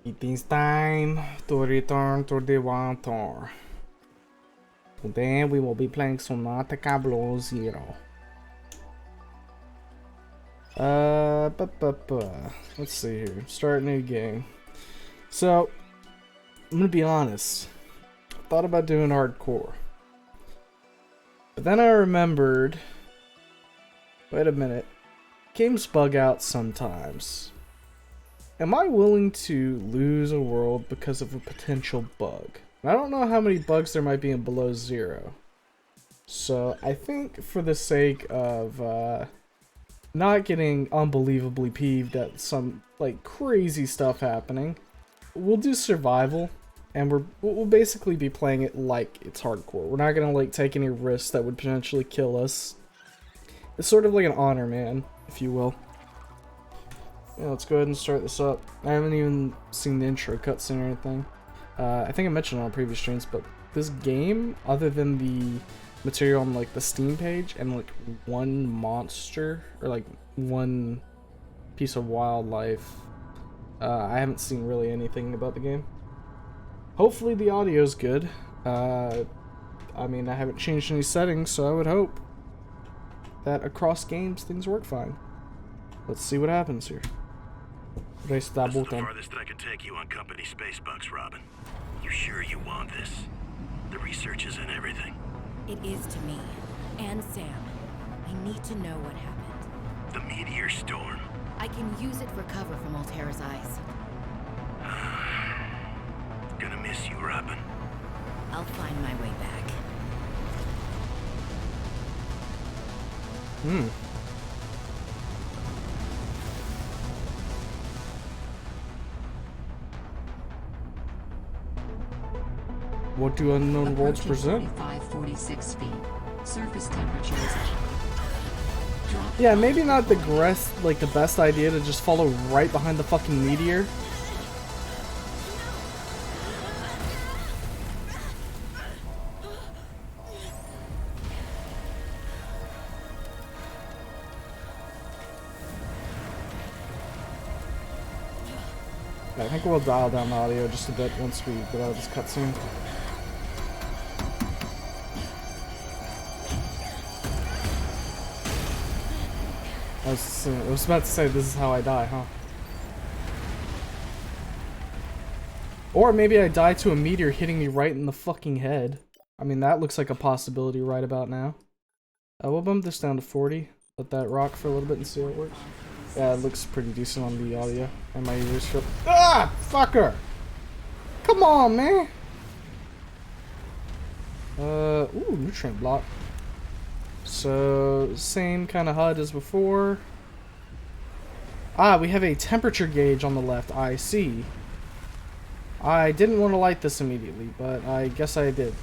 It is time to return to the water. Today we will be playing Subnautica Below Zero. Let's see here. Start new game. So, I'm gonna be honest. I thought about doing hardcore. But then I remembered... Wait a minute. Games bug out sometimes. Am I willing to lose a world because of a potential bug? I don't know how many bugs there might be in Below Zero. So I think for the sake of not getting unbelievably peeved at some like crazy stuff happening, we'll do survival, and we'll basically be playing it like it's hardcore. We're not gonna like take any risks that would potentially kill us. It's sort of like an honor man, if you will. Yeah, let's go ahead and start this up. I haven't even seen the intro cutscene or anything. I think I mentioned it on previous streams, but this game, other than the material on like the Steam page and like one monster or like one piece of wildlife, I haven't seen really anything about the game. Hopefully the audio's good. I mean, I haven't changed any settings, so I would hope that across games things work fine. Let's see what happens here. This is the farthest I can take you on company space bucks, Robin. You sure you want this? The research is in everything. It is to me, and Sam. I need to know what happened. The meteor storm. I can use it for cover from Altera's eyes. Gonna miss you, Robin. I'll find my way back. What do unknown worlds present? 45-46 feet. Surface temperature is Yeah, maybe not the best idea to just follow right behind the fucking meteor. I think we'll dial down the audio just a bit once we get out of this cutscene. I was about to say, this is how I die, huh? Or maybe I die to a meteor hitting me right in the fucking head. I mean, that looks like a possibility right about now. We'll bump this down to 40. Let that rock for a little bit and see how it works. Yeah, it looks pretty decent on the audio. And my ears feel... Ah! Fucker! Come on, man! Ooh, nutrient block. So, same kind of HUD as before. Ah, we have a temperature gauge on the left. I see. I didn't want to light this immediately, but I guess I did.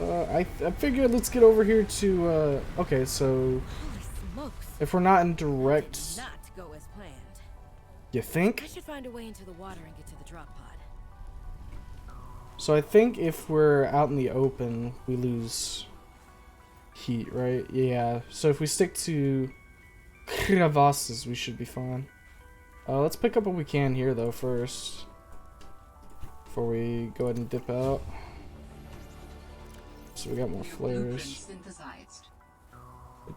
I figured let's get over here to, okay, so... If we're not in direct... Not go as planned. You think? I should find a way into the water and get to the drop pod. So I think if we're out in the open, we lose heat, right? Yeah. So if we stick to crevasses, we should be fine. Let's pick up what we can here, though, first. Before we go ahead and dip out. So we got more flares.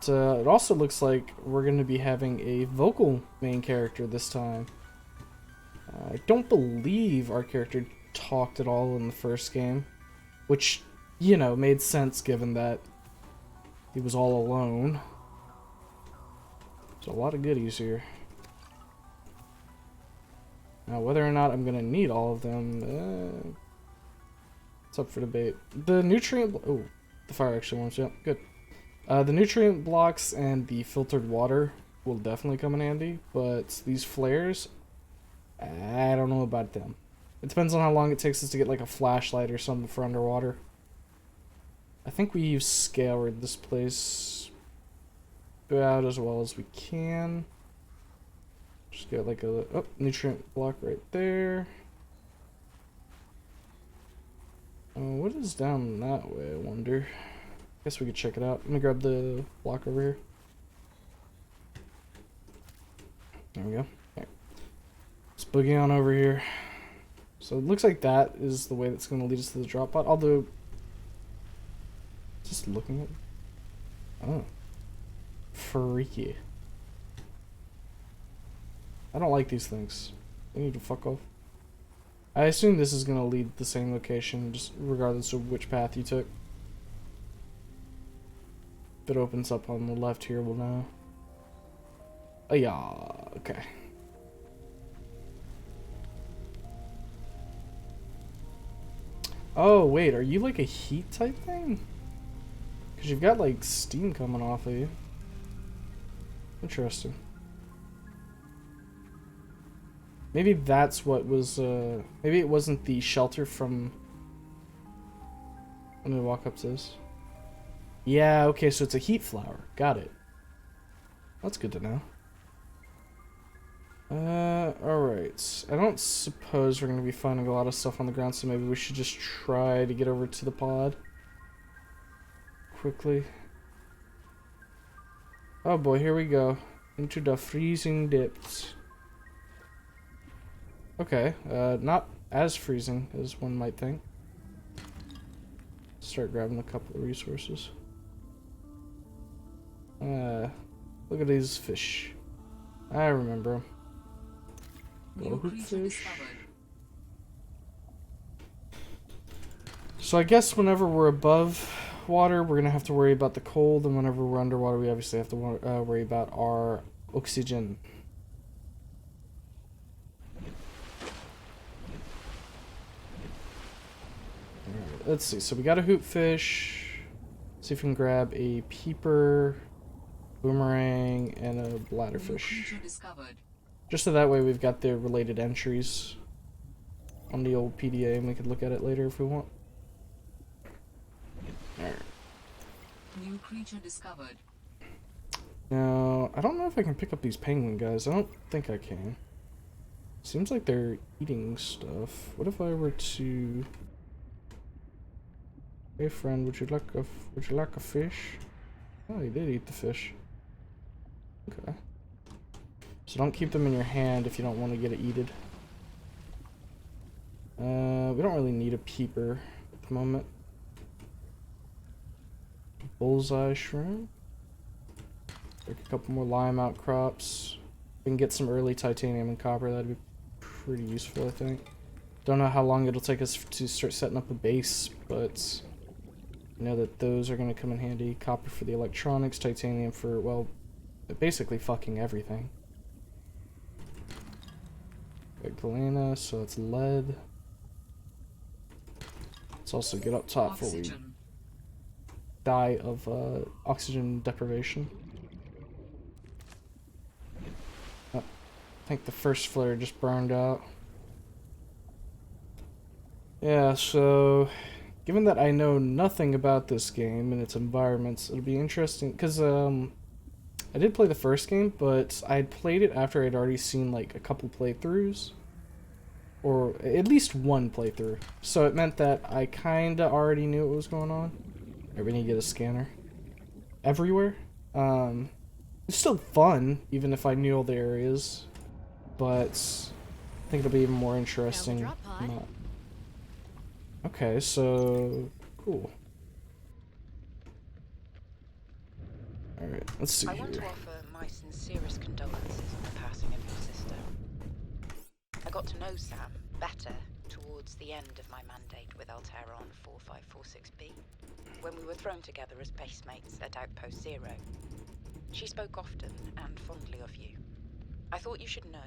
It also looks like we're going to be having a vocal main character this time. I don't believe our character talked at all in the first game, which, you know, made sense given that he was all alone. There's a lot of goodies here. Now, whether or not I'm gonna need all of them, it's up for debate. The nutrient, oh, the fire actually warms you up. Good. The nutrient blocks and the filtered water will definitely come in handy, but these flares, I don't know about them. It depends on how long it takes us to get like a flashlight or something for underwater. I think we've scoured this place out as well as we can. Just get like a nutrient block right there. What is down that way, I wonder? Guess we could check it out. Let me grab the block over here. There we go. Okay. boogie on over here. So it looks like that is the way that's going to lead us to the drop pod. Although, just looking at, oh, freaky. I don't like these things. They need to fuck off. I assume this is going to lead the same location, just regardless of which path you took. If it opens up on the left here, we'll know. Oh yeah, okay. Oh wait, are you like a heat type thing? Because you've got like steam coming off of you. Interesting. Maybe that's what was, maybe it wasn't the shelter from... Let me walk up to this. Yeah, okay, so it's a heat flower. Got it. That's good to know. Alright. I don't suppose we're going to be finding a lot of stuff on the ground, so maybe we should just try to get over to the pod. Quickly. Oh boy, here we go. Into the freezing depths. Okay, not as freezing as one might think. Start grabbing a couple of resources. Look at these fish. I remember them. Little hoop fish. So I guess whenever we're above water, we're gonna have to worry about the cold, and whenever we're underwater, we obviously have to worry about our oxygen. Alright, let's see. So we got a hoop fish. Let's see if we can grab a peeper, boomerang, and a bladderfish. Just so that way we've got the related entries on the old PDA, and we could look at it later if we want. Alright. New creature discovered. Now, I don't know if I can pick up these penguin guys. I don't think I can. Seems like they're eating stuff. What if I were to... Hey friend, would you like a fish? Oh, he did eat the fish. Okay. So don't keep them in your hand if you don't want to get it eaten. We don't really need a peeper at the moment. Bullseye shrimp. Take a couple more lime outcrops. We can get some early titanium and copper. That'd be pretty useful, I think. Don't know how long it'll take us to start setting up a base, but I know that those are going to come in handy. Copper for the electronics, titanium for, well, basically fucking everything. Got galena, so it's lead. Let's also get up top before we die of oxygen deprivation. Oh, I think the first flare just burned out. Yeah, so given that I know nothing about this game and its environments, it'll be interesting because I did play the first game, but I played it after I'd already seen like a couple playthroughs, or at least one playthrough. So it meant that I kinda already knew what was going on. Right, we need to get a scanner everywhere. It's still fun, even if I knew all the areas, but I think it'll be even more interesting. Okay, so cool. Alright, let's see I want to here. offer my sincerest condolences on the passing of your sister. I got to know Sam better towards the end of my mandate with Altera on 4546B, when we were thrown together as basemates at Outpost Zero. She spoke often and fondly of you. I thought you should know.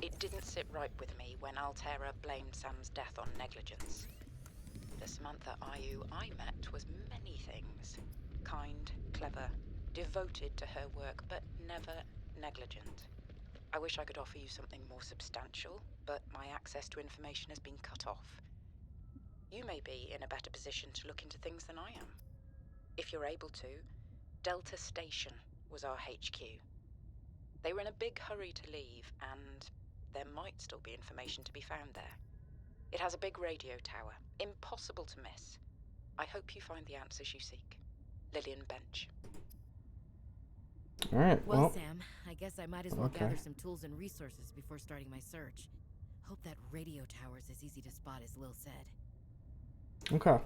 It didn't sit right with me when Altera blamed Sam's death on negligence. The Samantha Ayu I met was many things. Kind, clever, devoted to her work, but never negligent. I wish I could offer you something more substantial, but my access to information has been cut off. You may be in a better position to look into things than I am. If you're able to, Delta Station was our HQ. They were in a big hurry to leave, and there might still be information to be found there. It has a big radio tower, impossible to miss. I hope you find the answers you seek. Lillian Bench. Alright, Well, well, Sam, I guess I might as well okay. gather some tools and resources before starting my search. Hope that radio tower's as easy to spot as Lil said. Okay.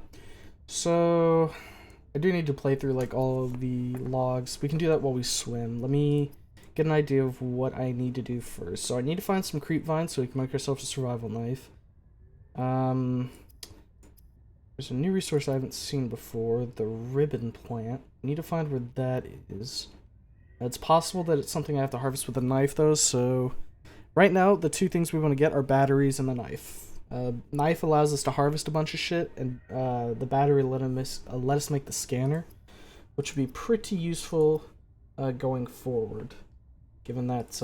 So, I do need to play through, like, all of the logs. We can do that while we swim. Let me get an idea of what I need to do first. So, I need to find some creep vines so we can make ourselves a survival knife. There's a new resource I haven't seen before, the ribbon plant. I need to find where that is. It's possible that it's something I have to harvest with a knife, though, so right now, the two things we want to get are batteries and the knife. Knife allows us to harvest a bunch of shit, and the battery let us make the scanner, which would be pretty useful going forward, given that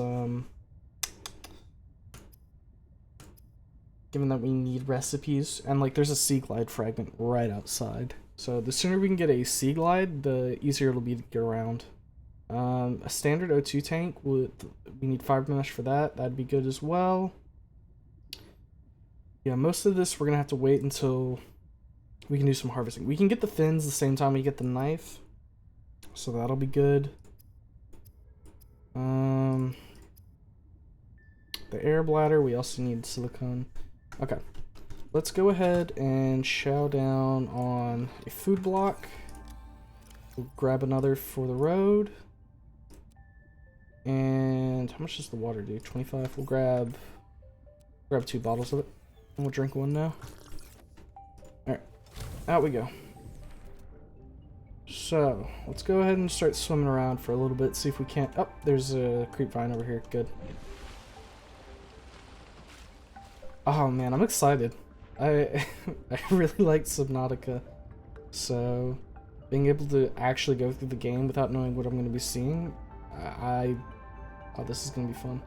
we need recipes, and like there's a sea glide fragment right outside. So the sooner we can get a sea glide, the easier it'll be to get around. A standard O2 tank, we need fiber mesh for that. That'd be good as well. Yeah, most of this we're gonna have to wait until we can do some harvesting. We can get the fins the same time we get the knife, so that'll be good. The air bladder, we also need silicone. Okay, let's go ahead and chow down on a food block. We'll grab another for the road. And how much does the water do? 25. We'll grab 2 bottles of it. And we'll drink one now. Alright. Out we go. So, let's go ahead and start swimming around for a little bit, see if we can't... Oh, there's a creep vine over here. Good. Oh man, I'm excited. I really like Subnautica. So, being able to actually go through the game without knowing what I'm going to be seeing, oh, this is going to be fun.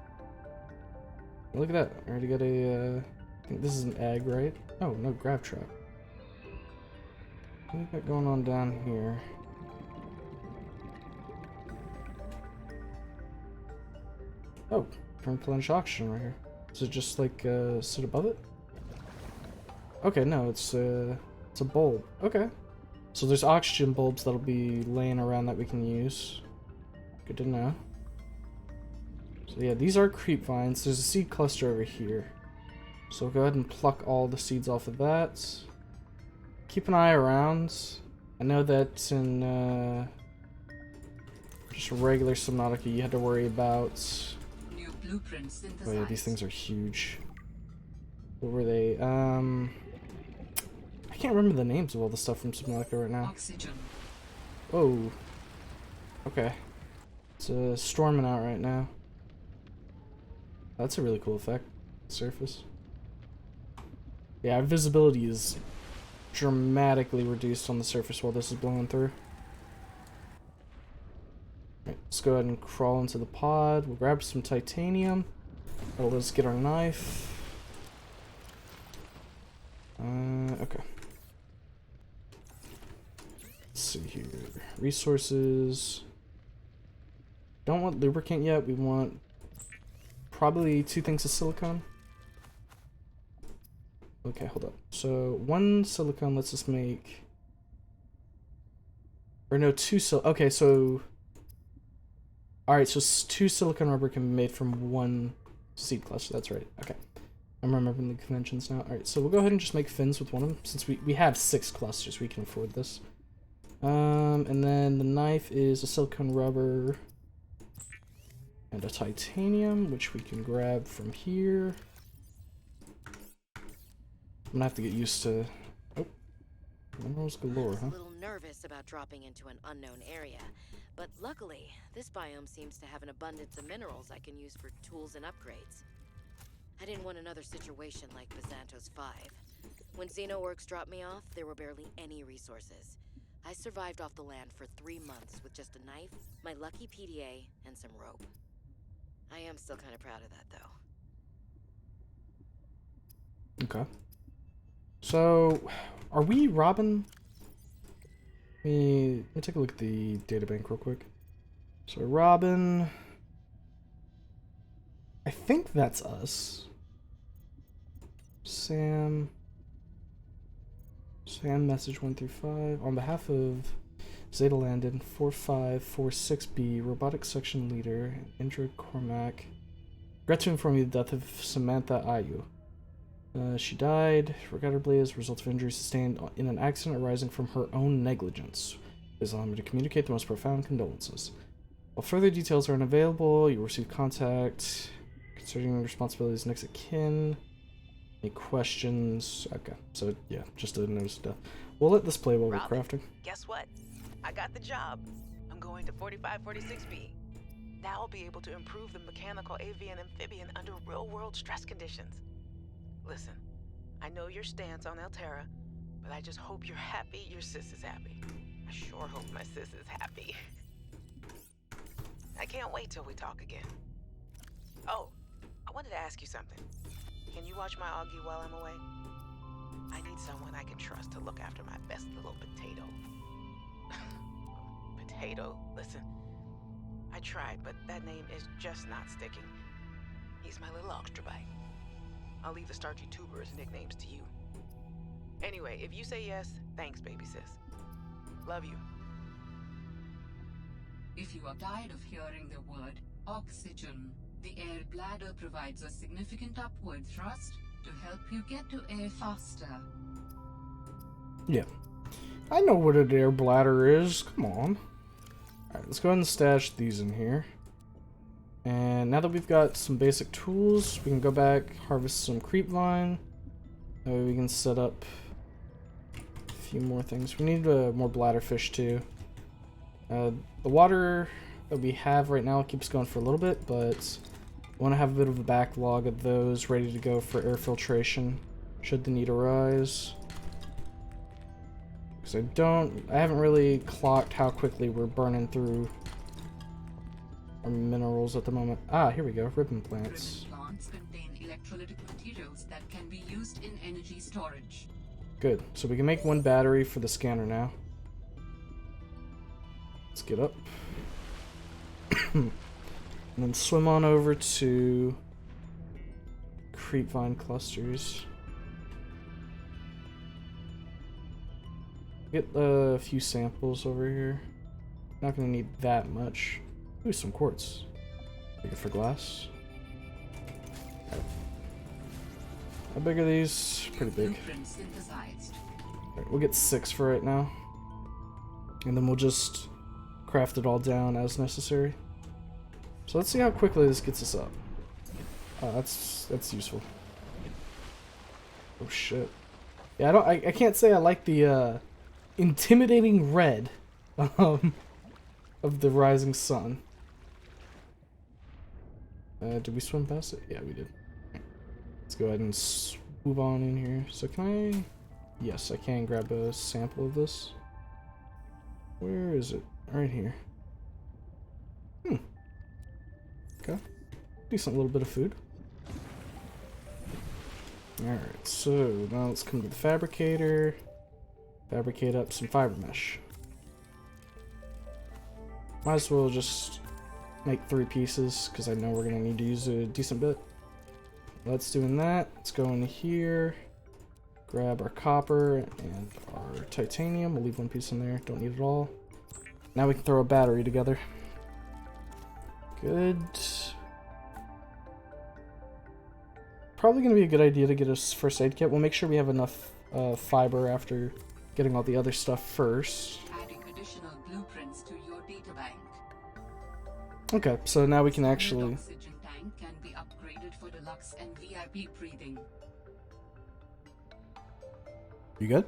Look at that. I already got a, I think this is an egg, right? Oh, no, grab trap. What do we got going on down here? Oh, replenish oxygen right here. Is it just like, sit above it? Okay, no, it's a bulb. Okay. So there's oxygen bulbs that'll be laying around that we can use. Good to know. So yeah, these are creep vines. There's a seed cluster over here. So we'll go ahead and pluck all the seeds off of that. Keep an eye around. I know that in just regular Subnautica you had to worry about... New blueprint synthesized. Oh yeah, these things are huge. What were they? I can't remember the names of all the stuff from Subnautica right now. Oxygen. Oh. Okay. It's storming out right now. That's a really cool effect. Surface. Yeah, our visibility is dramatically reduced on the surface while this is blowing through. Right, let's go ahead and crawl into the pod. We'll grab some titanium. That'll let us get our knife. Okay. Let's see here. Resources. Don't want lubricant yet. We want probably 2 things of silicone. Okay, hold up. So 1 silicone lets us make... Or no, 2 okay, so... Alright, so 2 silicone rubber can be made from 1 seed cluster. That's right. Okay. I'm remembering the conventions now. Alright, so we'll go ahead and just make fins with one of them. Since we have 6 clusters, we can afford this. And then the knife is a silicone rubber and a titanium, which we can grab from here. I'm gonna have to get used to... Oh, minerals galore, I was huh? a little nervous about dropping into an unknown area, but luckily, this biome seems to have an abundance of minerals I can use for tools and upgrades. I didn't want another situation like Bizanto's 5. When Xenoworks dropped me off, there were barely any resources. I survived off the land for 3 months with just a knife, my lucky PDA, and some rope. I am still kind of proud of that, though. Okay. So, are we robbing? Let me take a look at the databank real quick. So, Robin... I think that's us. Sam message 1 through 5 on behalf of Zeta Landon, 4546B, robotic section leader, Indra Cormac. Regret to inform you the death of Samantha Ayu. She died, regrettably, as a result of injuries sustained in an accident arising from her own negligence. Please allow me to communicate the most profound condolences. While further details are unavailable, you will receive contact concerning responsibilities next of kin. Any questions? Okay, so yeah, just a notice of death. We'll let this play while we're crafting. Guess what? I got the job. I'm going to 4546B. Now I'll be able to improve the mechanical avian amphibian under real-world stress conditions. Listen, I know your stance on Alterra, but I just hope you're happy your sis is happy. I sure hope my sis is happy. I can't wait till we talk again. Oh, I wanted to ask you something. Can you watch my Augie while I'm away? I need someone I can trust to look after my best little potato. Potato, listen. I tried, but that name is just not sticking. He's my little extrabyte. I'll leave the starchy tubers nicknames to you. Anyway, if you say yes, thanks, baby sis. Love you. If you are tired of hearing the word oxygen, the air bladder provides a significant upward thrust to help you get to air faster. Yeah. I know what an air bladder is. Come on. Alright, let's go ahead and stash these in here. And now that we've got some basic tools, we can go back, harvest some creep vine. That way we can set up a few more things. We need more bladderfish too. The water that we have right now keeps going for a little bit, but I want to have a bit of a backlog of those ready to go for air filtration should the need arise. Because I haven't really clocked how quickly we're burning through our minerals at the moment. Ah, here we go, ribbon plants. Ribbon plants contain electrolytic materials that can be used in energy storage. Good, so we can make one battery for the scanner now. Let's get up. And then swim on over to creep vine clusters. Get a few samples over here. Not gonna need that much. Ooh, some quartz. Take it for glass. How big are these? Pretty big. Alright, we'll get 6 for right now. And then we'll just craft it all down as necessary. So let's see how quickly this gets us up. Oh, that's useful. Oh shit. Yeah, I can't say I like the intimidating red of the rising sun. Did we swim past it? Yeah, we did. Let's go ahead and move on in here. So can I? Yes, I can grab a sample of this. Where is it? Right here. Okay. Decent little bit of food. Alright, so now let's come to the fabricator. Fabricate up some fiber mesh. Might as well just make 3 pieces, because I know we're going to need to use a decent bit. Let's doing that. Let's go in here. Grab our copper and our titanium. We'll leave 1 piece in there. Don't need it all. Now we can throw a battery together. Good. Probably going to be a good idea to get a first aid kit. We'll make sure we have enough fiber after getting all the other stuff first. Adding additional blueprints to your data bank. Okay, so now we can actually... Oxygen tank can be upgraded for deluxe and VIP breathing. You good?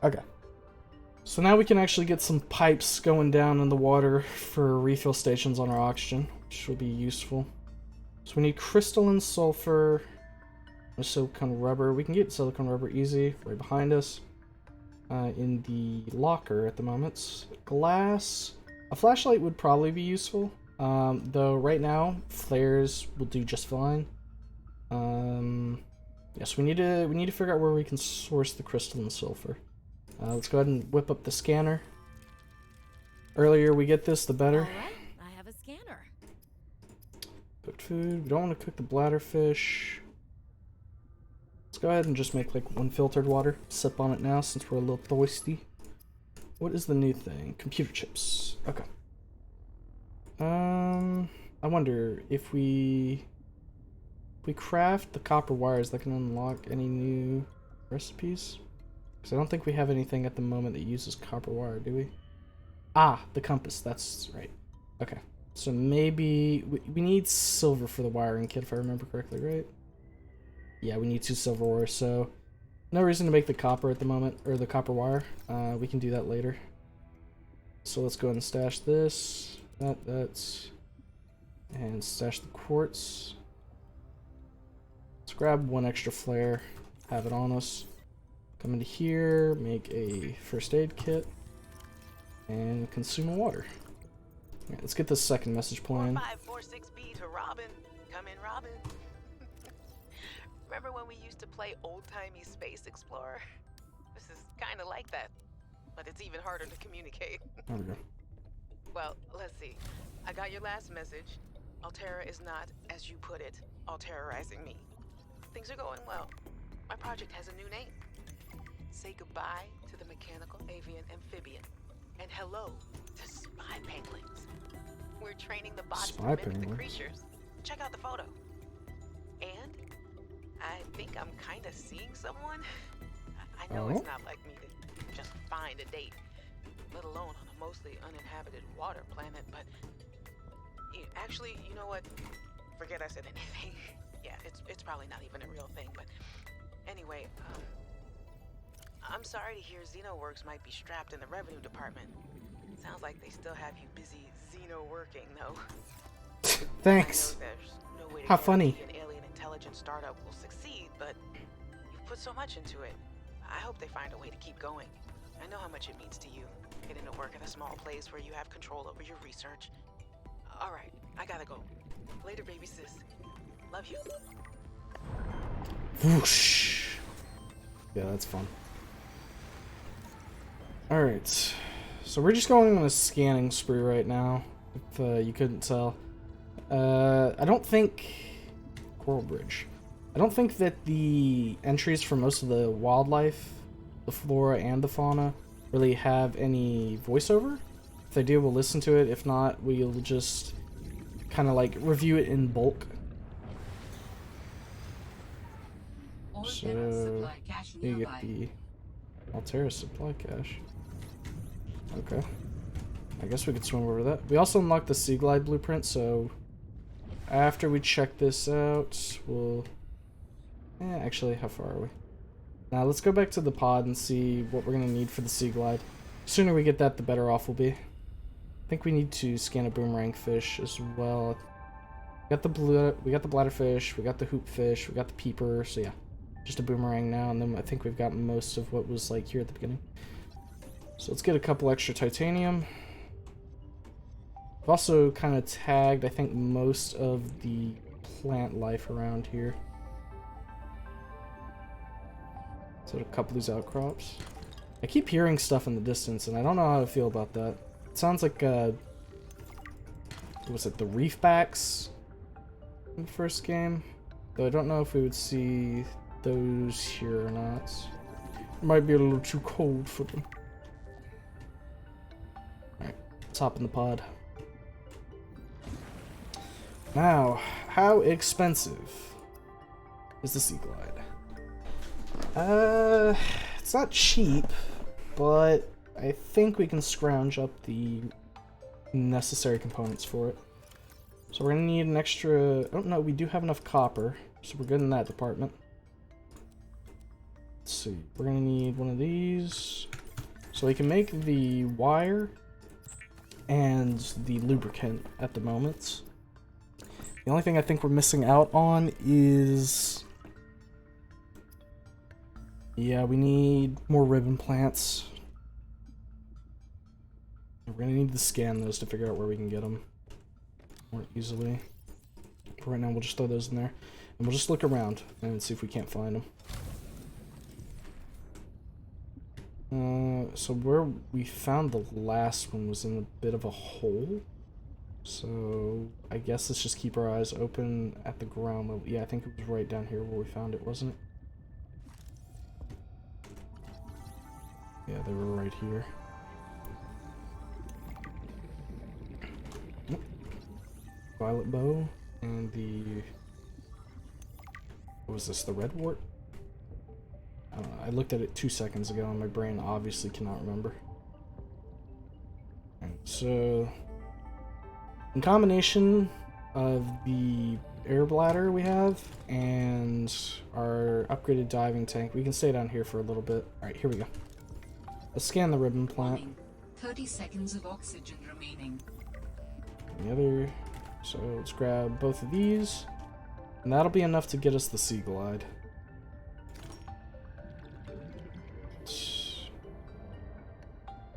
Okay. So now we can actually get some pipes going down in the water for refill stations on our oxygen, which will be useful. So we need crystalline sulfur, and silicone rubber. We can get silicone rubber easy, right behind us. In the locker at the moment. Glass. A flashlight would probably be useful. Though right now, flares will do just fine. Yes, we need to figure out where we can source the crystalline sulfur. Let's go ahead and whip up the scanner. Earlier we get this, the better. Alright, I have a scanner. Cooked food. We don't want to cook the bladderfish. Let's go ahead and just make like 1 filtered water. Sip on it now since we're a little thirsty. what is the new thing? Computer chips. Okay. I wonder if we craft the copper wires that can unlock any new recipes. Because I don't think we have anything at the moment that uses copper wire, do we? Ah, the compass. That's right. Okay. So maybe we need silver for the wiring kit, if I remember correctly, right? Yeah, we need 2 silver ores, so no reason to make the copper at the moment, or the copper wire. We can do that later. So let's go ahead and stash this, that's, and stash the quartz. Let's grab 1 extra flare, have it on us. Come into here, make a first aid kit, and consume a water. Alright, let's get this second message plan. 4546B to Robin. Come in, Robin. Remember when we used to play old-timey Space Explorer? This is kind of like that, but it's even harder to communicate. There we go. Well, let's see. I got your last message. Altera is not, as you put it, alterrorizing me. Things are going well. My project has a new name. Say goodbye to the mechanical avian amphibian, and hello to spy penguins. We're training the bots to mimic the creatures. Check out the photo. And I think I'm kind of seeing someone. I know it's not like me to just find a date, let alone on a mostly uninhabited water planet, but actually, you know what? Forget I said anything. Yeah, it's probably not even a real thing, but anyway, I'm sorry to hear XenoWorks might be strapped in the revenue department. Sounds like they still have you busy Xeno working, though. Thanks. I know there's no way to How funny. guarantee an alien intelligence startup will succeed, but you've put so much into it. I hope they find a way to keep going. I know how much it means to you, getting to work at a small place where you have control over your research. All right, I gotta go. Later, baby sis. Love you. Whoosh. Yeah, that's fun. Alright. So we're just going on a scanning spree right now, if you couldn't tell. I don't think... Coral Bridge. I don't think that the entries for most of the wildlife, the flora and the fauna, really have any voiceover. If they do, we'll listen to it. If not, we'll just kind of like review it in bulk. So, you get the Altera supply cache. Okay. I guess we could swim over that. We also unlocked the Sea Glide blueprint, so after we check this out, we'll... actually, how far are we? Now, let's go back to the pod and see what we're going to need for the Sea Glide. The sooner we get that, the better off we'll be. I think we need to scan a boomerang fish as well. We got the bladderfish, we got the hoop fish, we got the peeper, so yeah. Just a boomerang now, and then I think we've got most of what was like here at the beginning. So let's get a couple extra titanium. I've also kind of tagged, I think, most of the plant life around here. So a couple of these outcrops. I keep hearing stuff in the distance, and I don't know how to feel about that. It sounds like, what was it, the reefbacks in the first game? Though I don't know if we would see those here or not. It might be a little too cold for them. Alright, let's hop in the pod. Now, how expensive is the Sea Glide? It's not cheap, but I think we can scrounge up the necessary components for it. So we're gonna need an extra... Oh no, we do have enough copper, so we're good in that department. Let's see, we're gonna need one of these. So we can make the wire and the lubricant at the moment. The only thing I think we're missing out on is... Yeah, we need more ribbon plants. We're gonna need to scan those to figure out where we can get them more easily. For right now, we'll just throw those in there. And we'll just look around and see if we can't find them. So where we found the last one was in a bit of a hole. So I guess let's just keep our eyes open at the ground level. Yeah, I think it was right down here where we found it, wasn't it? Yeah, they were right here. violet bow and the... What was this? The red wart? I don't know. I looked at it 2 seconds ago and my brain obviously cannot remember. Alright, so... in combination of the air bladder we have and our upgraded diving tank, we can stay down here for a little bit. Alright, here we go. Let's scan the ribbon plant. Warning. 30 seconds of oxygen remaining. The other. So let's grab both of these. And that'll be enough to get us the Sea Glide.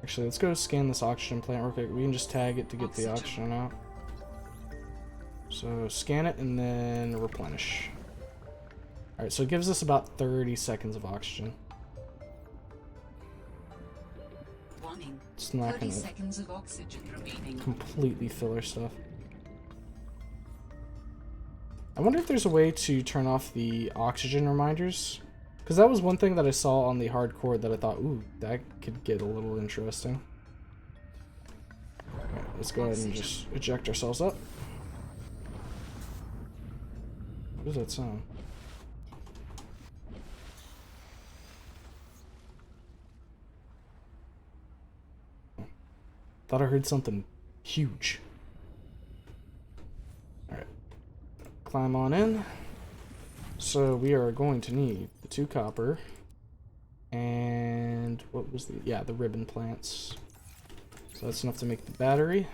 Actually, let's go scan this oxygen plant real quick. We can just tag it to get the oxygen out. So scan it and then replenish. Alright, so it gives us about 30 seconds of oxygen. Warning. It's not 30 gonna seconds of oxygen remaining. completely fill our stuff. I wonder if there's a way to turn off the oxygen reminders. Because that was one thing that I saw on the hardcore that I thought, ooh, that could get a little interesting. Alright, let's go ahead and just eject ourselves up. What does that sound? Thought I heard something huge. Alright. Climb on in. So we are going to need the 2 copper. And what was the... yeah, the ribbon plants. So that's enough to make the battery.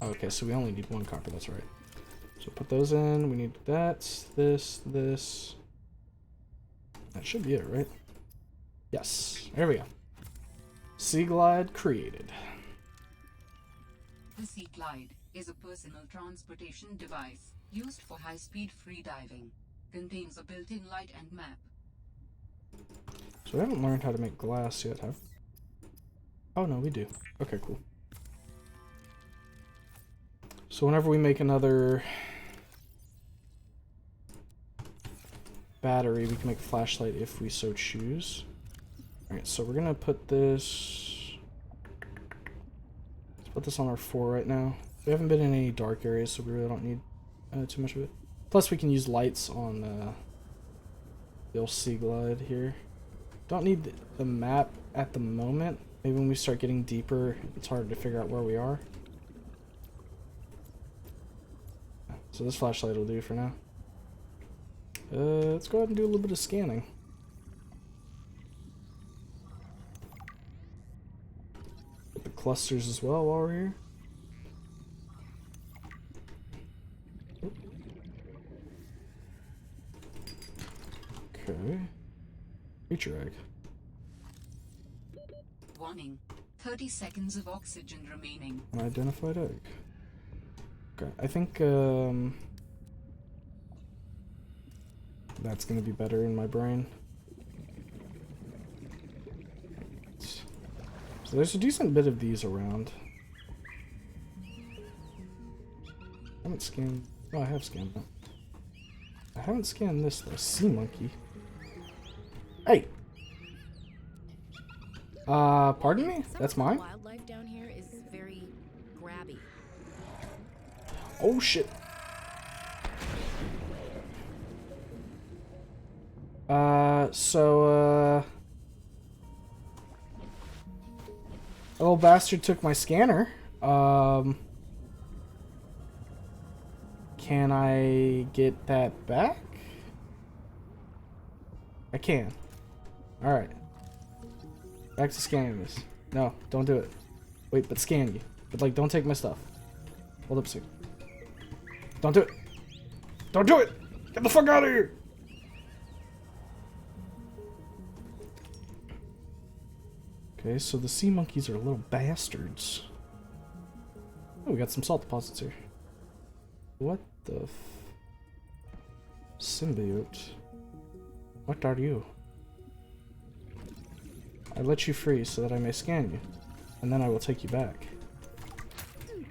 Okay, so we only need 1 copper, that's right. So put those in. We need that, this. That should be it, right? Yes. There we go. Sea Glide created. The Sea Glide is a personal transportation device used for high-speed free diving. Contains a built-in light and map. So we haven't learned how to make glass yet, have we? Oh no, we do. Okay, cool. So whenever we make another battery, we can make a flashlight if we so choose. Alright, so we're gonna put this... let's put this on our 4 right now. We haven't been in any dark areas, so we really don't need too much of it. Plus we can use lights on the old Sea Glide here. Don't need the map at the moment. Maybe when we start getting deeper, it's harder to figure out where we are. So this flashlight will do for now. Let's go ahead and do a little bit of scanning. Get the clusters as well while we're here. Okay. Creature egg. Warning. 30 seconds of oxygen remaining. Unidentified egg. Okay, I think that's gonna be better in my brain. So there's a decent bit of these around. I haven't scanned... oh, I have scanned that. I haven't scanned this though. Sea monkey. Hey! Pardon me? That's mine? Wildlife down here is very grabby. Oh shit. A little bastard took my scanner. Can I get that back? I can. Alright. Back to scanning this. No, don't do it. Wait, but scan you. But like, don't take my stuff. Hold up a second. Don't do it. Don't do it! Get the fuck out of here! Okay, so the sea monkeys are little bastards. Oh, we got some salt deposits here. What the symbiote? What are you? I let you free so that I may scan you, and then I will take you back.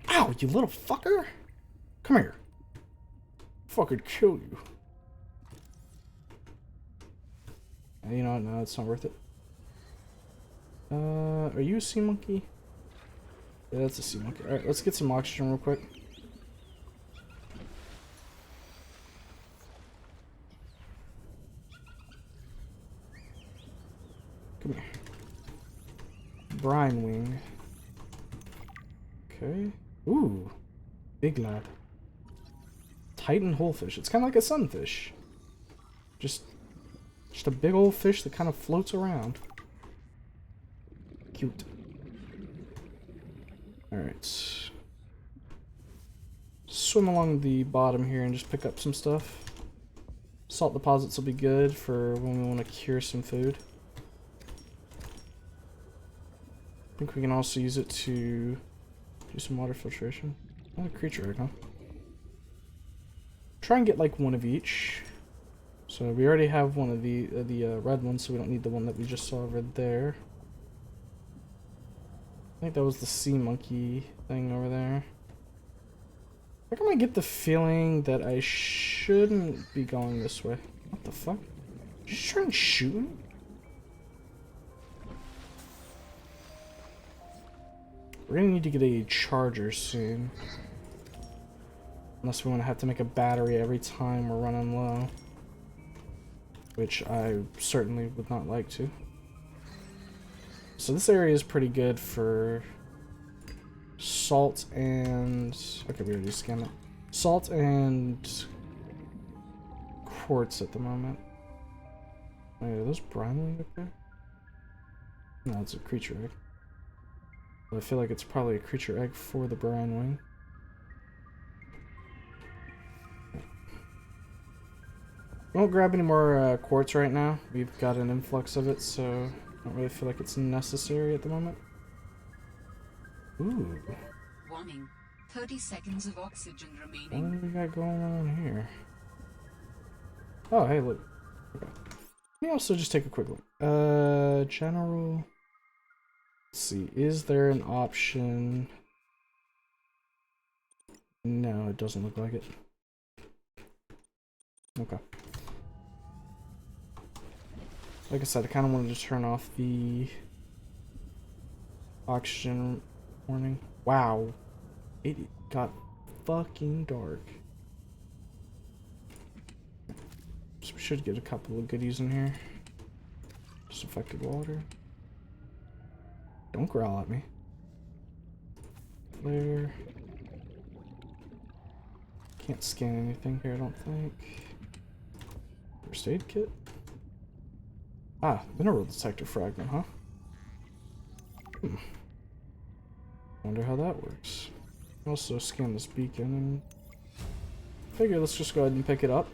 Ow, you little fucker! Come here. Fucking kill you. You know what? No, it's not worth it. Are you a sea monkey? Yeah, that's a sea monkey. Alright, let's get some oxygen real quick. Come here. Brine wing. Okay. Ooh. Big lad. Titan holefish. It's kind of like a sunfish. Just a big old fish that kind of floats around. Cute. Alright. Swim along the bottom here and just pick up some stuff. Salt deposits will be good for when we want to cure some food. I think we can also use it to do some water filtration. Another creature egg, huh? Try and get like one of each. So we already have one of the red ones, so we don't need the one that we just saw over there. I think that was the sea monkey thing over there. I think I might get the feeling that I shouldn't be going this way. What the fuck? She's trying to shoot me? We're gonna need to get a charger soon. Unless we want to have to make a battery every time we're running low. Which I certainly would not like to. So this area is pretty good for salt and... Okay, we already scanned it. Salt and quartz at the moment. Wait, are those brine wing up there? No, it's a creature egg. But I feel like it's probably a creature egg for the brine wing. We won't grab any more quartz right now. We've got an influx of it, so I don't really feel like it's necessary at the moment. Ooh. Warning. 30 seconds of oxygen What remaining. do we got going on here? Oh, hey, look. Okay. Let me also just take a quick look. General. Let's see. Is there an option? No, it doesn't look like it. Okay. Like I said, I kind of wanted to turn off the oxygen warning. Wow. It got fucking dark. So we should get a couple of goodies in here. Disaffected water. Don't growl at me. Flare. Can't scan anything here, I don't think. First aid kit. Ah, mineral detector fragment, huh? Wonder how that works. Also scan this beacon and figure let's just go ahead and pick it up.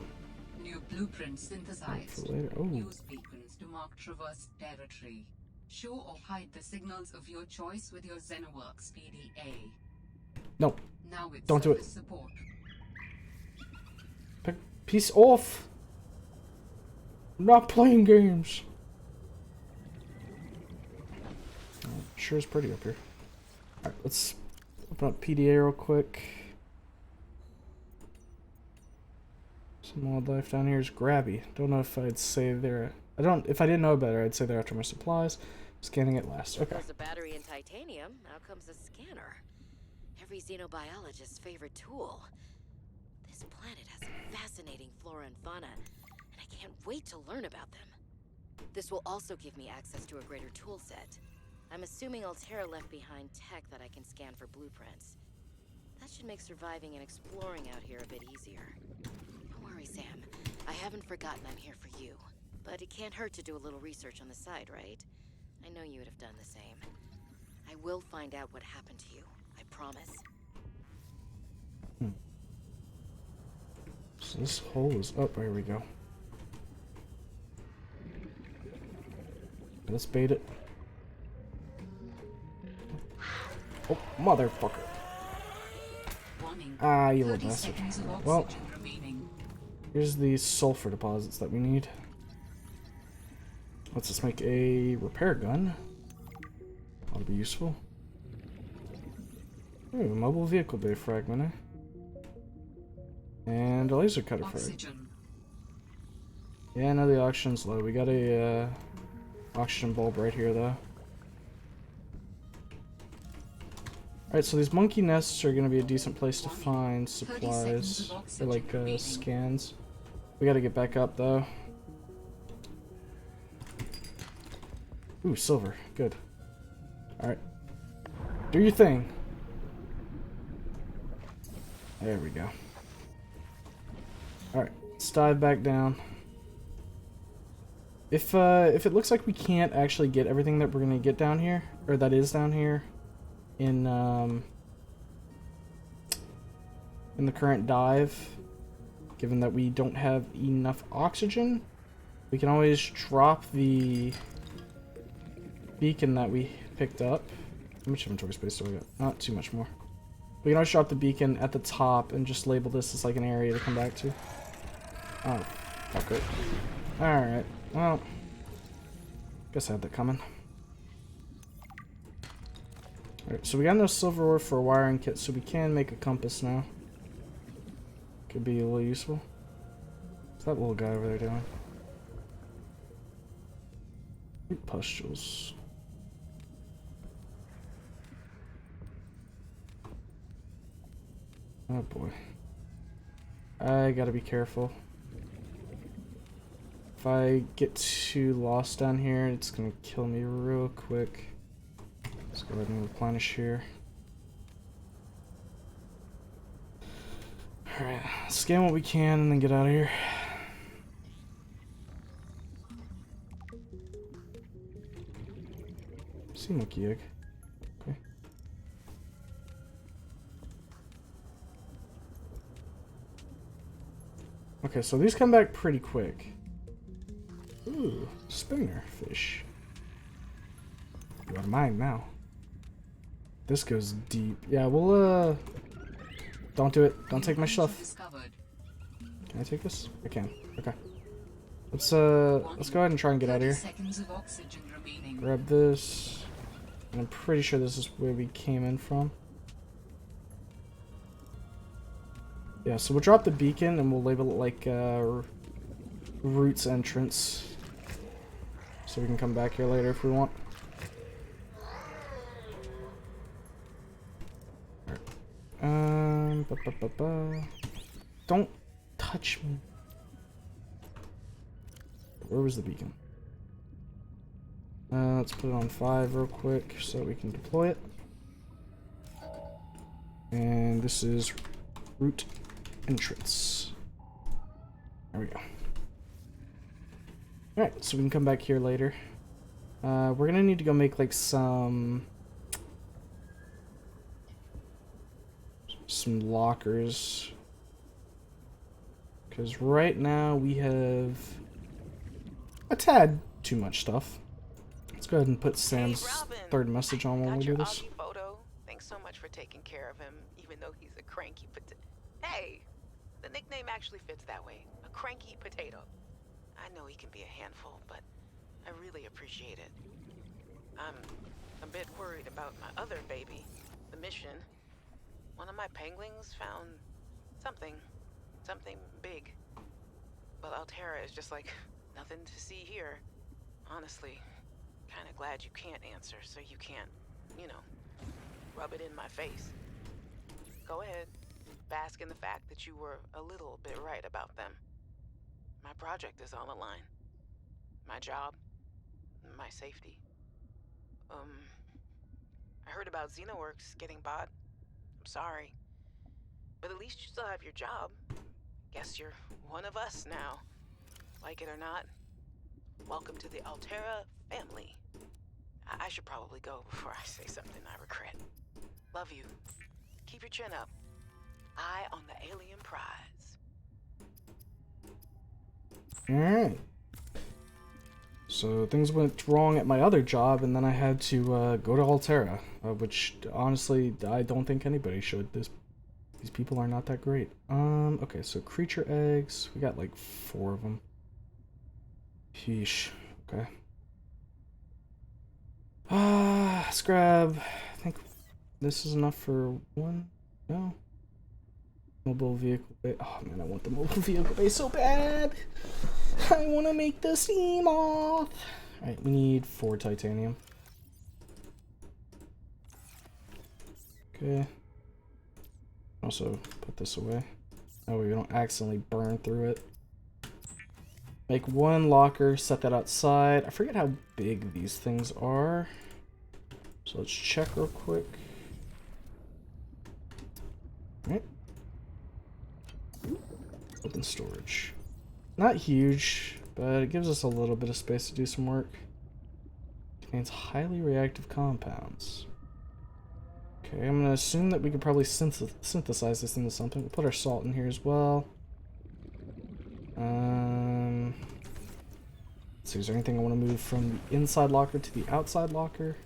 New blueprint synthesized. For later. Oh. Use beacons to mark traverse territory. Show or hide the signals of your choice with your Xenoworks PDA. No. Now it's Don't do it. surface support. Peace off. I'm not playing games. Oh, sure is pretty up here. Alright, let's open up PDA real quick. Some wildlife down here is grabby. Don't know if I'd say they're... if I didn't know better, I'd say they're after my supplies. Scanning it last. Okay. There's a battery in titanium. Now comes a scanner. Every xenobiologist's favorite tool. This planet has fascinating flora and fauna, and I can't wait to learn about them. This will also give me access to a greater tool set. I'm assuming Altera left behind tech that I can scan for blueprints. That should make surviving and exploring out here a bit easier. Don't worry, Sam. I haven't forgotten I'm here for you. But it can't hurt to do a little research on the side, right? I know you would have done the same. I will find out what happened to you. I promise. So this hole is up. There we go. Let's bait it. Oh, motherfucker. Warning. Ah, you 30 little bastard. seconds of oxygen Well, remaining. here's the sulfur deposits that we need. Let's just make a repair gun. That'll be useful. Ooh, mobile vehicle bay fragment, eh? And a laser cutter frag. Oxygen. Yeah, no, the oxygen's low. We got a oxygen bulb right here, though. Alright, so these monkey nests are going to be a decent place to find supplies. Or like scans. We got to get back up, though. Ooh, silver. Good. Alright. Do your thing. There we go. Alright, let's dive back down. If it looks like we can't actually get everything that we're gonna get down here, or that is down here, in the current dive, given that we don't have enough oxygen, we can always drop the beacon that we picked up. How much inventory space do I got? Not too much more. We can always drop the beacon at the top and just label this as like an area to come back to. Oh, fuck it. Alright, well, guess I had that coming. Alright, so we got enough silver ore for a wiring kit, so we can make a compass now. Could be a little useful. What's that little guy over there doing? Root pustules. Oh boy. I gotta be careful. If I get too lost down here, it's gonna kill me real quick. Let's go ahead and replenish here. Alright, scan what we can and then get out of here. Sea monkey egg. Okay. Okay, so these come back pretty quick. Ooh, spinner fish. You are mine now. This goes deep. Yeah, we'll don't do it. Don't take my stuff. Can I take this? I can. Okay. Let's go ahead and try and get out of here. Grab this. And I'm pretty sure this is where we came in from. Yeah, so we'll drop the beacon and we'll label it like Root's entrance. So we can come back here later if we want. Don't touch me. Where was the beacon? Let's put it on 5 real quick so we can deploy it. And this is Root entrance. There we go. Alright, so we can come back here later. We're gonna need to go make like some lockers. Because right now we have a tad too much stuff. Let's go ahead and put Sam's third message on when we do this. Photo. Thanks so much for taking care of him, even though he's a cranky potato. Hey, the nickname actually fits that way. A cranky potato. I know he can be a handful, but I really appreciate it. I'm a bit worried about my other baby, the mission. One of my penguins found something big. But Altera is just like, nothing to see here. Honestly, kinda glad you can't answer, so you can't, you know, rub it in my face. Go ahead, bask in the fact that you were a little bit right about them. My project is on the line. My job, my safety. I heard about Xenoworks getting bought. I'm sorry. But at least you still have your job. Guess you're one of us now. Like it or not, welcome to the Altera family. I should probably go before I say something I regret. Love you. Keep your chin up. Eye on the alien prize. Alright. So things went wrong at my other job, and then I had to go to Altera, which honestly I don't think anybody should. These people are not that great. Okay, so creature eggs. We got like 4 of them. Sheesh. Okay. Let's grab. I think this is enough for 1. No. Mobile vehicle bay. Oh man, I want the mobile vehicle bay so bad. I want to make the steam off. Alright, we need 4 titanium. Okay. Also, put this away. That way we don't accidentally burn through it. Make one locker, set that outside. I forget how big these things are. So let's check real quick. Alright. Open storage. Not huge, but it gives us a little bit of space to do some work. Contains highly reactive compounds. Okay, I'm gonna assume that we could probably synthesize this into something. We'll put our salt in here as well. Let's see, is there anything I want to move from the inside locker to the outside locker?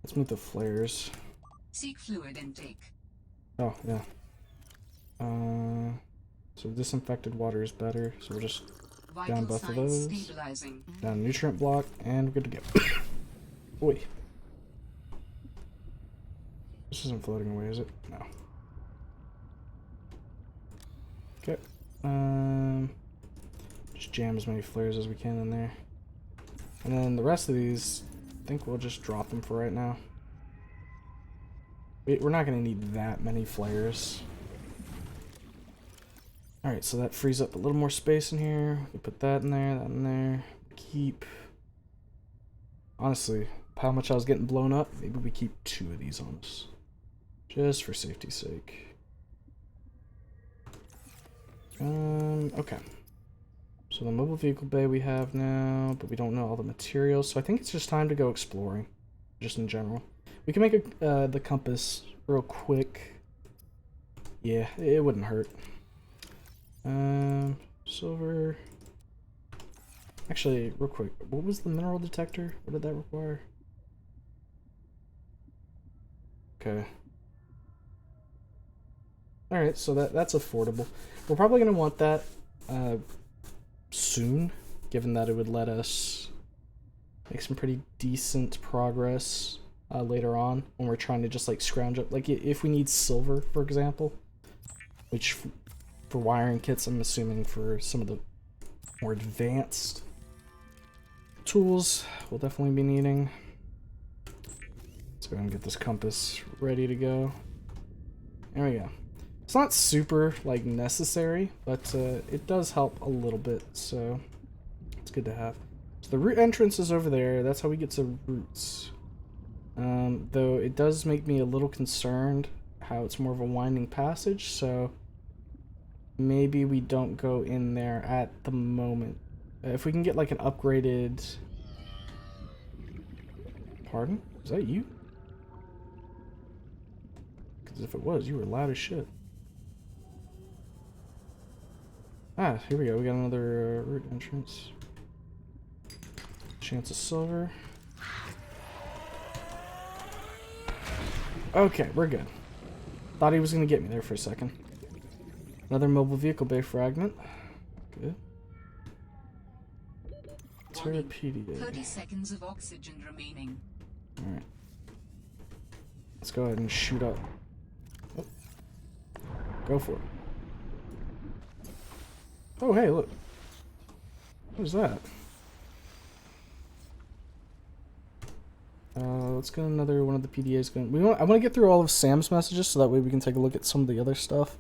Let's move the flares. Seek fluid intake. Oh, yeah. So disinfected water is better, so we'll just down both of those. Down nutrient block, and we're good to go. Oi. This isn't floating away, is it? No. Okay. Just jam as many flares as we can in there. And then the rest of these, I think we'll just drop them for right now. We're not going to need that many flares. Alright, so that frees up a little more space in here. We put that in there. Keep... Honestly, how much I was getting blown up, maybe we keep 2 of these on us. Just for safety's sake. Okay. So the mobile vehicle bay we have now, but we don't know all the materials, so I think it's just time to go exploring, just in general. We can make the compass real quick. Yeah, it wouldn't hurt. Silver. Actually, real quick, what was the mineral detector? What did that require? Okay. Alright, so that's affordable. We're probably going to want that soon, given that it would let us make some pretty decent progress later on when we're trying to just like scrounge up. Like if we need silver, for example, which for wiring kits, I'm assuming for some of the more advanced tools, we'll definitely be needing. Let's go ahead and get this compass ready to go. There we go. It's not super like necessary, but it does help a little bit, so it's good to have. So the root entrance is over there. That's how we get to roots. Though it does make me a little concerned how it's more of a winding passage, so maybe we don't go in there at the moment. If we can get like an upgraded... Pardon? Is that you? Because if it was, you were loud as shit. Ah, here we go. We got another root entrance. Chance of silver. Okay, we're good. Thought he was going to get me there for a second. Another mobile vehicle bay fragment. Good. Terrapedia. 30 seconds of oxygen remaining. Alright. Let's go ahead and shoot up. Oh. Go for it. Oh, hey, look. What is that? Let's get another one of the PDAs going. I want to get through all of Sam's messages so that way we can take a look at some of the other stuff.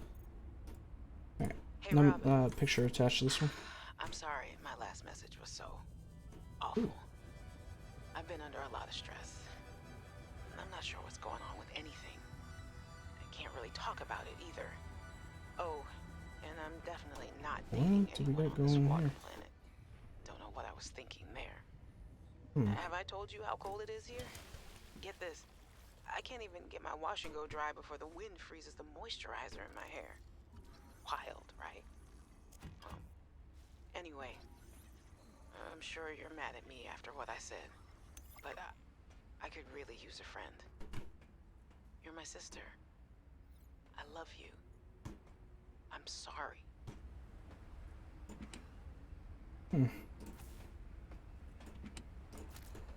Alright. Hey, Picture attached to this one. I'm sorry, my last message was so awful. Ooh. I've been under a lot of stress. And I'm not sure what's going on with anything. I can't really talk about it either. Oh, and I'm definitely not dating What do we anyone got on this going water here? planet. Don't know what I was thinking there. Hmm. Have I told you how cold it is here? Get this. I can't even get my wash and go dry before the wind freezes the moisturizer in my hair. Wild, right? Anyway, I'm sure you're mad at me after what I said, but I could really use a friend. You're my sister. I love you. I'm sorry.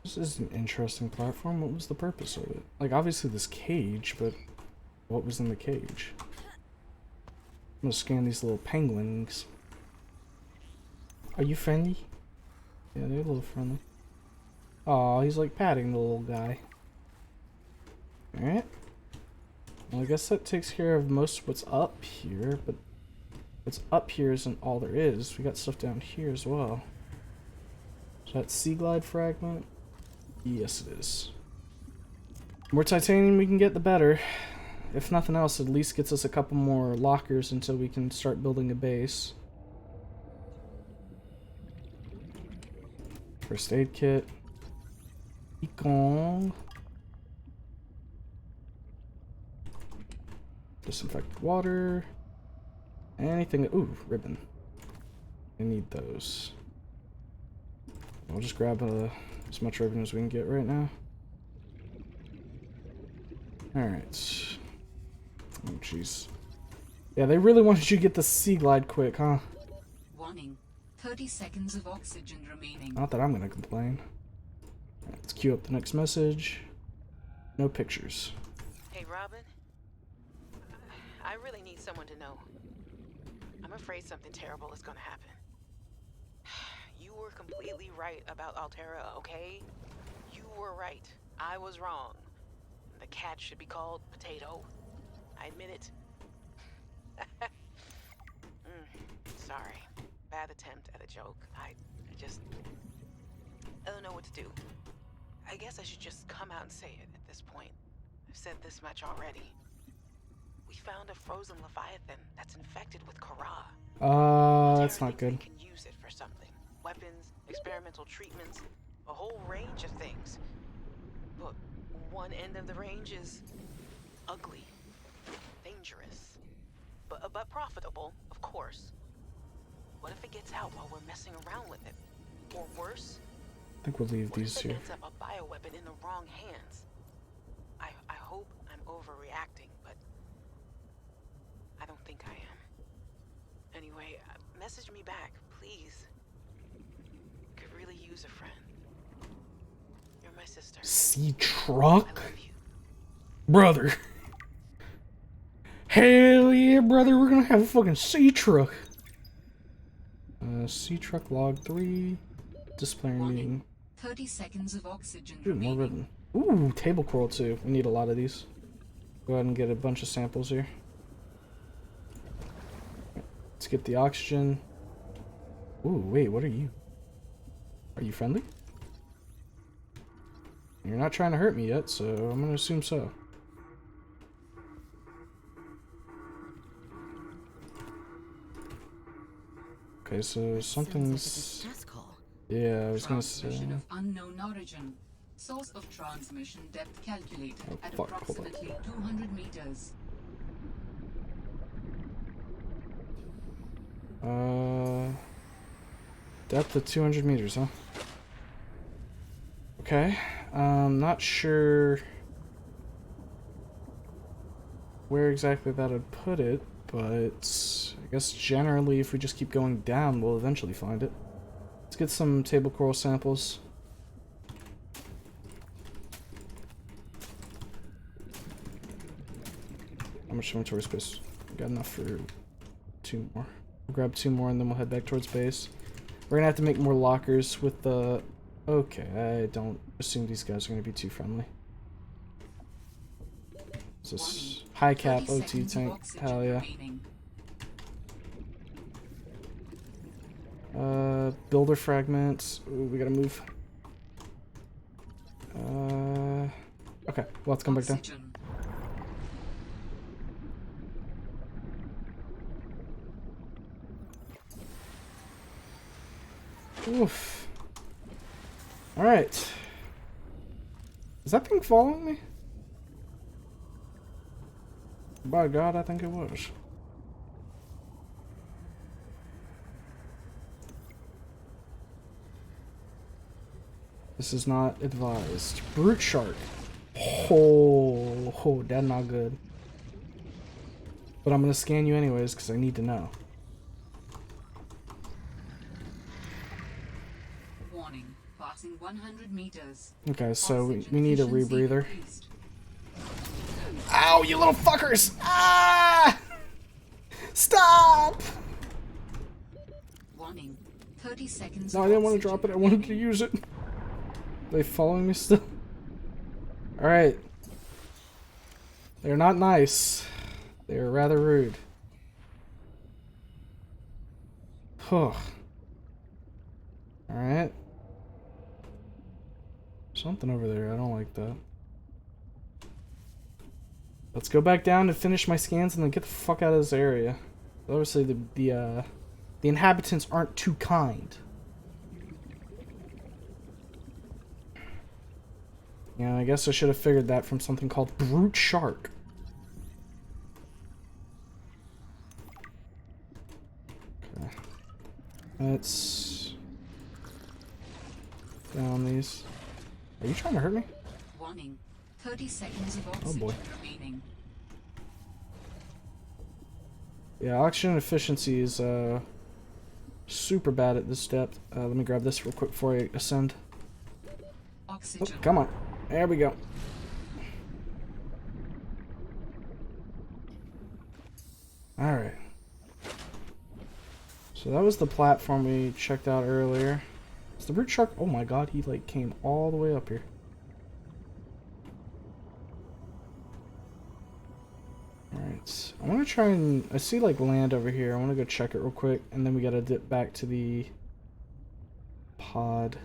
This is an interesting platform. What was the purpose of it? Like, obviously this cage, but what was in the cage? I'm gonna scan these little penguins. Are you friendly? Yeah, they're a little friendly. Aw, he's like patting the little guy. Alright. Well, I guess that takes care of most of what's up here, but What's up here isn't all there is. We got stuff down here as well. Is that sea glide fragment? Yes, it is. The more titanium we can get, the better. If nothing else, at least gets us a couple more lockers until we can start building a base. First aid kit. Econ. Disinfected water. Anything. Ooh, ribbon. I need those. I'll just grab as much ribbon as we can get right now. Alright. Oh, jeez. Yeah, they really wanted you to get the sea glide quick, huh? Warning. 30 seconds of oxygen remaining. Not that I'm gonna complain. Alright, let's queue up the next message. No pictures. Hey, Robin. I really need someone to know. I'm afraid something terrible is gonna happen. You were completely right about Altera, okay? You were right. I was wrong. The cat should be called Potato. I admit it. Sorry. Bad attempt at a joke. I don't know what to do. I guess I should just come out and say it at this point. I've said this much already. We found a frozen leviathan that's infected with Kara. That's not good. We can use it for something. Weapons, experimental treatments, a whole range of things. But one end of the range is ugly, dangerous, but profitable, of course. What if it gets out while we're messing around with it? Or worse? I think we'll leave What these if it here. ends up a bioweapon in the wrong hands? I hope I'm overreacting, but I don't think I am. Anyway, message me back, please. Could really use a friend. You're my sister. Sea I truck? love you. Brother. Hell yeah, brother. We're gonna have a fucking sea truck. Sea truck log 3. Display meeting. 30 seconds of oxygen Ooh, more remaining. ribbon. Ooh, table coral too. We need a lot of these. Go ahead and get a bunch of samples here. Let's get the oxygen. Ooh, wait, what are you? Are you friendly? You're not trying to hurt me yet, so I'm gonna assume so. Okay, so something's... Yeah, I was gonna say... Transmission of unknown origin. Source of transmission depth calculated Oh, at fuck, hold on. approximately 200 meters. Depth of 200 meters, huh? Okay. Not sure where exactly that would put it, but I guess generally if we just keep going down, we'll eventually find it. Let's get some table coral samples. How much inventory space? Got enough for 2 more. We'll grab 2 more and then we'll head back towards base. We're gonna have to make more lockers with the... Okay, I don't assume these guys are gonna be too friendly. Is this high cap 30 OT seconds of tank? oxygen Hell yeah. remaining. Builder fragments. Ooh, we gotta move. Okay, well, let's come back down. Oxygen. Oof. Alright. Is that thing following me? By God, I think it was. This is not advised. Brute shark. Oh, that's not good. But I'm gonna scan you anyways because I need to know. Warning. Passing 100 meters. Okay, so we Oxygen need a efficiency rebreather. increased. Ow, you little fuckers! Ah! Stop! Warning. 30 seconds. No, I of didn't want to oxygen drop it. I wanted to remaining. use it. They following me still? Alright. They're not nice. They're rather rude. Alright. Something over there. I don't like that. Let's go back down and finish my scans and then get the fuck out of this area. Obviously, the inhabitants aren't too kind. Yeah, I guess I should have figured that from something called brute shark. Okay. Let's down these. Are you trying to hurt me? Warning. 30 seconds of oxygen boy. remaining. Yeah, oxygen efficiency is super bad at this depth. Let me grab this real quick before I ascend. Oh, Oxygen. come on. There we go. Alright. So that was the platform we checked out earlier. Is the brute shark? Oh my god, he like came all the way up here. Alright. I want to try and... I see like land over here. I want to go check it real quick. And then we gotta dip back to the pod.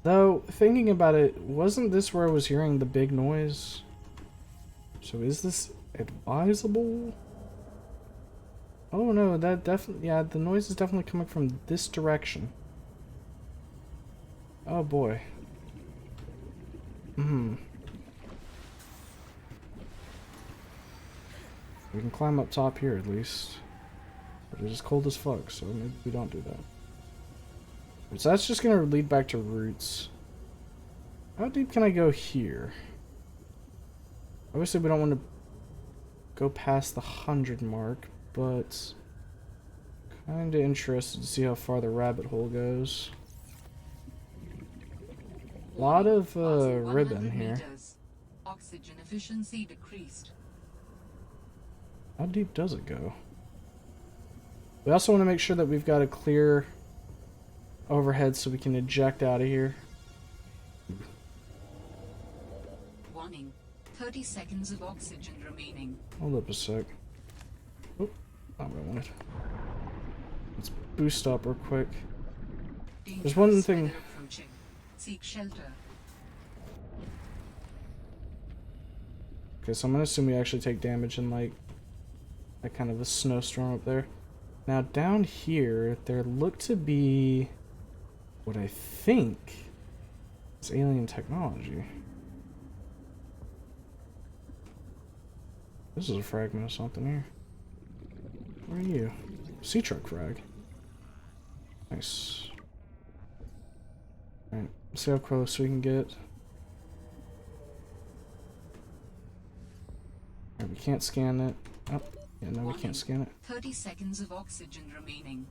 Though, thinking about it, wasn't this where I was hearing the big noise? So is this advisable? Oh no, that definitely... Yeah, the noise is definitely coming from this direction. Oh boy. We can climb up top here at least. But it is cold as fuck, so maybe we don't do that. So that's just gonna lead back to roots. How deep can I go here? Obviously we don't want to go past the 100 mark, but kinda interested to see how far the rabbit hole goes. A lot of ribbon here. Meters. Oxygen efficiency decreased. How deep does it go? We also want to make sure that we've got a clear overhead so we can eject out of here. Warning. 30 seconds of oxygen remaining. Hold up a sec. Oh, not what I wanted. Let's boost up real quick. There's one Dangerous thing. weather approaching. Seek shelter. Okay, so I'm gonna assume we actually take damage in like that kind of a snowstorm up there. Now down here, there look to be what I think is alien technology. This is a fragment of something here. Where are you? Sea truck frag. Nice. Alright, let's see how close we can get. Alright, we can't scan it. Oh, yeah, no, we can't scan it. 30 seconds of oxygen remaining.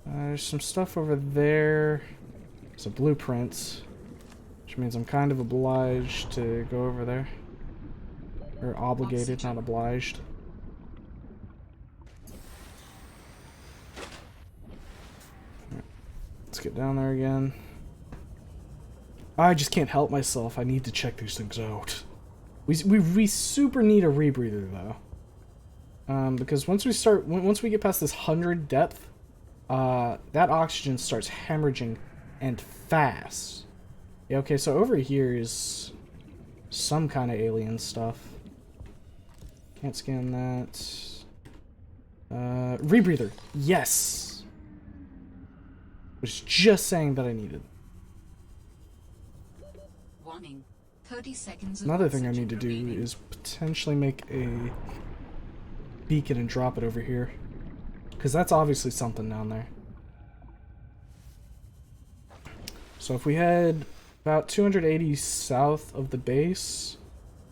There's some stuff over there. Some blueprints. Which means I'm kind of obliged to go over there. Or obligated, not obliged. Alright, let's get down there again. I just can't help myself. I need to check these things out. We super need a rebreather though. Because once we get past this 100 depth, that oxygen starts hemorrhaging and fast. Yeah, okay, so over here is some kind of alien stuff. Can't scan that. Rebreather. Yes! Was just saying that I needed. Warning. 30 seconds of Another thing I oxygen need to do remaining. is potentially make a beacon and drop it over here. Because that's obviously something down there. So if we head about 280 south of the base,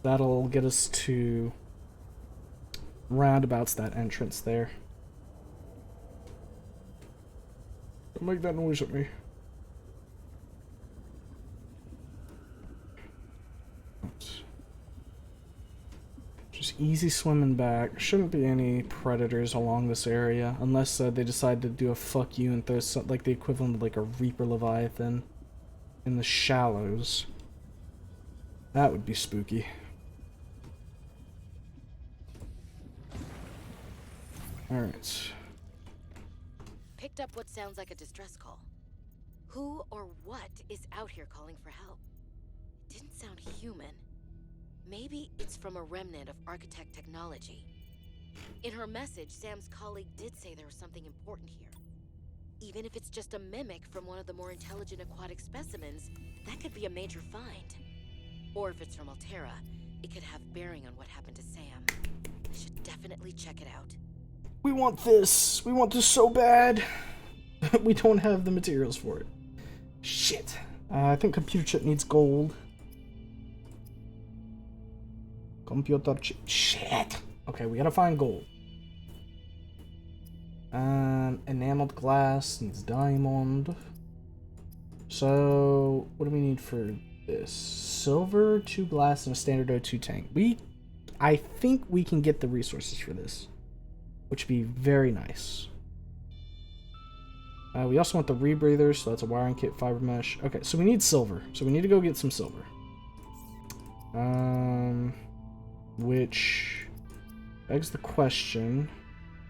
that'll get us to roundabouts that entrance there. Don't make that noise at me. Just easy swimming back. Shouldn't be any predators along this area unless they decide to do a fuck you and throw some, like the equivalent of like a Reaper Leviathan in the shallows. That would be spooky. Alright. picked up what sounds like a distress call. Who or what is out here calling for help? It didn't sound human. Maybe it's from a remnant of architect technology. In her message, Sam's colleague did say there was something important here. Even if it's just a mimic from one of the more intelligent aquatic specimens, that could be a major find. Or if it's from Altera, it could have bearing on what happened to Sam. I should definitely check it out. We want this. We want this so bad. We don't have the materials for it. Shit. I think computer chip needs gold. Computer chip. Shit. Okay, we gotta find gold. Enameled glass needs diamond. So, what do we need for this? Silver, 2 glass, and a standard O2 tank. I think we can get the resources for this, which would be very nice. We also want the rebreathers, so that's a wiring kit, fiber mesh. Okay, so we need silver. So we need to go get some silver. Which begs the question,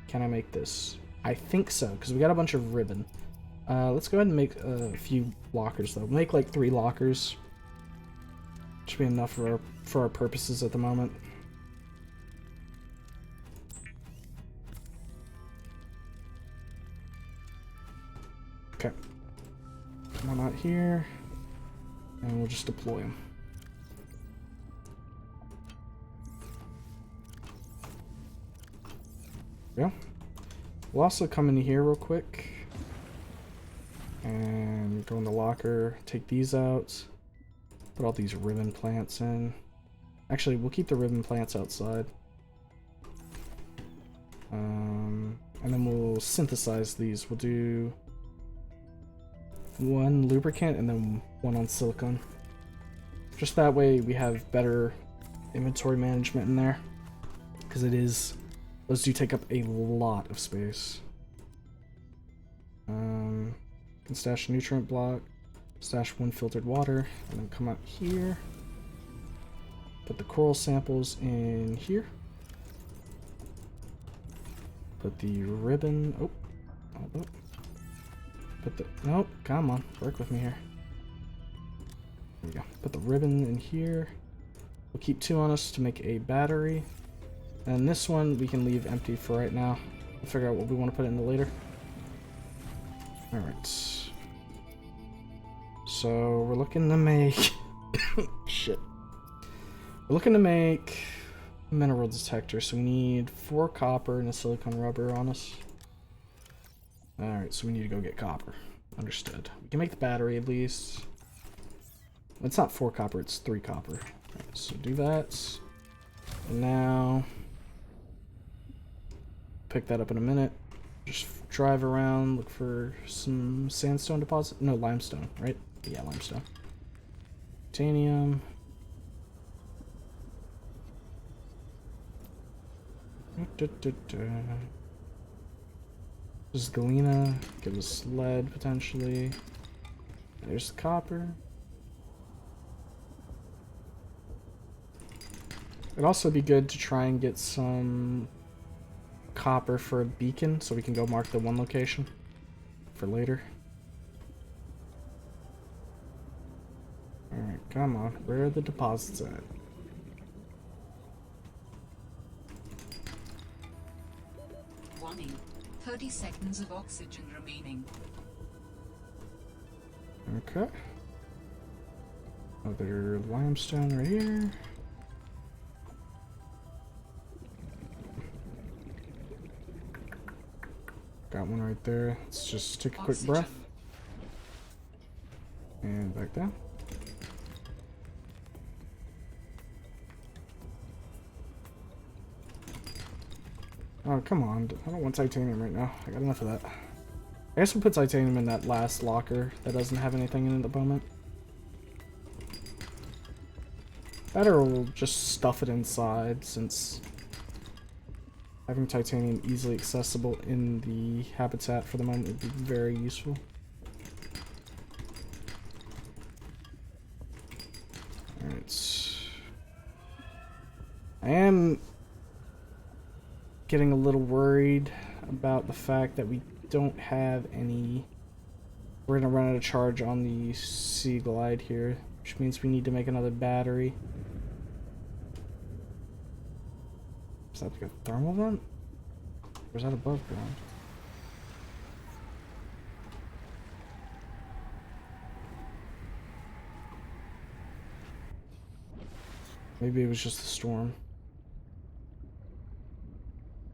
can I make this? I think so, because we got a bunch of ribbon. Let's go ahead and make a few lockers, though. Make like 3 lockers. Should be enough for our purposes at the moment. Okay. Come on out here. And we'll just deploy them. Yeah. We'll also come in here real quick. And go in the locker. Take these out. Put all these ribbon plants in. Actually, we'll keep the ribbon plants outside. And then we'll synthesize these. We'll do 1 lubricant and then 1 on silicone. Just that way we have better inventory management in there. Because those do take up a lot of space. Can stash a nutrient block. Stash 1 filtered water, and then come out here. Put the coral samples in here. Put the ribbon. Oh, hold up. Put the. Nope, come on, work with me here. There we go. Put the ribbon in here. We'll keep 2 on us to make a battery. And this one we can leave empty for right now. We'll figure out what we want to put in later. Alright. So we're looking to make shit. We're looking to make a mineral detector, so we need 4 copper and a silicone rubber on us. Alright, so we need to go get copper. Understood. We can make the battery at least. It's not 4 copper, it's 3 copper. Right, so do that. And now pick that up in a minute. Just drive around, look for some sandstone deposit. No, limestone, right? Yeah, limestone. Titanium. This is galena. Give us lead potentially. There's copper. It'd also be good to try and get some copper for a beacon so we can go mark the one location for later. Alright, come on. Where are the deposits at? Warning. 30 seconds of oxygen remaining. Okay. Other limestone right here. Got one right there. Let's just take a quick breath. And back down. Oh, come on. I don't want titanium right now. I got enough of that. I guess we'll put titanium in that last locker that doesn't have anything in it at the moment. Better we'll just stuff it inside, since having titanium easily accessible in the habitat for the moment would be very useful. Alright. I am getting a little worried about the fact that we don't have any. We're gonna run out of charge on the Sea Glide here, which means we need to make another battery. Is that like a thermal vent? Or is that above ground? Maybe it was just the storm.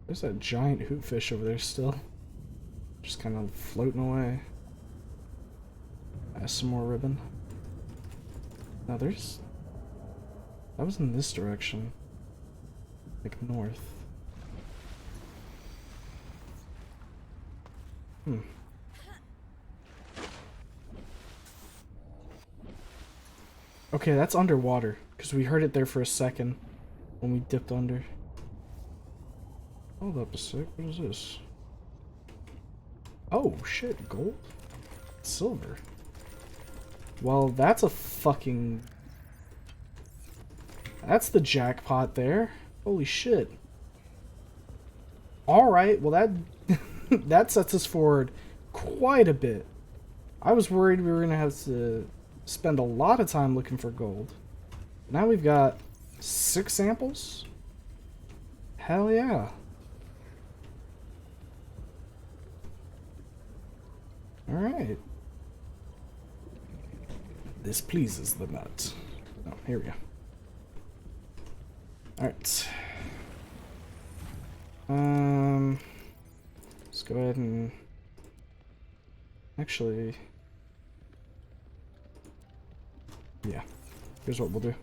There's that giant hoot fish over there still. Just kind of floating away. Some more ribbon. Now there's... That was in this direction. Like north. Okay, that's underwater. Because we heard it there for a second. When we dipped under. Hold up a sec. What is this? Oh, shit. Gold? Silver. Well, that's a fucking... That's the jackpot there. Holy shit. Alright, well that... that sets us forward quite a bit. I was worried we were going to have to spend a lot of time looking for gold. Now we've got 6 samples? Hell yeah. Alright. This pleases the nut. Oh, here we go. Alright. Let's go ahead and... Actually... Yeah. Here's what we'll do.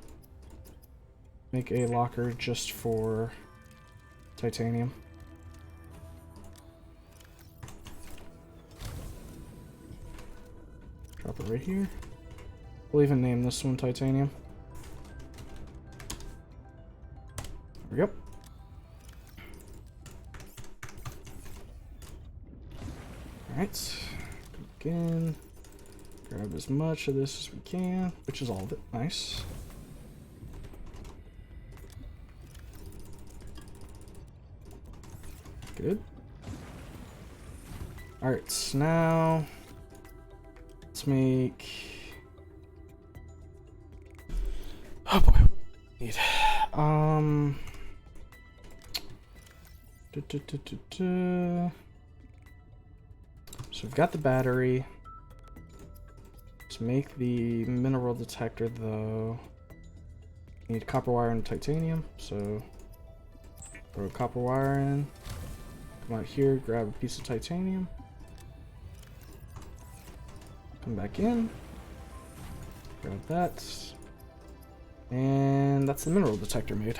Make a locker just for titanium. Drop it right here. We'll even name this one titanium. There we go. Alright. Again. Grab as much of this as we can, which is all of it. Nice. Good. Alright, so now let's make... Oh boy, what do we need? So we've got the battery. Let's make the mineral detector though. Need copper wire and titanium, so throw copper wire in. Come out here, grab a piece of titanium. Come back in. Grab that. And that's the mineral detector made.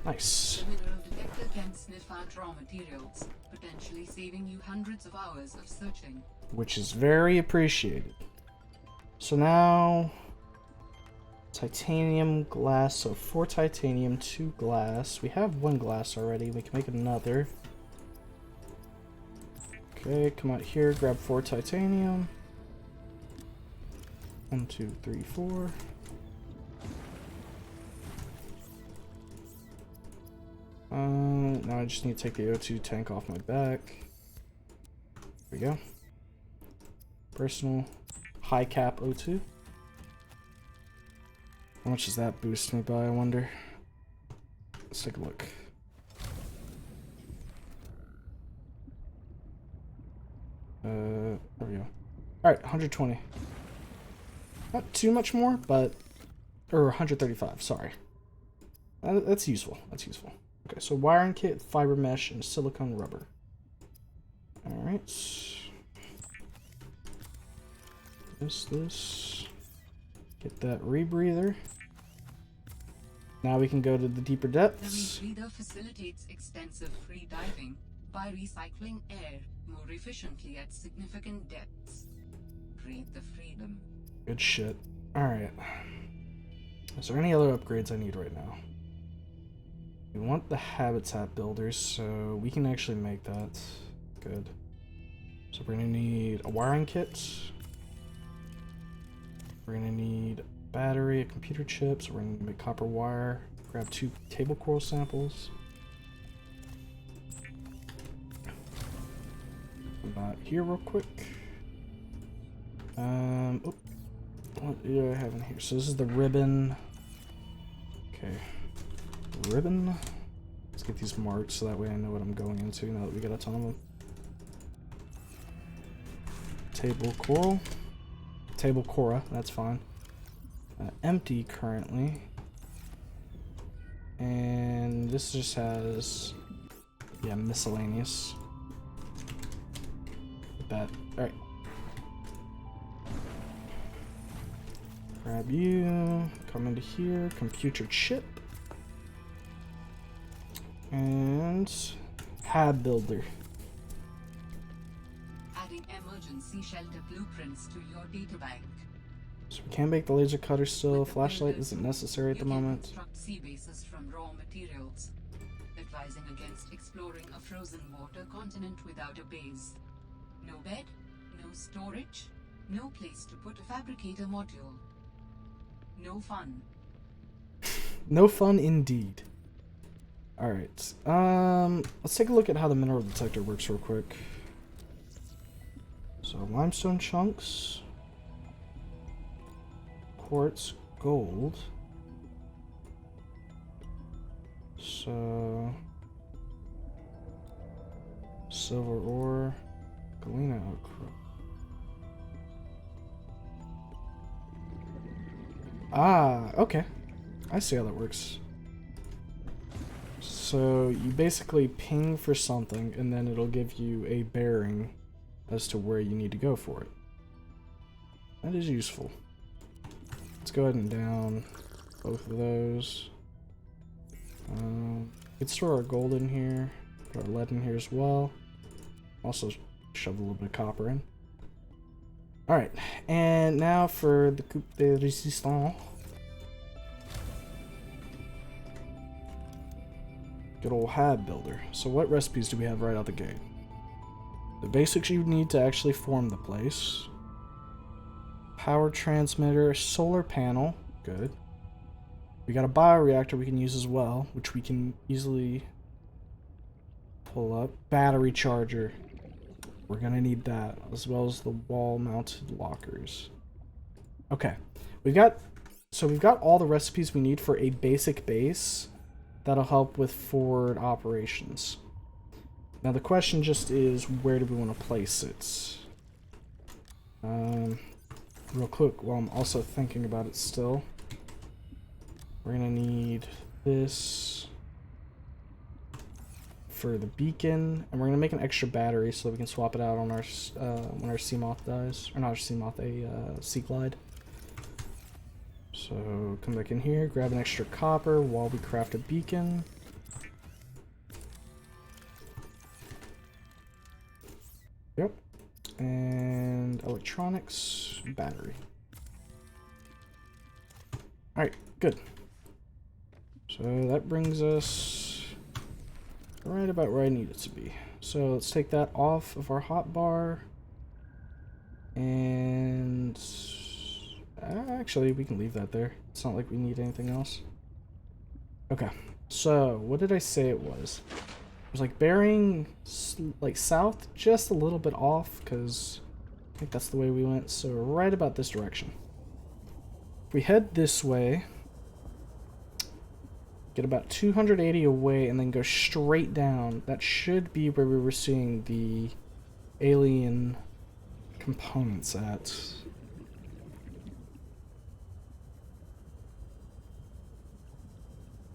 Nice. The mineral detector can sniff out raw materials, potentially saving you hundreds of hours of searching. Which is very appreciated. So now... Titanium, glass, so 4 titanium, 2 glass. We have 1 glass already, we can make another. Okay, come out here, grab 4 titanium. 1, 2, 3, 4. Now I just need to take the O2 tank off my back. There we go. Personal high cap O2. How much does that boost me by, I wonder? Let's take a look. There we go. Alright, 120. Not too much more, but... Or 135, sorry. That's useful, that's useful. Okay, so wiring kit, fiber mesh, and silicone rubber. Alright. This. Get that rebreather. Now we can go to the deeper depths. The rebreather facilitates extensive free diving by recycling air more efficiently at significant depths. Breathe the freedom. Good shit. Alright. Is there any other upgrades I need right now? We want the habitat builders, so we can actually make that. Good. So we're gonna need a wiring kit. We're gonna need a battery, a computer chip, so we're gonna make copper wire. Grab 2 table coral samples. about here real quick. Oop. What do I have in here? So this is the ribbon. Okay. Ribbon. Let's get these marked so that way I know what I'm going into now that we got a ton of them. Table coral. Table cora, that's fine. Empty currently. And this just has, yeah, miscellaneous. That, alright. Grab you, come into here, computer chip. And hab builder. Adding emergency shelter blueprints to your databank. So we can make the laser cutter still. With the Flashlight builders, isn't necessary at the you can moment. construct sea bases from raw materials, advising against exploring a frozen water continent without a base. No bed, no storage, no place to put a fabricator module. No fun. No fun indeed. Alright. Let's take a look at how the mineral detector works real quick. So limestone chunks. Quartz, gold. So silver ore, galena outcrop. Ah, okay. I see how that works. So you basically ping for something and then it'll give you a bearing as to where you need to go for it. That is useful. Let's go ahead and down both of those. Let's store our gold in here, put our lead in here as well. Also shove a little bit of copper in. Alright, and now for the coupe de resistance. Good old hab builder. So what recipes do we have right out the gate? The basics you need to actually form the place. Power transmitter, solar panel, good. We got a bioreactor we can use as well, which we can easily pull up. Battery charger. We're gonna need that, as well as the wall-mounted lockers. Okay, we've got all the recipes we need for a basic base that'll help with forward operations. Now the question just is, where do we want to place it? Real quick, while I'm also thinking about it still, we're gonna need this for the beacon, and we're gonna make an extra battery so that we can swap it out on our when our sea moth dies, or not our sea moth, a sea glide. So come back in here, grab an extra copper while we craft a beacon. Yep. And electronics, battery. Alright, good. So that brings us right about where I need it to be. So let's take that off of our hotbar. And actually, we can leave that there. It's not like we need anything else. Okay, so what did I say it was? It was like bearing like south, just a little bit off, because I think that's the way we went. So right about this direction. If we head this way, get about 280 away, and then go straight down, that should be where we were seeing the alien components at.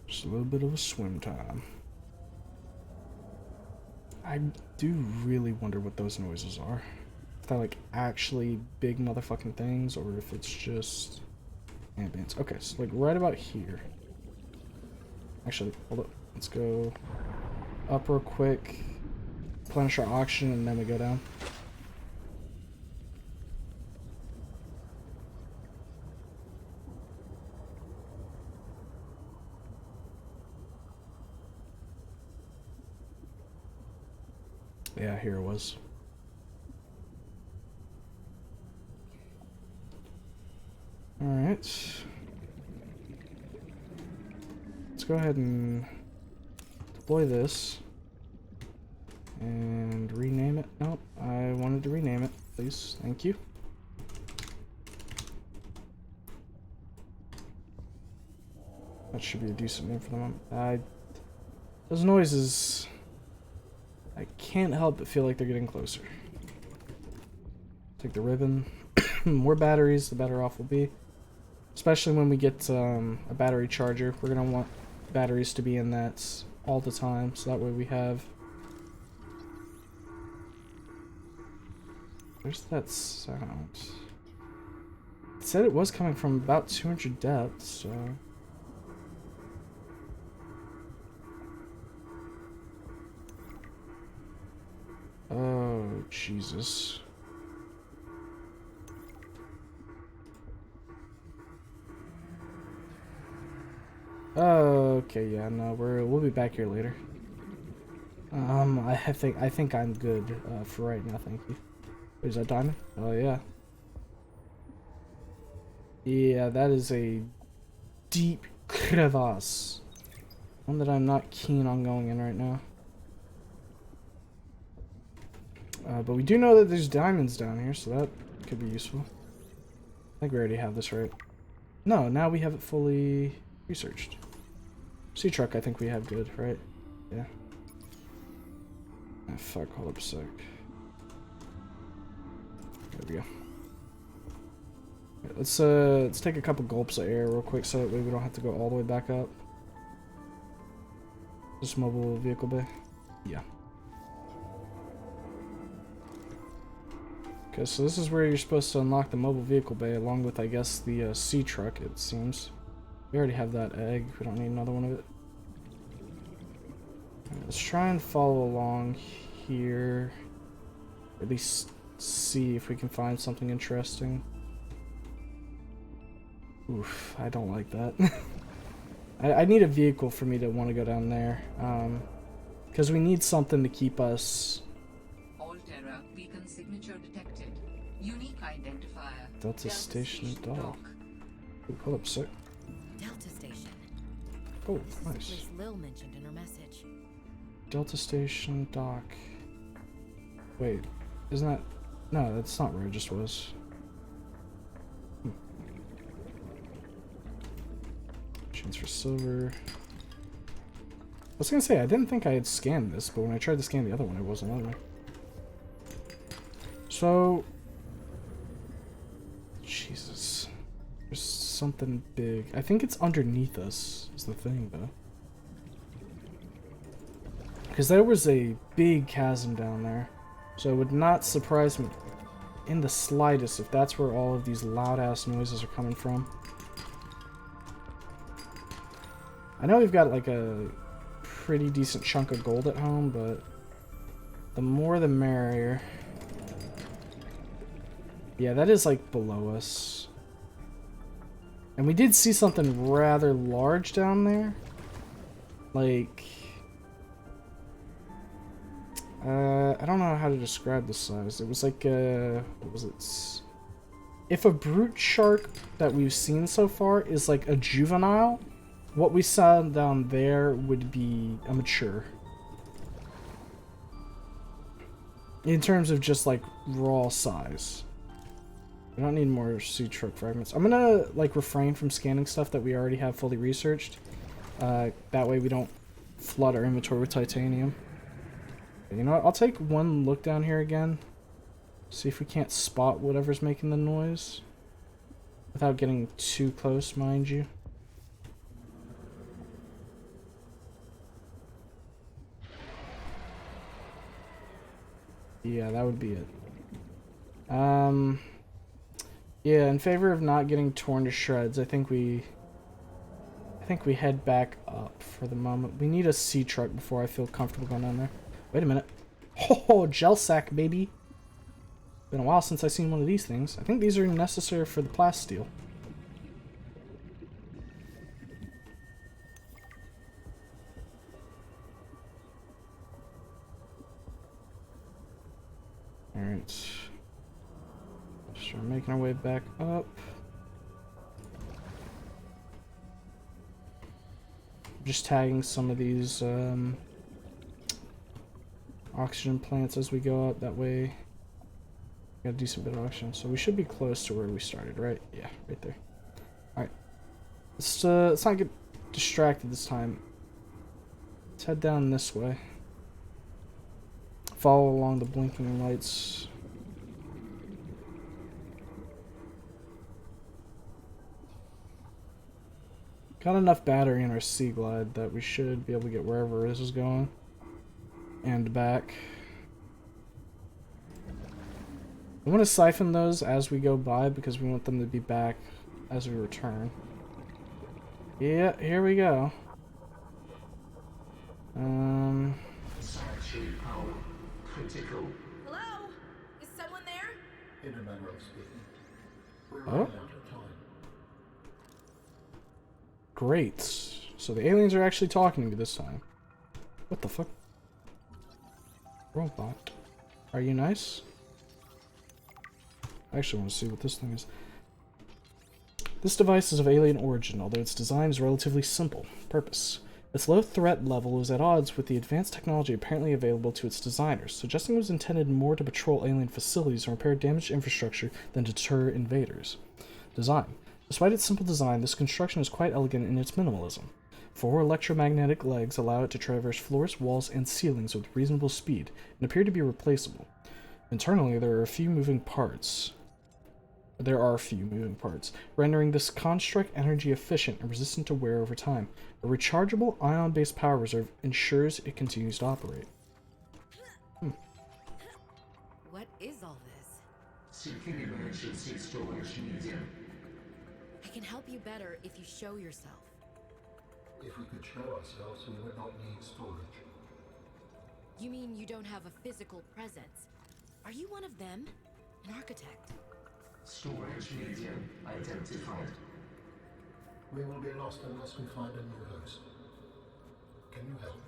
Just a little bit of a swim time. I do really wonder what those noises are. If they're like actually big motherfucking things, or if it's just ambience. Okay, so like right about here. Actually, hold up. Let's go up real quick, replenish our oxygen, and then we go down. Yeah, here it was. Alright. Let's go ahead and deploy this. And rename it. Nope, I I wanted to rename it, please. Thank you. That should be a decent name for the moment. Those noises, I can't help but feel like they're getting closer. Take the ribbon. More batteries, the better off we'll be. Especially when we get a battery charger. We're going to want batteries to be in that all the time, so that way we have... Where's that sound? It said it was coming from about 200 depth, so... Oh, Jesus. Okay, yeah, no, we'll be back here later. I think I'm good for right now, thank you. Is that diamond? Oh yeah. Yeah, that is a deep crevasse. One that I'm not keen on going in right now. But we do know that there's diamonds down here, so that could be useful. I think we already have this right. No, now we have it fully researched. Sea truck, I think we have good, right? Yeah. Ah, fuck, hold up a sec. There we go. Right, let's take a couple gulps of air real quick so that way we don't have to go all the way back up. This mobile vehicle bay? Yeah. Okay, so this is where you're supposed to unlock the mobile vehicle bay along with, I guess, the sea truck, it seems. We already have that egg. We don't need another one of it. Right, let's try and follow along here. Or at least see if we can find something interesting. Oof, I don't like that. I need a vehicle for me to want to go down there. Because we need something to keep us... Alterra beacon signature detected. Unique identifier. Delta Station Dock. Ooh, hold up a sec. Delta Station. Oh, This is the nice. place Lil mentioned in her message. Delta Station Dock. Wait, isn't that... No, that's not where it just was. Chance for silver. I was gonna say, I didn't think I had scanned this, but when I tried to scan the other one, it wasn't letting me. So... Jesus. There's something big. I think it's underneath us, is the thing, though. Because there was a big chasm down there. So it would not surprise me in the slightest if that's where all of these loud-ass noises are coming from. I know we've got like a pretty decent chunk of gold at home, but the more the merrier. Yeah, that is like below us. And we did see something rather large down there. Like... I don't know how to describe the size. It was like what was it? If a brute shark that we've seen so far is like a juvenile, what we saw down there would be a mature. In terms of just like raw size. We don't need more sea truck fragments. I'm gonna like refrain from scanning stuff that we already have fully researched. That way we don't flood our inventory with titanium. You know what? I'll take one look down here again. See if we can't spot whatever's making the noise. Without getting too close, mind you. Yeah, that would be it. Yeah, in favor of not getting torn to shreds, I think we head back up for the moment. We need a sea truck before I feel comfortable going down there. Wait a minute. Oh, gel sack, baby. Been a while since I've seen one of these things. I think these are necessary for the plasteel. Alright. So we're making our way back up. Just tagging some of these oxygen plants as we go up. That way Got a decent bit of oxygen, so we should be close to where we started, right? Yeah, right there. Alright. Let's not get distracted this time. Let's head down this way. Follow along the blinking lights. Got enough battery in our Sea Glide that we should be able to get wherever this is going. And back. I want to siphon those as we go by because we want them to be back as we return. Yeah, here we go. Sanctuary power critical. Hello? Is someone there? In a manner of speaking. We're Oh? running out of time. Great. So the aliens are actually talking to me this time. What the fuck? Robot. Are you nice? I actually want to see what this thing is. This device is of alien origin, although its design is relatively simple. Purpose. Its low threat level is at odds with the advanced technology apparently available to its designers, suggesting it was intended more to patrol alien facilities and repair damaged infrastructure than to deter invaders. Design. Despite its simple design, this construction is quite elegant in its minimalism. 4 electromagnetic legs allow it to traverse floors, walls, and ceilings with reasonable speed, and appear to be replaceable. Internally, there are a few moving parts, rendering this construct energy efficient and resistant to wear over time. A rechargeable ion-based power reserve ensures it continues to operate. What is all this? Seeking emergency storage medium. I can help you better if you show yourself. If we could show ourselves, we would not need storage. You mean you don't have a physical presence? Are you one of them? An architect? Storage medium identified. We will be lost unless we find a new host. Can you help?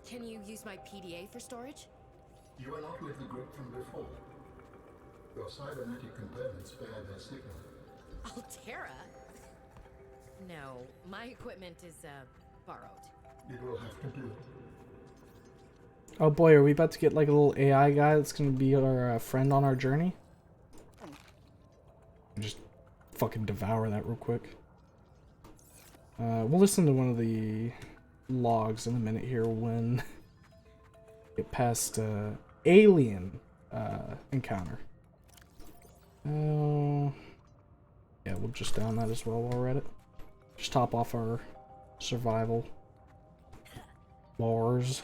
Can you use my PDA for storage? You are not with the group from before. Your cybernetic components bear their signal. Altera? No, my equipment is, borrowed. You will have to do it. Oh boy, are we about to get like a little AI guy that's gonna be our friend on our journey? Just fucking devour that real quick. We'll listen to one of the logs in a minute here when get past alien encounter. Oh, yeah, we'll just down that as well while we're at it. Just top off our survival bars.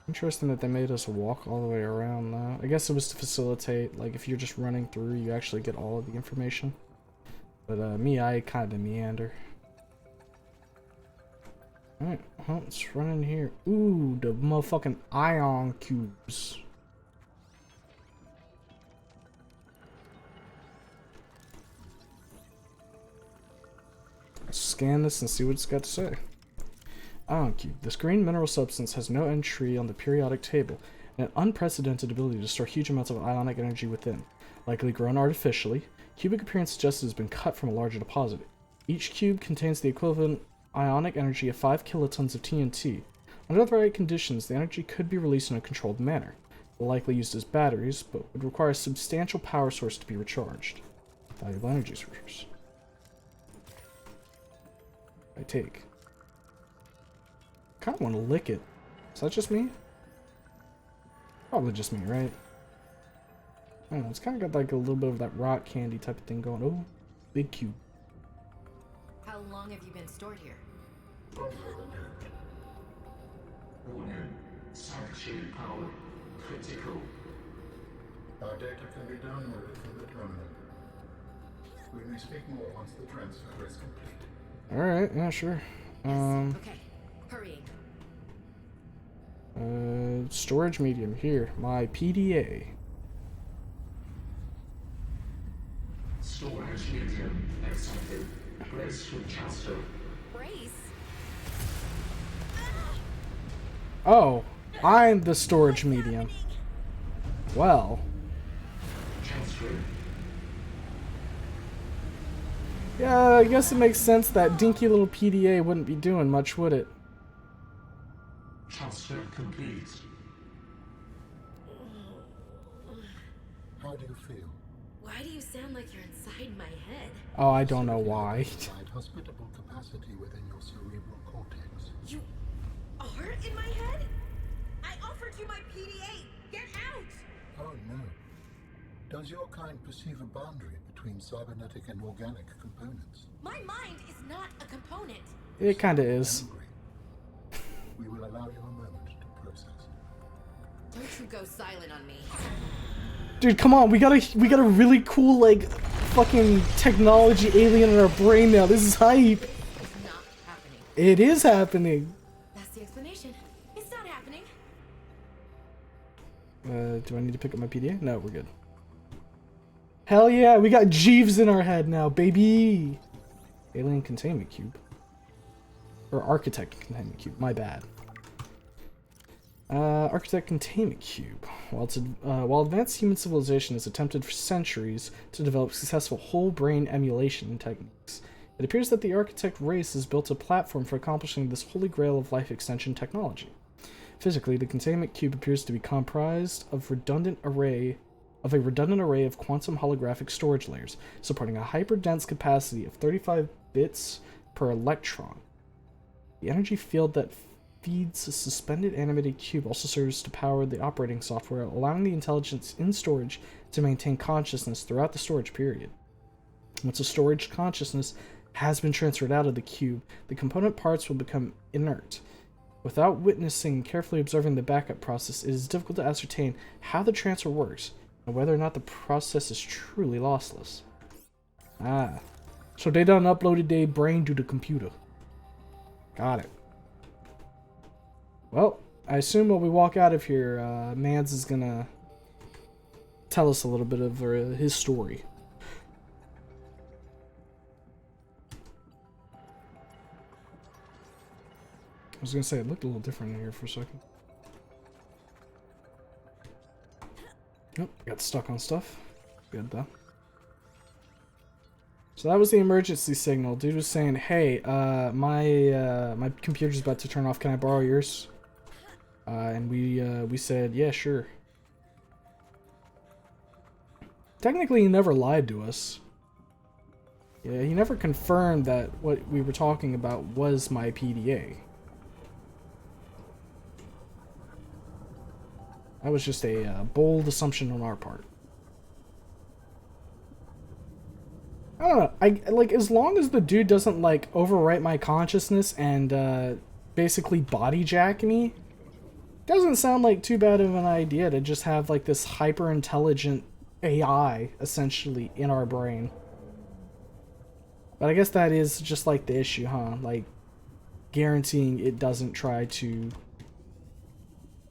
Interesting that they made us walk all the way around though. I guess it was to facilitate, like, if you're just running through, you actually get all of the information. But me, I kind of meander. Alright, well, let's run in here. Ooh, the motherfucking ion cubes. Let's scan this and see what it's got to say. Ion cube. This green mineral substance has no entry on the periodic table, and an unprecedented ability to store huge amounts of ionic energy within. Likely grown artificially, cubic appearance suggests it has been cut from a larger deposit. Each cube contains the equivalent ionic energy of 5 kilotons of TNT. Under the right conditions, the energy could be released in a controlled manner, likely used as batteries, but would require a substantial power source to be recharged. Valuable energy source. I take. I kind of want to lick it. Is that just me? Probably just me, right? I don't know, it's kind of got like a little bit of that rock candy type of thing going. Oh, big cube. How long have you been stored here? Warning. Sanctuary power critical. Our data can be downloaded from the terminal. We may speak more once the transfer is complete. Alright, yeah, sure. Yes, okay. Hurrying. Storage medium here. My PDA. Storage medium accepted. Brace for transfer. Brace? Oh, I'm the storage medium. Well. Transfer. Yeah, I guess it makes sense that dinky little PDA wouldn't be doing much, would it? Transfer complete. How do you feel? Why do you sound like you're inside my head? Oh, I don't know why. Provide hospitable capacity within your cerebral cortex. You are in my head? I offered you my PDA! Get out! Oh no. Does your kind perceive a boundary between cybernetic and organic components? My mind is not a component. It kind of is. Angry. We will allow you a moment to process. Don't you go silent on me. Dude, come on, we got a really cool, like, fucking technology alien in our brain now. This is hype. It's not happening. It is happening. That's the explanation. It's not happening. Do I need to pick up my PDA? No, we're good. Hell yeah, we got Jeeves in our head now, baby. Alien containment cube. Or architect containment cube, my bad. Architect containment cube. While advanced human civilization has attempted for centuries to develop successful whole brain emulation techniques, it appears that the architect race has built a platform for accomplishing this holy grail of life extension technology. Physically, the containment cube appears to be comprised of a redundant array of quantum holographic storage layers, supporting a hyper-dense capacity of 35 bits per electron. The energy field that feeds a suspended animated cube also serves to power the operating software, allowing the intelligence in storage to maintain consciousness throughout the storage period. Once a storage consciousness has been transferred out of the cube, the component parts will become inert. Without witnessing and carefully observing the backup process, it is difficult to ascertain how the transfer works and whether or not the process is truly lossless. Ah, so they done uploaded their brain to the computer. Got it. Well, I assume when we walk out of here, Mans is gonna tell us a little bit of his story. I was gonna say it looked a little different in here for a second. Nope, got stuck on stuff. Good though. So that was the emergency signal. Dude was saying, "Hey, my computer's about to turn off. Can I borrow yours?" And we said, "Yeah, sure." Technically, he never lied to us. Yeah, he never confirmed that what we were talking about was my PDA. That was just a bold assumption on our part. I don't know. I like, as long as the dude doesn't like overwrite my consciousness and basically body jack me, doesn't sound like too bad of an idea to just have like this hyper intelligent AI essentially in our brain. But I guess that is just like the issue, huh? Like guaranteeing it doesn't try to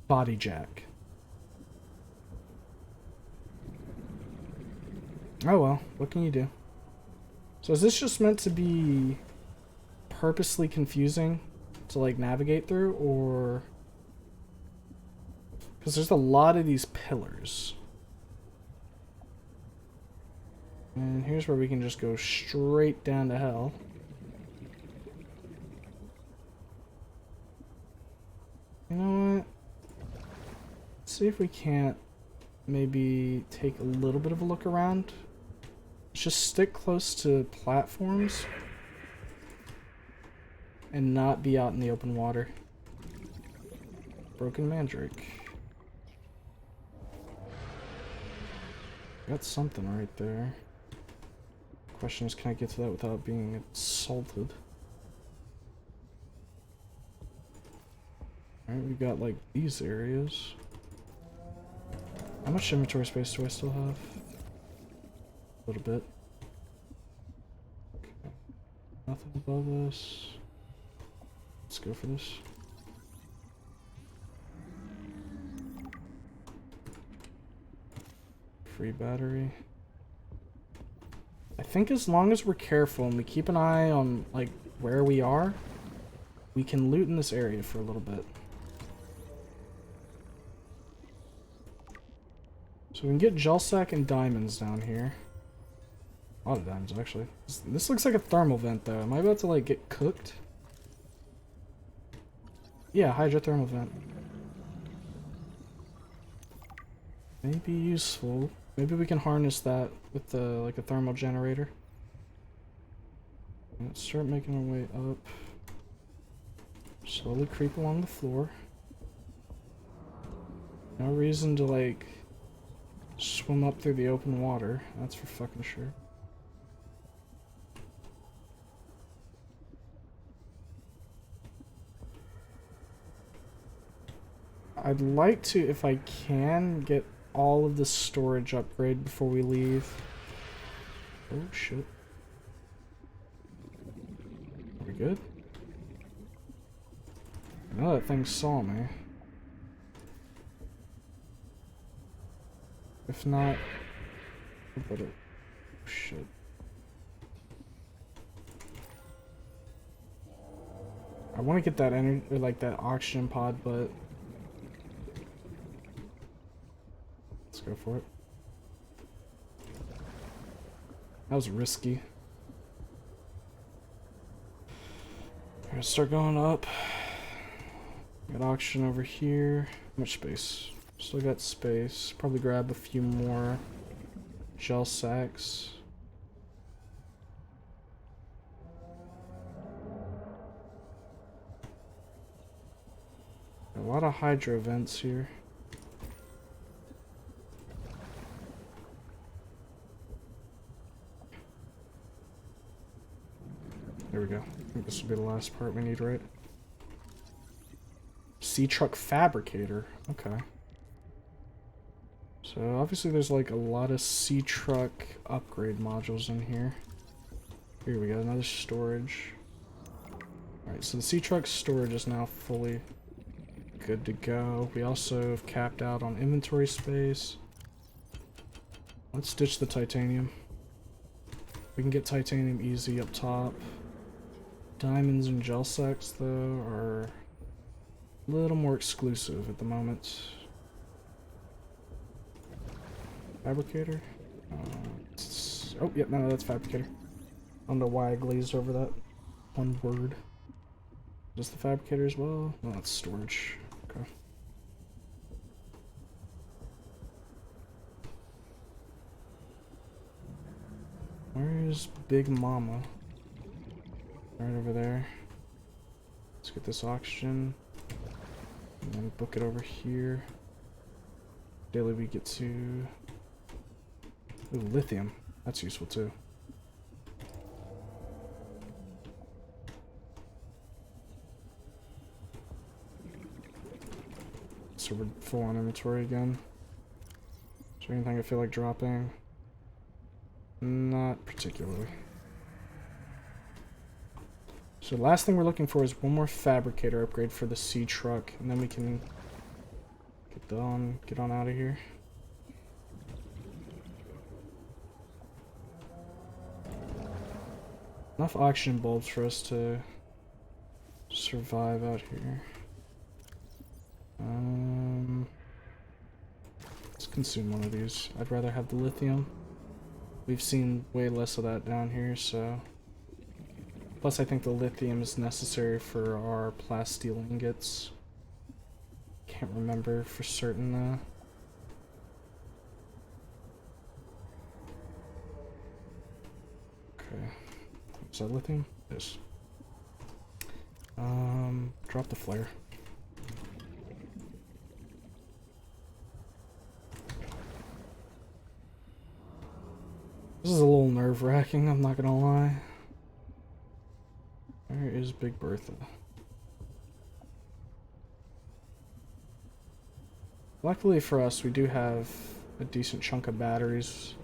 body jack. Oh well, what can you do? So is this just meant to be purposely confusing to like navigate through, or... Because there's a lot of these pillars. And here's where we can just go straight down to hell. You know what? Let's see if we can't maybe take a little bit of a look around. Just stick close to platforms and not be out in the open water. Broken Mandrake. Got something right there. Question is, can I get to that without being assaulted? Alright, we got like these areas. How much inventory space do I still have? A little bit. Okay. Nothing above this. Let's go for this. Free battery. I think as long as we're careful and we keep an eye on like where we are, we can loot in this area for a little bit. So we can get gel sack and diamonds down here. A lot of diamonds, actually. This looks like a thermal vent, though. Am I about to, like, get cooked? Yeah, hydrothermal vent. May be useful. Maybe we can harness that with the like a thermal generator. Let's start making our way up. Slowly creep along the floor. No reason to like swim up through the open water. That's for fucking sure. I'd like to, if I can, get all of the storage upgrade before we leave. Oh shit. Are we good? I know that thing saw me. If not, but it, oh shit. I want to get that energy, or like that oxygen pod, but let's go for it. That was risky. Let's start going up. Got oxygen over here. How much space? Still got space. Probably grab a few more gel sacks. A lot of hydro vents here. There we go. I think this will be the last part we need, right? Sea truck fabricator. Okay. So obviously there's like a lot of sea truck upgrade modules in here. Here we go, another storage. Alright, so the sea truck storage is now fully good to go. We also have capped out on inventory space. Let's ditch the titanium. We can get titanium easy up top. Diamonds and gel sacks, though, are a little more exclusive at the moment. Fabricator? Oh, yeah, no, that's fabricator. I don't know why I glazed over that one word. Just the fabricator as well? No, that's storage. Okay. Where's Big Mama? Right over there. Let's get this oxygen. And then book it over here. Daily we get to... Ooh, lithium. That's useful too. So we're full on inventory again. Is there anything I feel like dropping? Not particularly. So the last thing we're looking for is one more fabricator upgrade for the sea truck, and then we can get on out of here. Enough oxygen bulbs for us to survive out here. Let's consume one of these. I'd rather have the lithium. We've seen way less of that down here, so... Plus, I think the lithium is necessary for our plasteel ingots. Can't remember for certain, though. Okay. Is that lithium? Yes. Drop the flare. This is a little nerve-wracking, I'm not gonna lie. Where is Big Bertha? Luckily for us, we do have a decent chunk of batteries.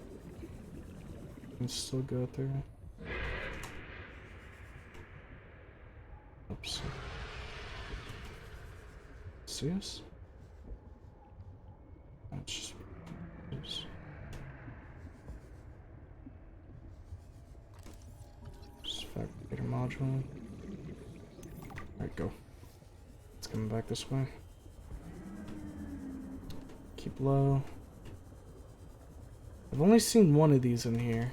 We can still go through. Oops. See us? That's just... Oops. Fabricator module. Alright, go. It's coming back this way. Keep low. I've only seen one of these in here.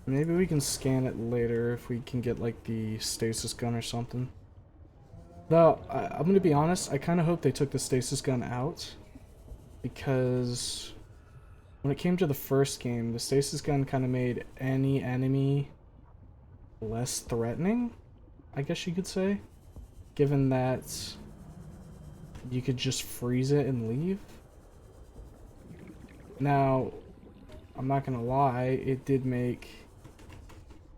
Maybe we can scan it later if we can get like the stasis gun or something. Though, I'm gonna be honest, I kinda hope they took the stasis gun out. Because when it came to the first game, the stasis gun kind of made any enemy less threatening, I guess you could say, given that you could just freeze it and leave. Now, I'm not gonna lie, it did make...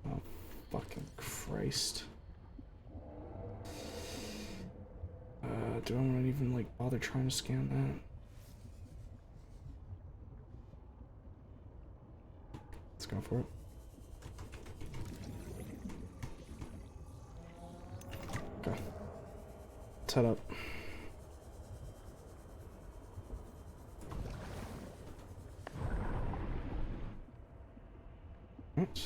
Oh, fucking Christ. Do I want to even, like, bother trying to scan that? Let's go for it. Okay. Let's head up. Right.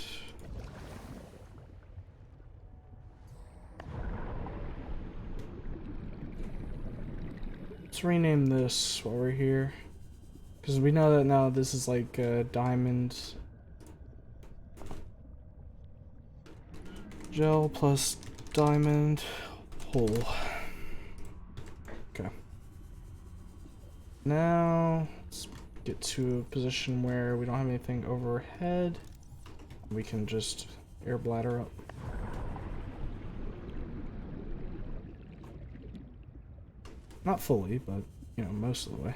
Let's rename this while we're here, because we know that now this is like diamond gel plus diamond hole. Okay. Now let's get to a position where we don't have anything overhead. We can just air bladder up. Not fully, but, you know, most of the way.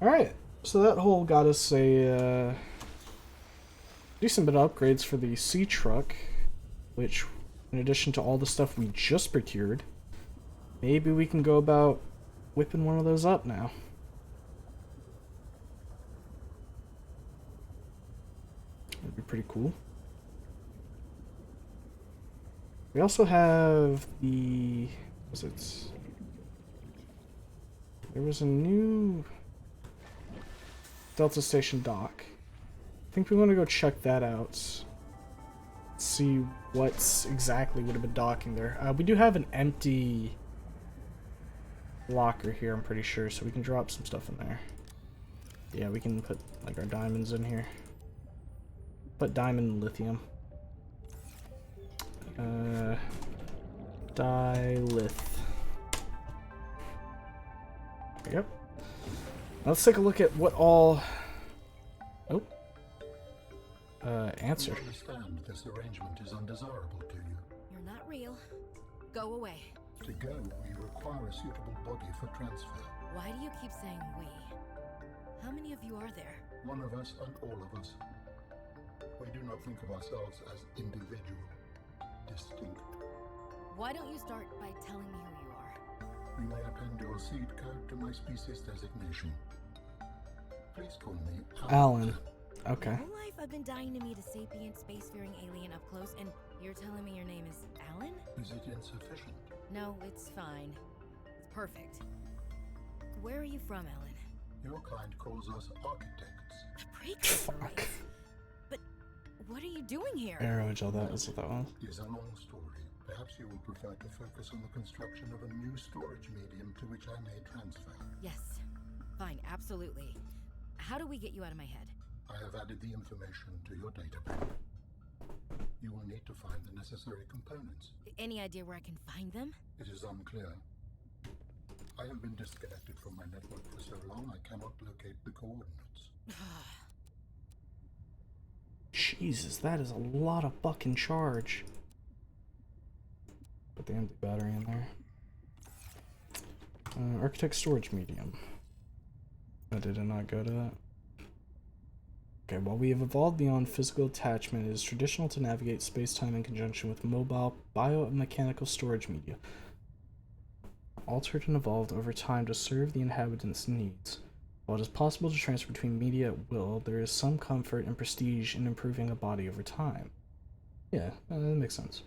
Alright, so that hole got us a decent bit of upgrades for the sea truck, which, in addition to all the stuff we just procured, maybe we can go about whipping one of those up now. That'd be pretty cool. We also have the... what was it? There was a new Delta Station dock. I think we want to go check that out. See what's exactly would have been docking there. We do have an empty locker here, I'm pretty sure, so we can drop some stuff in there. Yeah, we can put like our diamonds in here. Put diamond and lithium. Dilith. Yep. Let's take a look at what all... Oh. Answer. I understand this arrangement is undesirable to you. You're not real. Go away. To go, we require a suitable body for transfer. Why do you keep saying we? How many of you are there? One of us and all of us. We do not think of ourselves as individual, distinct. Why don't you start by telling me who you are? We may append your seed code to my species designation. Please call me Alan. Okay. My whole life I've been dying to meet a sapient spacefaring alien up close, and you're telling me your name is Alan? Is it insufficient? No, it's fine. It's perfect. Where are you from, Alan? Your kind calls us architects. Fuck. But what are you doing here? Aerogel, that was what that was. It is a long story. Perhaps you would prefer to focus on the construction of a new storage medium to which I may transfer. Yes. Fine, absolutely. How do we get you out of my head? I have added the information to your database. You will need to find the necessary components. Any idea where I can find them? It is unclear. I have been disconnected from my network for so long I cannot locate the coordinates. Jesus, that is a lot of fucking charge. Put the empty battery in there. Architect storage medium. Oh, did it not go to that? Okay, while we have evolved beyond physical attachment, it is traditional to navigate space-time in conjunction with mobile biomechanical storage media, altered and evolved over time to serve the inhabitants' needs. While it is possible to transfer between media at will, there is some comfort and prestige in improving a body over time. Yeah, that makes sense.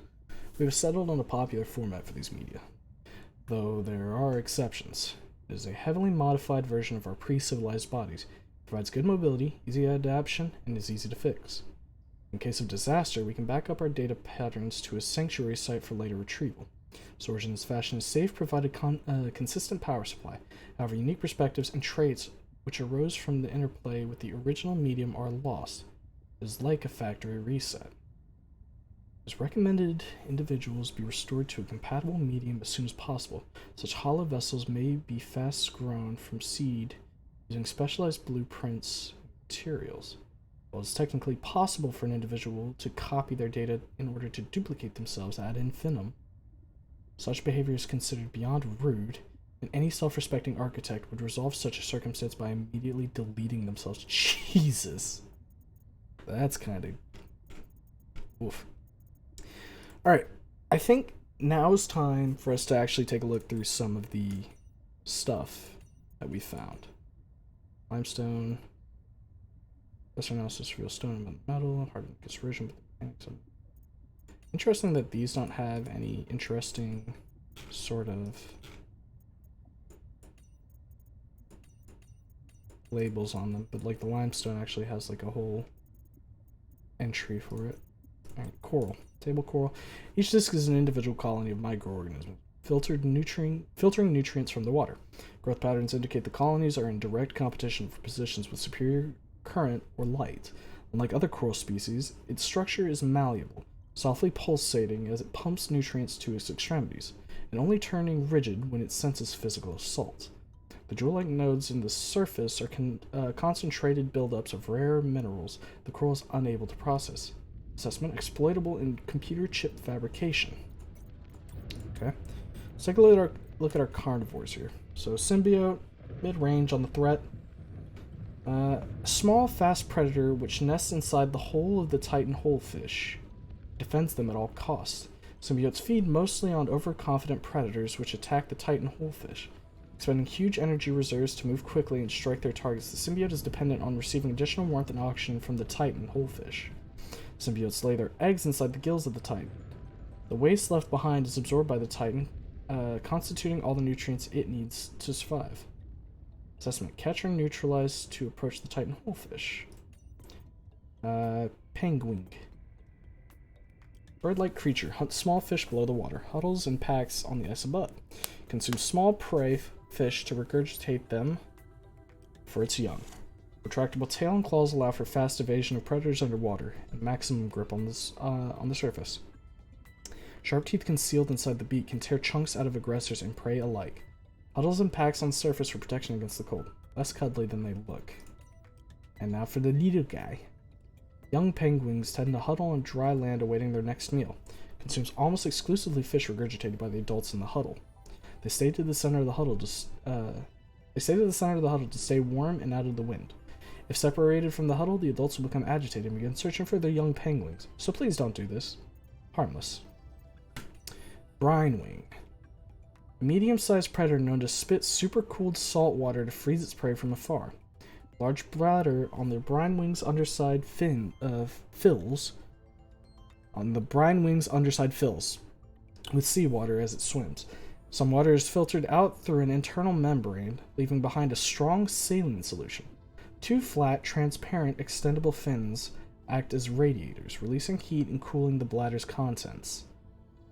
We have settled on a popular format for these media, though there are exceptions. It is a heavily modified version of our pre-civilized bodies. It provides good mobility, easy adaptation, and is easy to fix. In case of disaster, we can back up our data patterns to a sanctuary site for later retrieval. Storage in this fashion is safe, provided consistent power supply. However, unique perspectives and traits which arose from the interplay with the original medium are lost. It is like a factory reset. It is recommended individuals be restored to a compatible medium as soon as possible. Such hollow vessels may be fast grown from seed using specialized blueprints and materials. While it's technically possible for an individual to copy their data in order to duplicate themselves ad infinitum, such behavior is considered beyond rude, and any self-respecting architect would resolve such a circumstance by immediately deleting themselves. Jesus. That's kind of... oof. Alright, I think now is time for us to actually take a look through some of the stuff that we found. Limestone. This analysis reveals stone and metal, hardened against erosion, but the mechanics of... Interesting that these don't have any interesting sort of labels on them, but like the limestone actually has like a whole entry for it. Alright, coral. Table coral. Each disc is an individual colony of microorganisms, filtering nutrients from the water. Growth patterns indicate the colonies are in direct competition for positions with superior current or light. Unlike other coral species, its structure is malleable, softly pulsating as it pumps nutrients to its extremities, and only turning rigid when it senses physical assault. The jewel-like nodes in the surface are concentrated buildups of rare minerals the coral is unable to process. Assessment: exploitable in computer chip fabrication. Okay, let's take a look at our carnivores here. So symbiote, mid-range on the threat. Small, fast predator which nests inside the hull of the Titan holefish. Defends them at all costs. Symbiotes feed mostly on overconfident predators which attack the Titan holefish. Expending huge energy reserves to move quickly and strike their targets, the symbiote is dependent on receiving additional warmth and oxygen from the Titan holefish. Symbiotes lay their eggs inside the gills of the Titan. The waste left behind is absorbed by the Titan, constituting all the nutrients it needs to survive. Assessment: catch or neutralize to approach the Titan holefish. Penguin. Bird-like creature, hunts small fish below the water, huddles and packs on the ice above. Consumes small prey fish to regurgitate them for its young. Retractable tail and claws allow for fast evasion of predators underwater and maximum grip on the surface. Sharp teeth concealed inside the beak can tear chunks out of aggressors and prey alike. Huddles and packs on the surface for protection against the cold. Less cuddly than they look. And now for the little guy. Young penguins tend to huddle on dry land awaiting their next meal. Consumes almost exclusively fish regurgitated by the adults in the huddle. They stay to the center of the huddle to stay warm and out of the wind. If separated from the huddle, the adults will become agitated and begin searching for their young penguins. So please don't do this. Harmless. Brinewing. A medium-sized predator known to spit supercooled salt water to freeze its prey from afar. Large bladder on the brinewing's underside fills with seawater as it swims. Some water is filtered out through an internal membrane, leaving behind a strong saline solution. Two flat, transparent, extendable fins act as radiators, releasing heat and cooling the bladder's contents.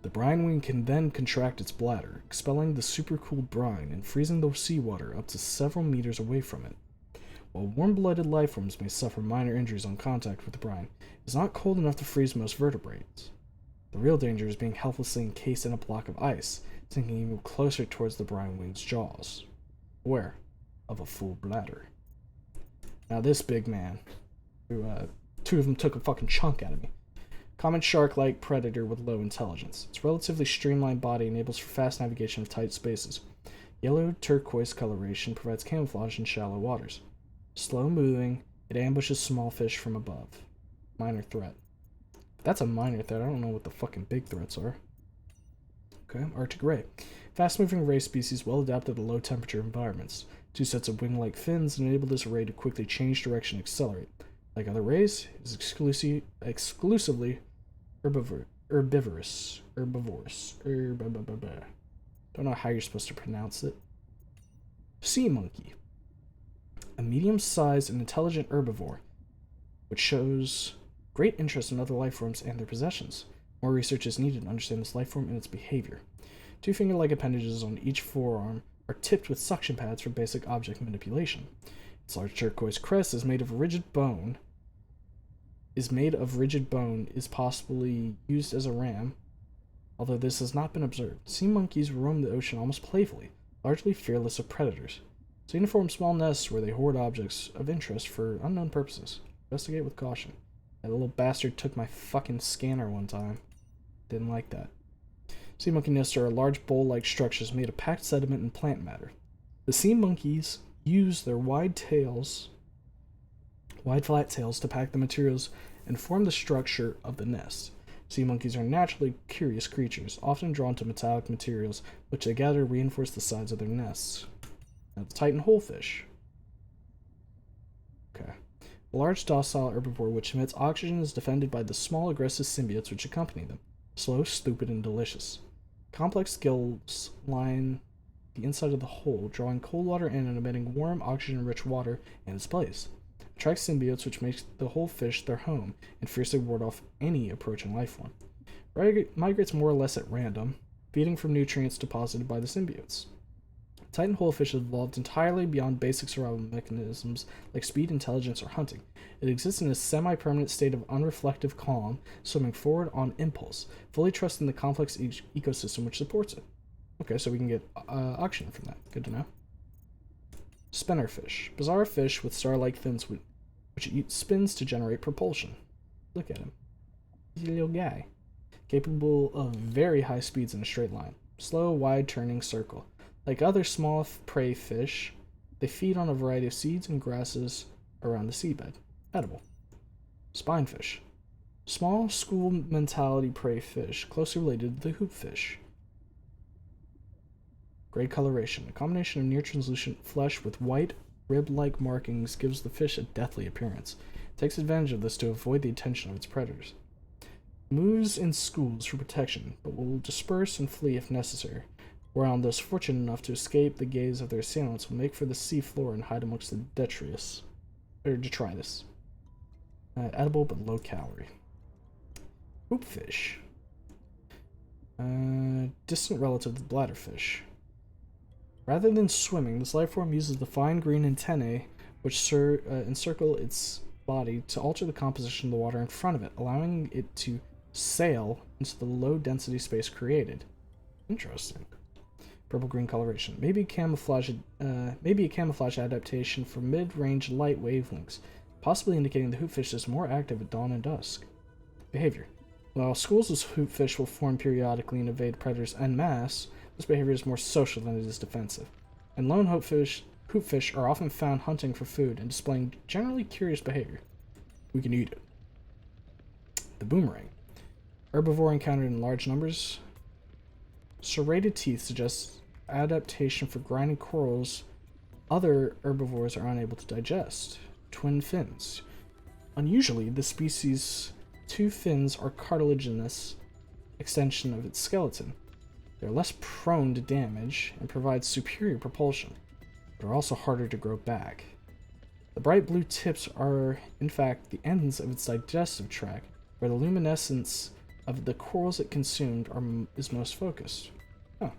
The brinewing can then contract its bladder, expelling the supercooled brine and freezing the seawater up to several meters away from it. While warm-blooded lifeforms may suffer minor injuries on contact with the brine, it is not cold enough to freeze most vertebrates. The real danger is being helplessly encased in a block of ice, sinking even closer towards the brinewing's jaws. Beware of a full bladder. Now this big man, who two of them took a fucking chunk out of me. Common shark-like predator with low intelligence. Its relatively streamlined body enables for fast navigation of tight spaces. Yellow turquoise coloration provides camouflage in shallow waters. Slow moving, it ambushes small fish from above. Minor threat. If that's a minor threat, I don't know what the fucking big threats are. Okay, Arctic ray. Fast-moving ray species well adapted to low-temperature environments. Two sets of wing-like fins enable this ray to quickly change direction and accelerate. Like other rays, it is exclusively herbivorous. Don't know how you're supposed to pronounce it. Sea monkey. A medium-sized and intelligent herbivore, which shows great interest in other life forms and their possessions. More research is needed to understand this life form and its behavior. Two finger-like appendages on each forearm are tipped with suction pads for basic object manipulation. Its large turquoise crest is made of rigid bone, is possibly used as a ram, although this has not been observed. Sea monkeys roam the ocean almost playfully, largely fearless of predators. Seen to form small nests where they hoard objects of interest for unknown purposes. Investigate with caution. That little bastard took my fucking scanner one time. Didn't like that. Sea monkey nests are large bowl-like structures made of packed sediment and plant matter. The sea monkeys use their wide flat tails to pack the materials and form the structure of the nest. Sea monkeys are naturally curious creatures, often drawn to metallic materials, which they gather reinforce the sides of their nests. Now, the Titan holefish. Okay. A large docile herbivore which emits oxygen is defended by the small aggressive symbiotes which accompany them. Slow, stupid, and delicious. Complex gills line the inside of the hole, drawing cold water in and emitting warm, oxygen-rich water in its place. Attracts symbiotes which makes the whole fish their home and fiercely ward off any approaching life form. Migrates more or less at random, feeding from nutrients deposited by the symbiotes. Titan holefish evolved entirely beyond basic survival mechanisms like speed, intelligence, or hunting. It exists in a semi-permanent state of unreflective calm, swimming forward on impulse, fully trusting the complex ecosystem which supports it. Okay, so we can get oxygen from that. Good to know. Spinnerfish. Bizarre fish with star-like fins which it spins to generate propulsion. Look at him. He's a little guy. Capable of very high speeds in a straight line. Slow, wide-turning circle. Like other small prey fish, they feed on a variety of seeds and grasses around the seabed. Edible. Spinefish. Small school mentality prey fish, closely related to the hoopfish. Gray coloration. A combination of near-translucent flesh with white, rib-like markings gives the fish a deathly appearance. It takes advantage of this to avoid the attention of its predators. Moves in schools for protection, but will disperse and flee if necessary. Whereon those fortunate enough to escape the gaze of their assailants will make for the sea floor and hide amongst the detritus. Edible but low calorie. Hoopfish. Distant relative to bladderfish. Rather than swimming, this life form uses the fine green antennae which encircle its body to alter the composition of the water in front of it, allowing it to sail into the low-density space created. Interesting. Purple-green coloration. Maybe a camouflage adaptation for mid-range light wavelengths, possibly indicating the hoopfish is more active at dawn and dusk. Behavior. While schools of hoopfish will form periodically and evade predators en masse, this behavior is more social than it is defensive. And lone hoopfish are often found hunting for food and displaying generally curious behavior. We can eat it. The boomerang. Herbivore encountered in large numbers. Serrated teeth suggest adaptation for grinding corals other herbivores are unable to digest. Twin fins. Unusually, the species' two fins are cartilaginous extension of its skeleton. They're less prone to damage and provide superior propulsion, but are also harder to grow back. The bright blue tips are, in fact, the ends of its digestive tract, where the luminescence of the corals it consumed is most focused. Huh.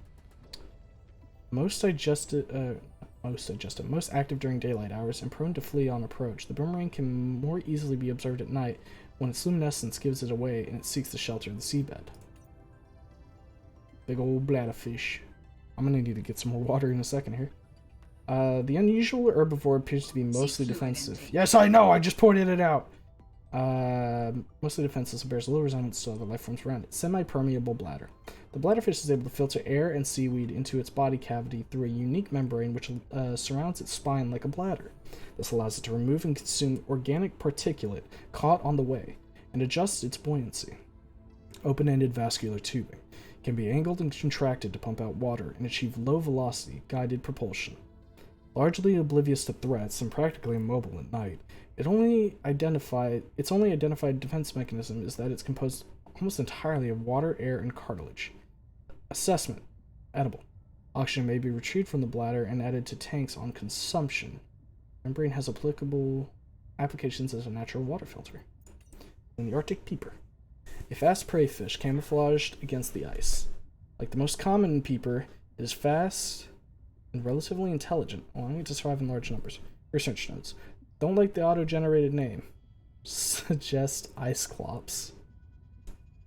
Most active during daylight hours and prone to flee on approach, the boomerang can more easily be observed at night when its luminescence gives it away and it seeks the shelter of the seabed. Big old bladderfish. I'm gonna need to get some more water in a second here. The unusual herbivore appears to be mostly defensive. Yes, I know! I just pointed it out! Mostly defensive and bears little resemblance to other life forms around it. Semi-permeable bladder. The bladderfish is able to filter air and seaweed into its body cavity through a unique membrane which surrounds its spine like a bladder. This allows it to remove and consume organic particulate caught on the way and adjusts its buoyancy. Open-ended vascular tubing. Can be angled and contracted to pump out water and achieve low-velocity, guided propulsion. Largely oblivious to threats and practically immobile at night, its only identified defense mechanism is that it's composed almost entirely of water, air, and cartilage. Assessment. Edible. Oxygen may be retrieved from the bladder and added to tanks on consumption. Membrane has applicable applications as a natural water filter. And the Arctic peeper. A fast prey fish camouflaged against the ice. Like the most common peeper, it is fast and relatively intelligent, allowing it to survive in large numbers. Research notes. Don't like the auto-generated name. Suggest ice clops.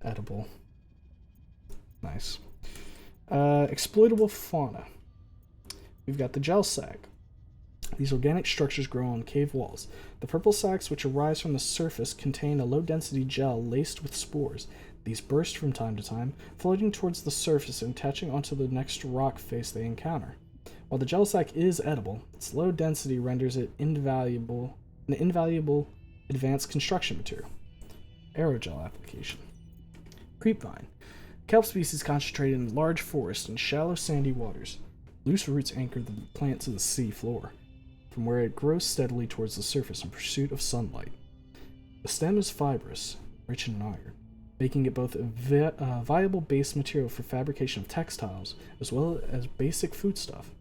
Edible. Nice. Exploitable fauna. We've got the gel sac. These organic structures grow on cave walls. The purple sacs which arise from the surface contain a low-density gel laced with spores. These burst from time to time, floating towards the surface and attaching onto the next rock face they encounter. While the gel sac is edible, its low density renders it an invaluable advanced construction material. Aerogel application. Creepvine. Kelp species concentrated in large forests and shallow sandy waters. Loose roots anchor the plant to the sea floor, from where it grows steadily towards the surface in pursuit of sunlight. The stem is fibrous, rich in iron, making it both a viable base material for fabrication of textiles as well as basic foodstuff.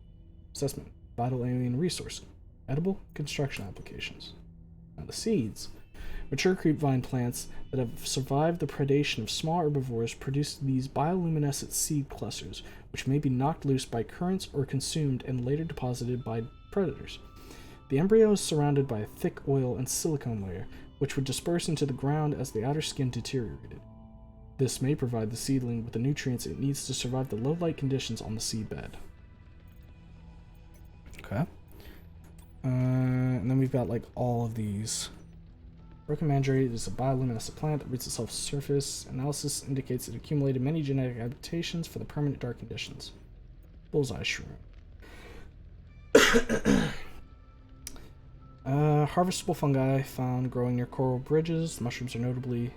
Assessment: vital alien resource. Edible construction applications. Now the seeds. Mature creepvine plants that have survived the predation of small herbivores produce these bioluminescent seed clusters, which may be knocked loose by currents or consumed and later deposited by predators. The embryo is surrounded by a thick oil and silicone layer, which would disperse into the ground as the outer skin deteriorated. This may provide the seedling with the nutrients it needs to survive the low light conditions on the seedbed. Okay. And then we've got like all of these. Broken mandrake is a bioluminescent plant that roots itself to the surface. Analysis indicates it accumulated many genetic adaptations for the permanent dark conditions. Bullseye shroom. Harvestable fungi found growing near coral bridges. The mushrooms are noteworthy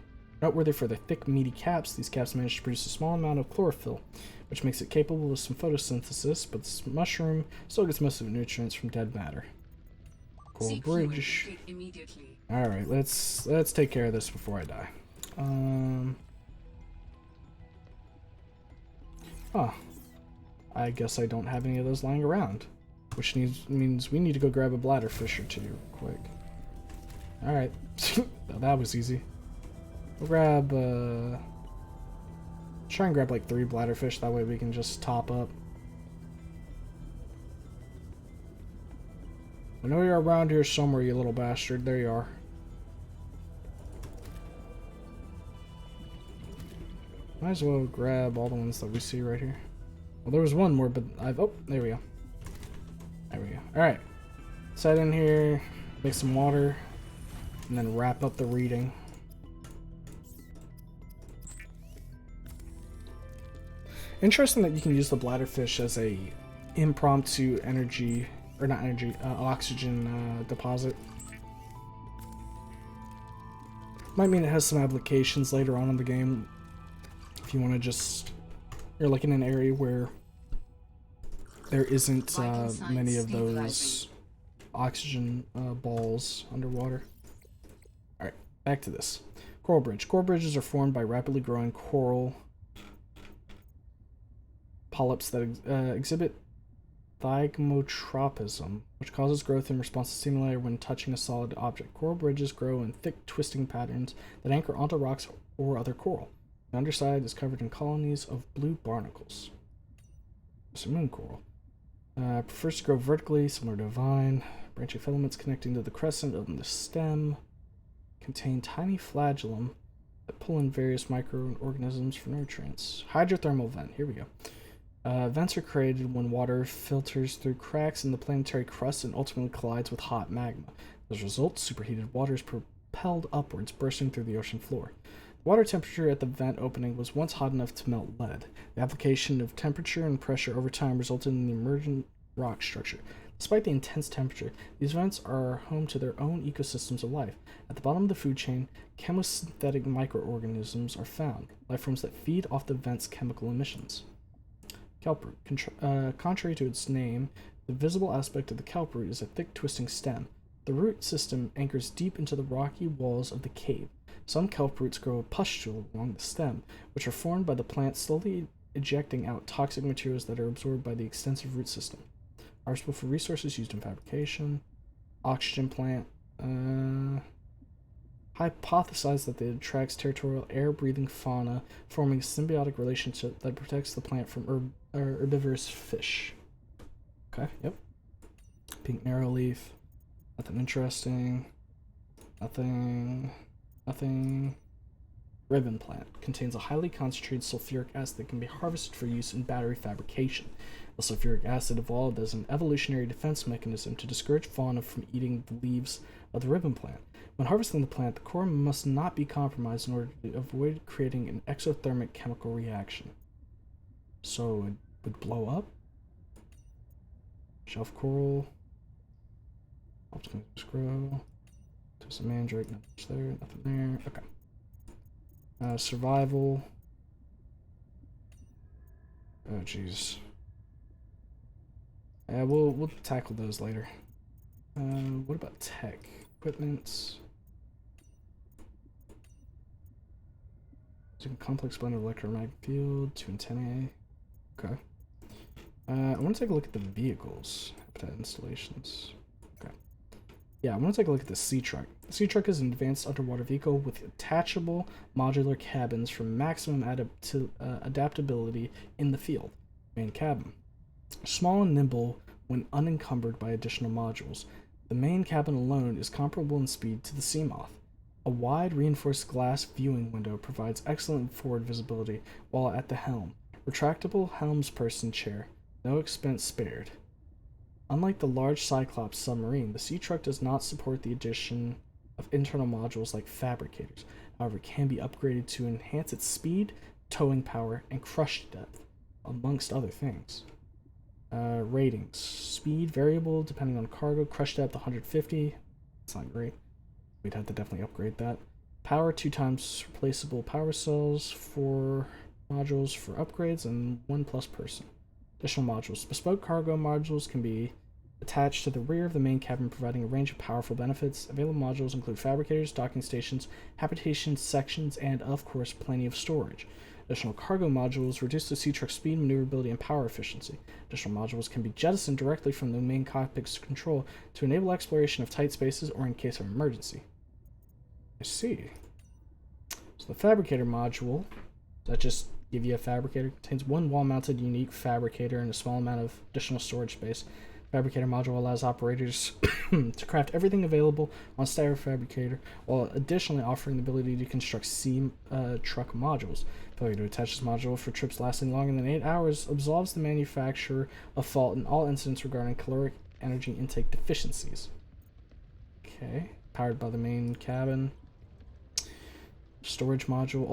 for their thick, meaty caps. These caps manage to produce a small amount of chlorophyll, which makes it capable of some photosynthesis, but this mushroom still gets most of its nutrients from dead matter. Coral bridge. Alright, let's take care of this before I die. I guess I don't have any of those lying around. Which means we need to go grab a bladderfish or two quick. Alright. That was easy. We'll grab, try and grab like 3 bladderfish, that way we can just top up. I know you're around here somewhere, you little bastard. There you are. Might as well grab all the ones that we see right here. Well, there was one more, but oh, there we go. There we go. Alright. Set in here, make some water, and then wrap up the reading. Interesting that you can use the bladderfish as a impromptu energy, or not energy, oxygen deposit. Might mean it has some applications later on in the game. If you want to just, you're like in an area where there isn't many of those oxygen balls underwater. Alright, back to this. Coral bridge. Coral bridges are formed by rapidly growing coral polyps that exhibit thigmotropism, which causes growth in response to stimuli when touching a solid object. Coral bridges grow in thick twisting patterns that anchor onto rocks or other coral. The underside is covered in colonies of blue barnacles. It's a moon coral. Prefers to grow vertically, similar to a vine. Branching filaments connecting to the crescent of the stem contain tiny flagellum that pull in various microorganisms for nutrients. Hydrothermal vent. Here we go. Vents are created when water filters through cracks in the planetary crust and ultimately collides with hot magma. As a result, superheated water is propelled upwards, bursting through the ocean floor. The water temperature at the vent opening was once hot enough to melt lead. The application of temperature and pressure over time resulted in the emergent rock structure. Despite the intense temperature, these vents are home to their own ecosystems of life. At the bottom of the food chain, chemosynthetic microorganisms are found, life forms that feed off the vent's chemical emissions. Kelproot. Contrary to its name, the visible aspect of the kelproot is a thick twisting stem. The root system anchors deep into the rocky walls of the cave. Some kelproots grow a pustule along the stem, which are formed by the plant slowly ejecting out toxic materials that are absorbed by the extensive root system. Harvestable for resources used in fabrication. Oxygen plant. Hypothesized that it attracts territorial air-breathing fauna, forming a symbiotic relationship that protects the plant from herbivorous fish. Okay, yep. Pink narrow leaf. Nothing interesting. Nothing. Ribbon plant. Contains a highly concentrated sulfuric acid that can be harvested for use in battery fabrication. Sulfuric acid evolved as an evolutionary defense mechanism to discourage fauna from eating the leaves of the ribbon plant. When harvesting the plant, the core must not be compromised in order to avoid creating an exothermic chemical reaction. So it would blow up? Shelf coral. Optimus grow. There's a mandrake, nothing there. Okay. Survival. Oh jeez. We'll tackle those later. What about tech? Equipment. Complex blend of electromagnetic field, 2 antennae. Okay. I want to take a look at the vehicles. Habitat installations. Okay. Yeah, I want to take a look at the Sea Truck. The Sea Truck is an advanced underwater vehicle with attachable modular cabins for maximum adaptability in the field. Main cabin. Small and nimble when unencumbered by additional modules. The main cabin alone is comparable in speed to the Seamoth. A wide reinforced glass viewing window provides excellent forward visibility while at the helm. Retractable helmsperson chair. No expense spared. Unlike the large Cyclops submarine, the Sea Truck does not support the addition of internal modules like fabricators. However, it can be upgraded to enhance its speed, towing power, and crush depth, amongst other things. Ratings. Speed variable depending on cargo. Crush depth 150. It's not great. We'd have to definitely upgrade that. Power 2 times replaceable power cells, 4 modules for upgrades, and 1 plus person. Additional modules. Bespoke cargo modules can be attached to the rear of the main cabin, providing a range of powerful benefits. Available modules include fabricators, docking stations, habitation sections, and, of course, plenty of storage. Additional cargo modules reduce the Sea Truck's speed, maneuverability, and power efficiency. Additional modules can be jettisoned directly from the main cockpit's control to enable exploration of tight spaces or in case of emergency. I see. So the fabricator module, does that just give you a fabricator? Contains 1 wall-mounted unique fabricator and a small amount of additional storage space. Fabricator module allows operators to craft everything available on Styro Fabricator, while additionally offering the ability to construct Sea Truck modules. Failure to attach this module for trips lasting longer than 8 hours absolves the manufacturer of fault in all incidents regarding caloric energy intake deficiencies. Okay, powered by the main cabin. Storage module.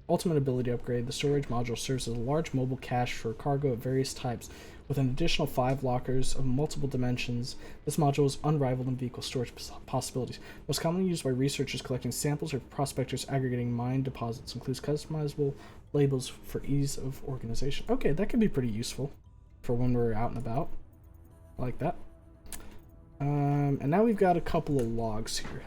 Ultimate ability upgrade. The storage module serves as a large mobile cache for cargo of various types, with an additional 5 lockers of multiple dimensions. This module is unrivaled in vehicle storage possibilities. Most commonly used by researchers collecting samples or prospectors aggregating mine deposits. Includes customizable labels for ease of organization. Okay, that could be pretty useful for when we're out and about. I like that. And now we've got a couple of logs here.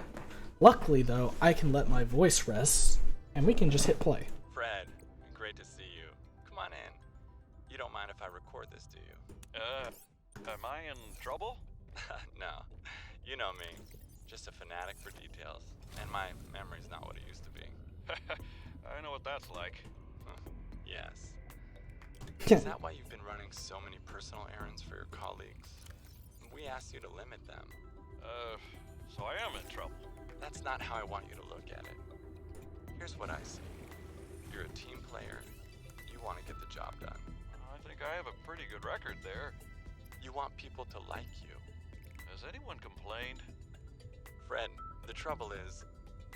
Luckily, though, I can let my voice rest, and we can just hit play. Fred, great to see you. Come on in. You don't mind if I record this, do you? Am I in trouble? No. You know me. Just a fanatic for details. And my memory's not what it used to be. I know what that's like. Yes. Is that why you've been running so many personal errands for your colleagues? We asked you to limit them. So I am in trouble. That's not how I want you to look at it. Here's what I see. You're a team player. You want to get the job done. I think I have a pretty good record there. You want people to like you. Has anyone complained? Fred, the trouble is,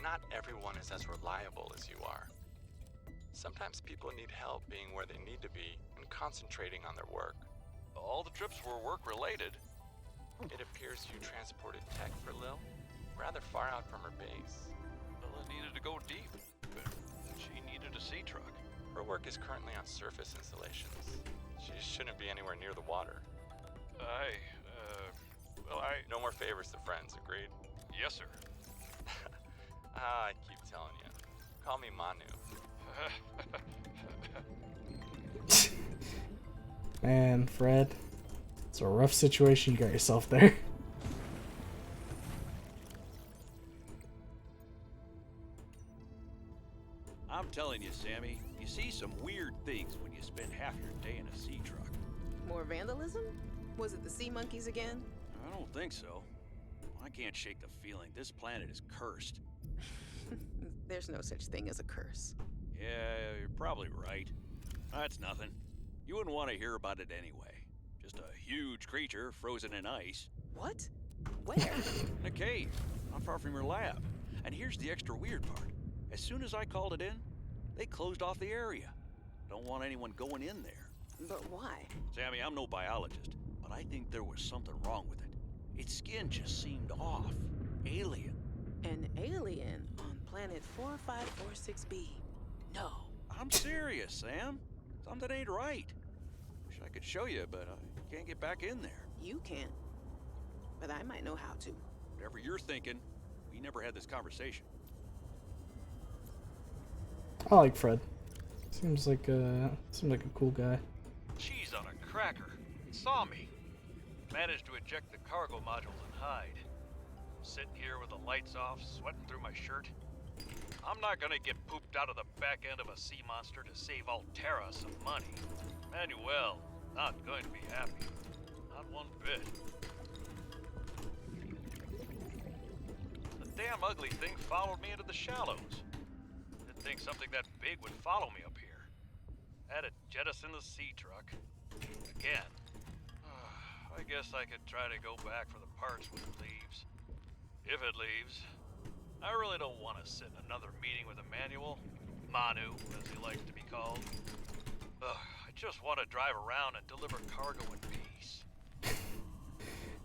not everyone is as reliable as you are. Sometimes people need help being where they need to be and concentrating on their work. All the trips were work-related. It appears you transported tech for Lil, rather far out from her base. Well, it needed to go deep. She needed a sea truck. Her work is currently on surface installations. She shouldn't be anywhere near the water. No more favors to friends, agreed? Yes, sir. I keep telling you. Call me Manu. Man, Fred, it's a rough situation you got yourself there. I'm telling you, Sammy, you see some weird things when you spend half your day in a sea truck. More vandalism? Was it the sea monkeys again? I don't think so. I can't shake the feeling this planet is cursed. There's no such thing as a curse. Yeah, you're probably right. That's nothing. You wouldn't want to hear about it anyway. Just a huge creature frozen in ice. What? Where? In a cave, not far from your lab. And here's the extra weird part. As soon as I called it in, they closed off the area. Don't want anyone going in there. But why? Sammy, I'm no biologist, but I think there was something wrong with it. Its skin just seemed off. Alien. An alien on planet 4546B. No. I'm serious, Sam. Something ain't right. Wish I could show you, but I can't get back in there. You can't. But I might know how to. Whatever you're thinking, we never had this conversation. I like Fred. Seems like a cool guy. Cheese on a cracker. It saw me. Managed to eject the cargo modules and hide. Sitting here with the lights off, sweating through my shirt. I'm not gonna get pooped out of the back end of a sea monster to save Alterra some money. Manuel, not going to be happy. Not one bit. The damn ugly thing followed me into the shallows. Didn't think something that big would follow me up here. Had to jettison the sea truck. Again. I guess I could try to go back for the parts when it leaves. If it leaves. I really don't want to sit in another meeting with Emmanuel. Manu, as he likes to be called. I just want to drive around and deliver cargo in peace.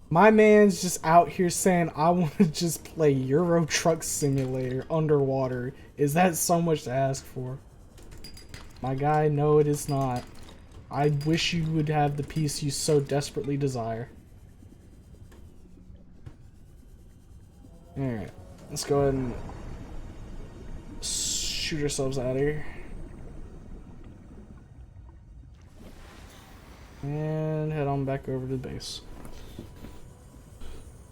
My man's just out here saying, I want to just play Euro Truck Simulator underwater. Is that so much to ask for? My guy, no it is not. I wish you would have the peace you so desperately desire. Alright, let's go ahead and shoot ourselves out of here. And head on back over to the base.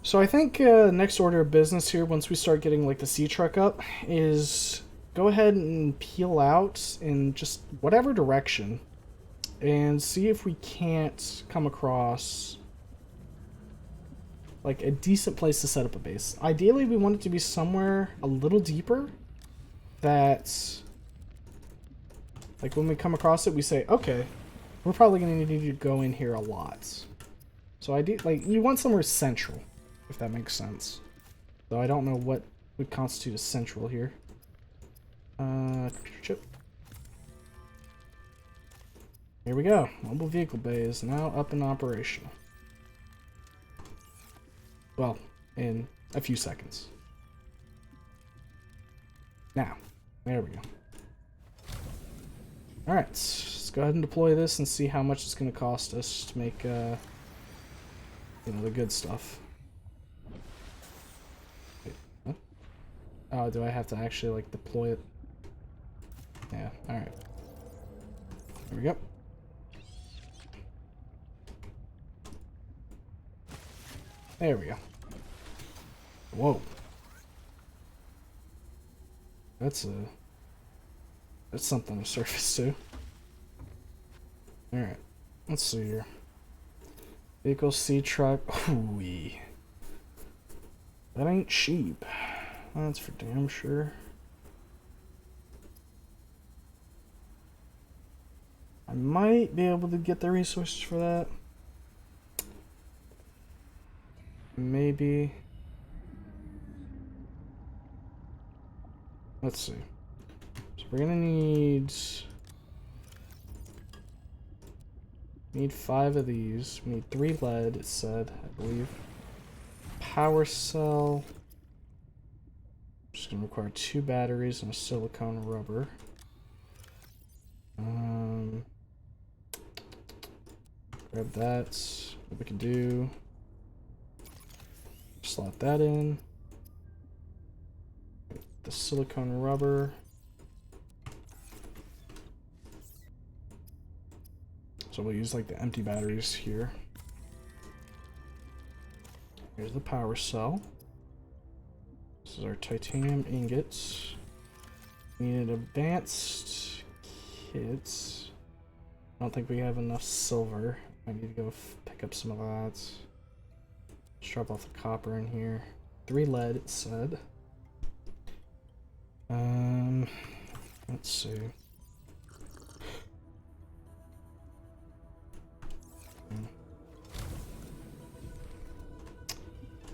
So I think next order of business here, once we start getting like the sea truck up, is go ahead and peel out in just whatever direction and see if we can't come across like a decent place to set up a base. Ideally, we want it to be somewhere a little deeper that like when we come across it, we say, okay, we're probably going to need to go in here a lot. So like you want somewhere central, if that makes sense. Though I don't know what would constitute as central here. Computer chip. Here we go. Mobile vehicle bay is now up and operational. Well, in a few seconds. Now, there we go. Alright, let's go ahead and deploy this and see how much it's going to cost us to make, you know, the good stuff. Wait, what? Oh, do I have to actually, like, deploy it? Yeah, alright. There we go. There we go. Whoa. That's something to surface to. Alright. Let's see here. Vehicle, sea truck. Ooh-wee. That ain't cheap. That's for damn sure. I might be able to get the resources for that. Maybe. Let's see. So we're gonna need 5 of these. We need 3 lead, it said, I believe. Power cell. Just gonna require 2 batteries and a silicone rubber. Grab that. What we can do. Slot that in. The silicone rubber. So we'll use like the empty batteries here. Here's the power cell. This is our titanium ingots. We need an advanced kit. I don't think we have enough silver. I need to go pick up some of that. Let's drop off the copper in here. 3 lead, it said. Let's see.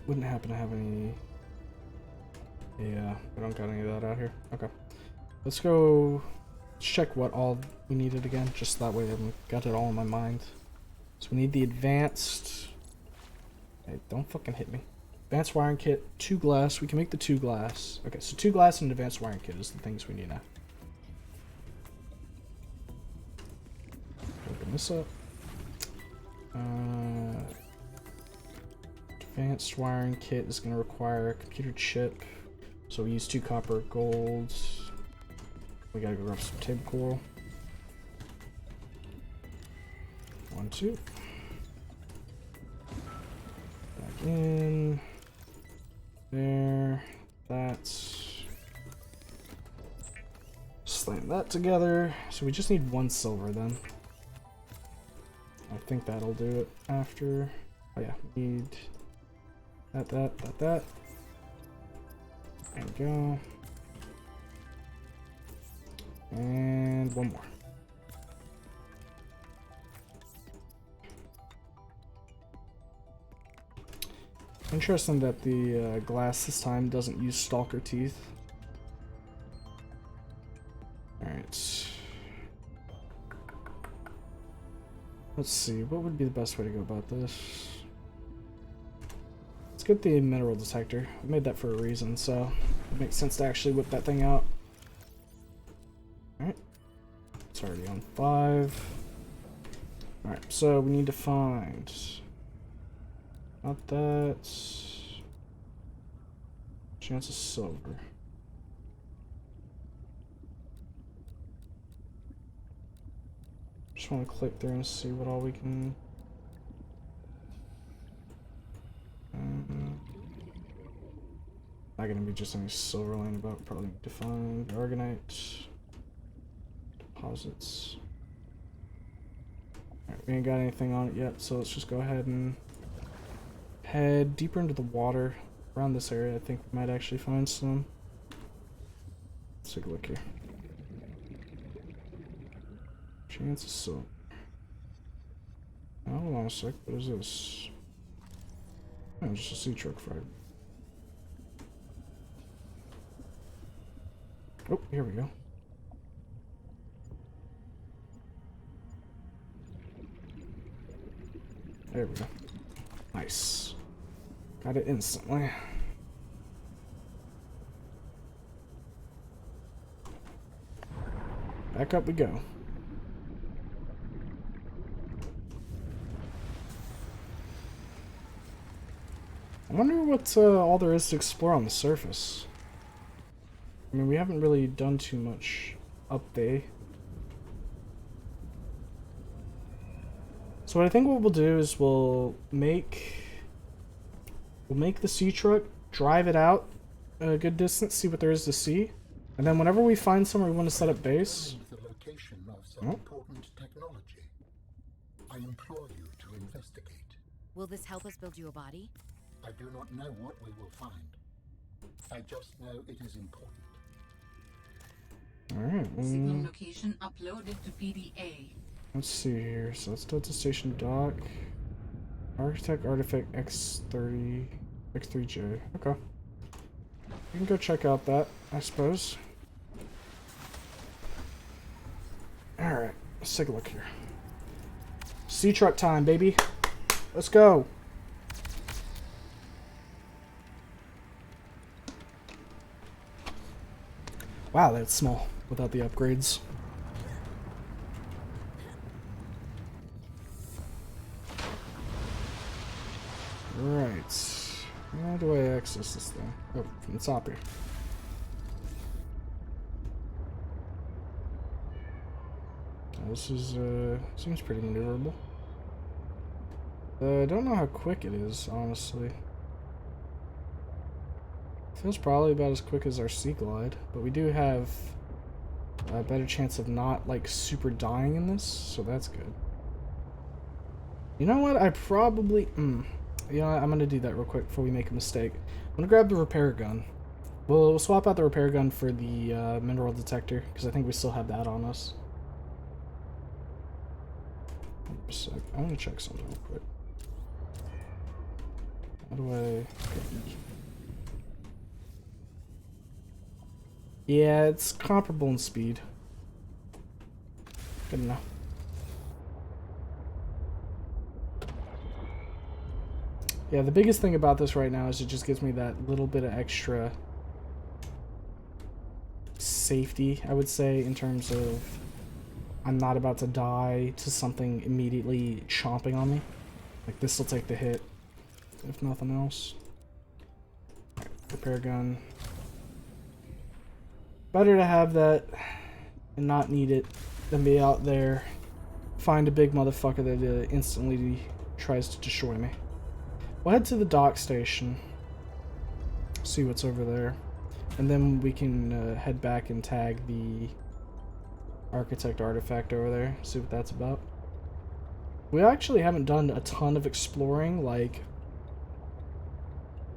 wouldn't happen to have any... Yeah, we don't got any of that out here. Okay. Let's go check what all we needed again, just that way I've got it all in my mind. So we need the advanced... Hey, don't fucking hit me. Advanced wiring kit, 2 glass. We can make the 2 glass. Okay, so 2 glass and advanced wiring kit is the things we need now. Open this up. Advanced wiring kit is going to require a computer chip. So we use 2 copper, gold. We gotta go grab some table coral. 1, 2. Back in. There. That's. Slam that together. So we just need 1 silver then. I think that'll do it after. Oh yeah, we need that. There we go. And 1 more. Interesting that the glass this time doesn't use stalker teeth. Alright. Let's see, what would be the best way to go about this? Let's get the mineral detector. I made that for a reason, so it makes sense to actually whip that thing out. Alright. It's already on 5. Alright, so we need to find... Not that... Chance of silver. Just want to click through and see what all we can... Not gonna be just any silver laying about. Probably need to find Argonite. Deposits. Alright, we ain't got anything on it yet, so let's just go ahead and head deeper into the water. Around this area, I think we might actually find some. Let's take a look here. Chance of silver. Oh, hold on a sec, what is this? Oh, just a sea truck fragment. Oh, here we go. There we go. Nice. Got it instantly. Back up we go. I wonder what all there is to explore on the surface. I mean, we haven't really done too much up there. So what I think what we'll do is we'll make the sea truck, drive it out a good distance, see what there is to see, and then whenever we find somewhere we want to set up base. The location of some important technology. I implore you to investigate. Will this help us build you a body? I do not know what we will find. I just know it is important. Alright, Signal location uploaded to PDA. let's see here. So let's Delta Station Dock. Architect Artifact X30 X3J. Okay. We can go check out that, I suppose. Alright, let's take a look here. Sea truck time, baby. Let's go. Wow, that's small without the upgrades. Right. How do I access this thing? Oh, from the top here. This is, seems pretty maneuverable. I don't know how quick it is, honestly. Feels probably about as quick as our Sea Glide, but we do have a better chance of not, like, super dying in this, so that's good. You know what? I probably... you know what? I'm gonna do that real quick before we make a mistake. I'm gonna grab the repair gun. We'll swap out the repair gun for the mineral detector, because I think we still have that on us. Hold on a sec. I want to check something real quick. How do I... Yeah, it's comparable in speed. Good enough. Yeah, the biggest thing about this right now is it just gives me that little bit of extra safety, I would say, in terms of I'm not about to die to something immediately chomping on me. Like, this will take the hit, if nothing else. Right, repair gun. Better to have that and not need it than be out there, find a big motherfucker that instantly tries to destroy me. We'll head to the dock station, see what's over there, and then we can head back and tag the architect artifact over there, see what that's about. We actually haven't done a ton of exploring, like,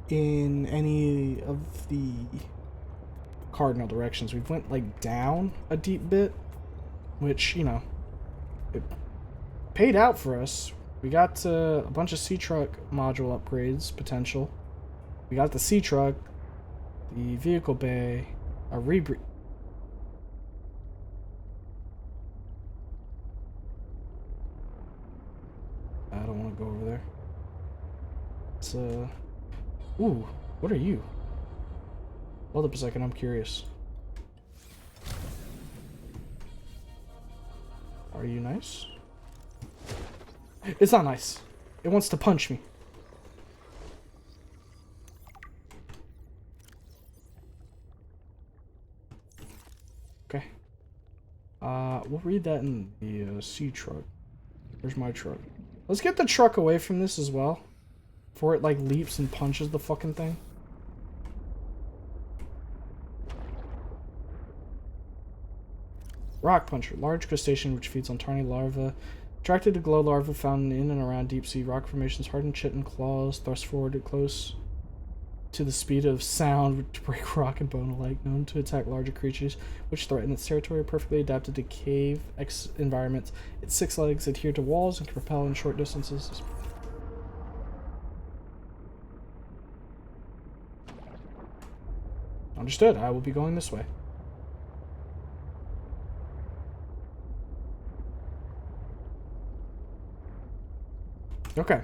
in any of the cardinal directions. We've went, like, down a deep bit, which, you know, it paid out for us. We got a bunch of C-Truck module upgrades, potential. We got the C-Truck, the vehicle bay, a rebreathe. I don't want to go over there. It's, ooh, what are you? Hold up a second, I'm curious. Are you nice? It's not nice. It wants to punch me. Okay. We'll read that in the C truck. Where's my truck? Let's get the truck away from this as well. Before it, like, leaps and punches the fucking thing. Rock Puncher. Large crustacean which feeds on tiny larvae. Attracted to glow larvae found in and around deep sea rock formations. Hardened chitin claws thrust forward at close to the speed of sound to break rock and bone alike. Known to attack larger creatures which threaten its territory. Perfectly adapted to cave environments. Its 6 legs adhere to walls and can propel in short distances. Understood. I will be going this way. Okay.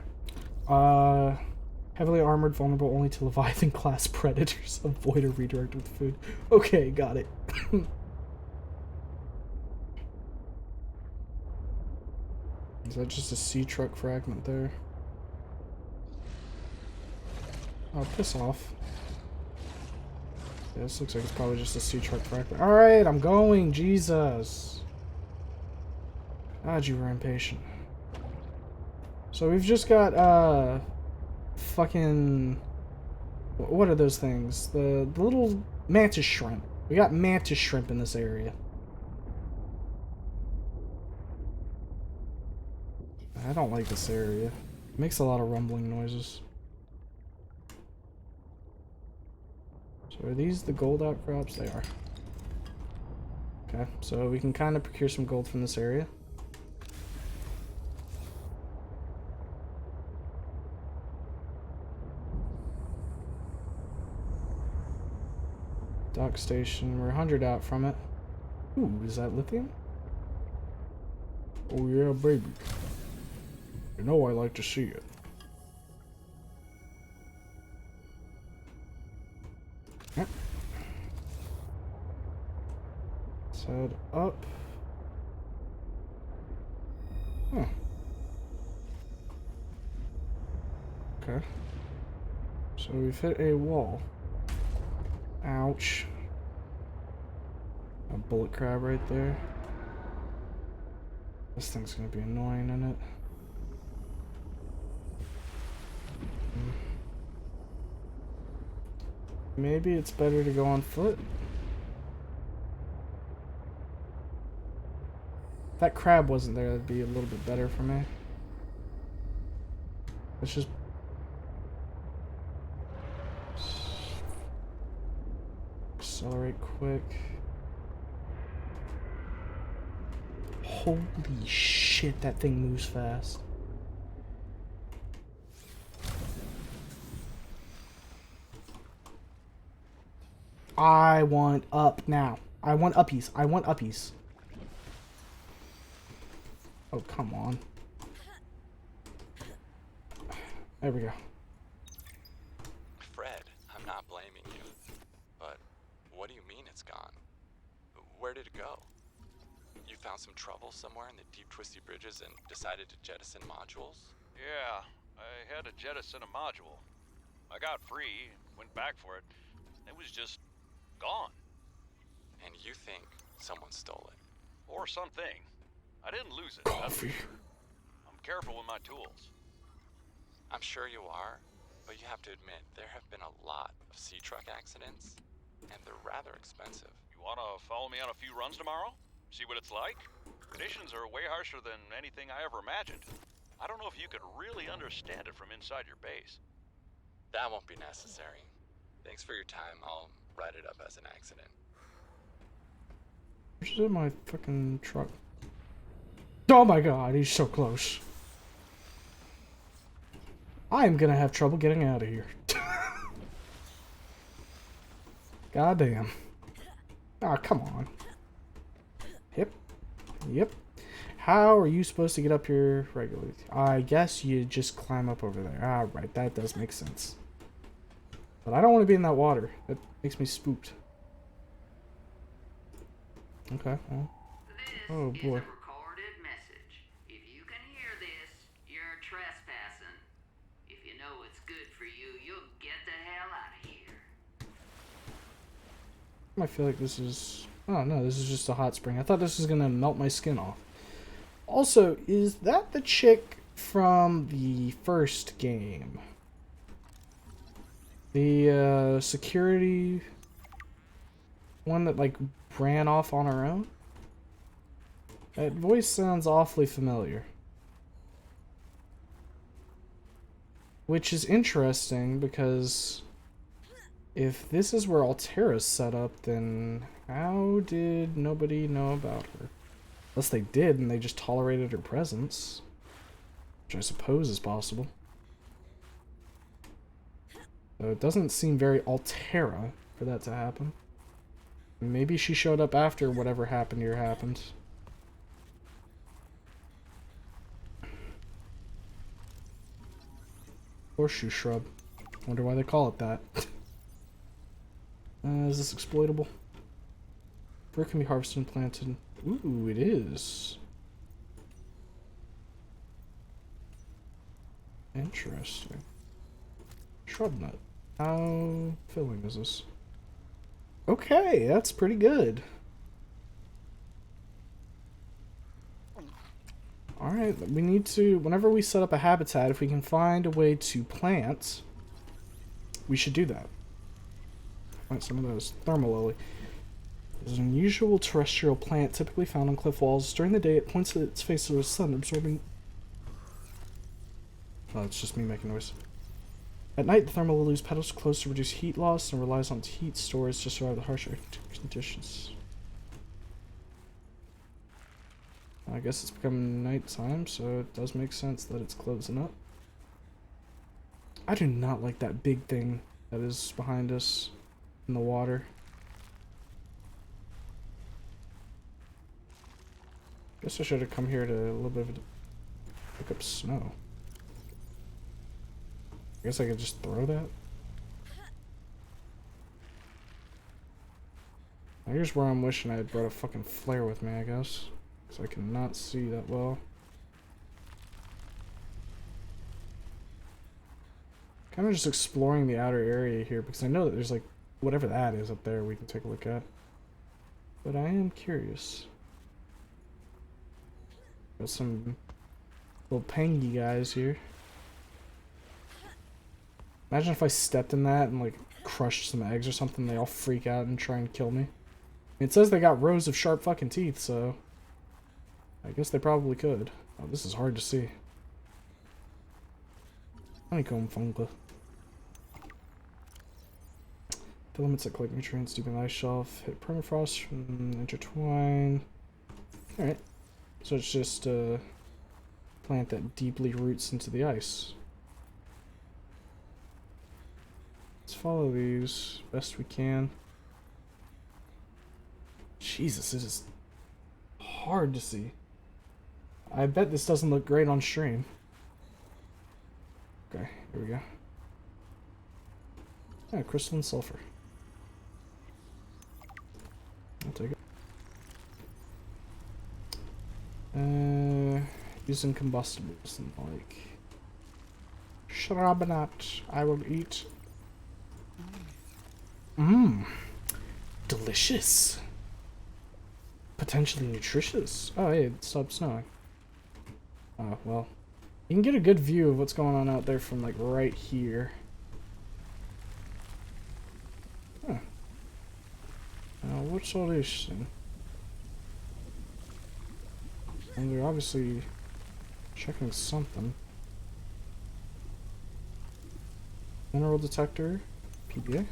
Heavily armored, vulnerable only to Leviathan class predators. Avoid or redirect with food. Okay, got it. Is that just a sea truck fragment there? Oh, piss off. Yeah, this looks like it's probably just a sea truck fragment. Alright, I'm going. Jesus. God, you were impatient. So we've just got, fucking... What are those things? The little mantis shrimp. We got mantis shrimp in this area. I don't like this area. It makes a lot of rumbling noises. So are these the gold outcrops? They are. Okay, so we can kind of procure some gold from this area. Dock station, we're 100 out from it. Ooh, is that lithium? Oh yeah, baby. You know I like to see it. Yep. Let's head up. Huh. Okay. So we've hit a wall. Ouch. A bullet crab right there. This thing's gonna be annoying, isn't it? Maybe it's better to go on foot. If that crab wasn't there, that'd be a little bit better for me. Let's just... accelerate quick. Holy shit, that thing moves fast. I want up now. I want uppies. I want uppies. Oh, come on. There we go. Fred, I'm not blaming you. But what do you mean it's gone? Where did it go? You found some trouble somewhere in the deep twisty bridges and decided to jettison modules? Yeah, I had to jettison a module. I got free, went back for it. It was just gone. And you think someone stole it? Or something. I didn't lose it. Coffee. I'm careful with my tools. I'm sure you are, but you have to admit there have been a lot of sea truck accidents, and they're rather expensive. You wanna follow me on a few runs tomorrow? See what it's like? Conditions are way harsher than anything I ever imagined. I don't know if you could really understand it from inside your base. That won't be necessary. Thanks for your time. I'll write it up as an accident. Where's in my fucking truck? Oh my god, he's so close. I'm gonna have trouble getting out of here. God damn. Ah, come on. Yep. Yep. How are you supposed to get up here regularly? I guess you just climb up over there. Ah, right. That does make sense. But I don't want to be in that water. That makes me spooked. Okay. Well. Oh boy. This is a recorded message. If you can hear this, you're trespassing. If you know what's good for you, you'll get the hell out of here. I feel like this is... Oh no, this is just a hot spring. I thought this was gonna melt my skin off. Also, is that the chick from the first game? The security one that like ran off on her own? That voice sounds awfully familiar. Which is interesting because if this is where Altera's set up, then how did nobody know about her? Unless they did and they just tolerated her presence. Which I suppose is possible. So it doesn't seem very Altera for that to happen. Maybe she showed up after whatever happened here happened. Horseshoe shrub. Wonder why they call it that. Is this exploitable? Where can be harvested and planted? Ooh, it is. Interesting. Shrub nut. How filling is this? Okay, that's pretty good. Alright, we need to, whenever we set up a habitat, if we can find a way to plant, we should do that. Plant some of those. Thermal lily is an unusual terrestrial plant typically found on cliff walls. During the day, it points its face to the sun, absorbing... Oh, it's just me making noise. At night, the thermal lily's petals close to reduce heat loss and relies on heat storage to survive the harsh conditions. I guess it's becoming nighttime, so it does make sense that it's closing up. I do not like that big thing that is behind us in the water. Guess I should have come here to a little bit of pick up snow. I guess I could just throw that. Here's where I'm wishing I had brought a fucking flare with me, I guess. Because I cannot see that well. Kind of just exploring the outer area here because I know that there's like whatever that is up there we can take a look at. But I am curious. Got some little pangy guys here. Imagine if I stepped in that and like crushed some eggs or something, they all freak out and try and kill me. It says they got rows of sharp fucking teeth, so I guess they probably could. Oh, this is hard to see. Honeycomb fungus. Filaments that collect nutrients deep in the ice shelf. Hit permafrost, intertwine. Alright. So it's just a plant that deeply roots into the ice. Let's follow these best we can. Jesus, it is hard to see. I bet this doesn't look great on stream. Okay, here we go. Yeah, crystalline sulfur. I'll take it. Using combustibles and like. Shrabanat, I will eat. Mmm. Delicious. Potentially nutritious. Oh, hey, it stopped snowing. Oh, well. You can get a good view of what's going on out there from, like, right here. Huh. Now, what's all this then? And they're obviously checking something. Mineral detector. PBA.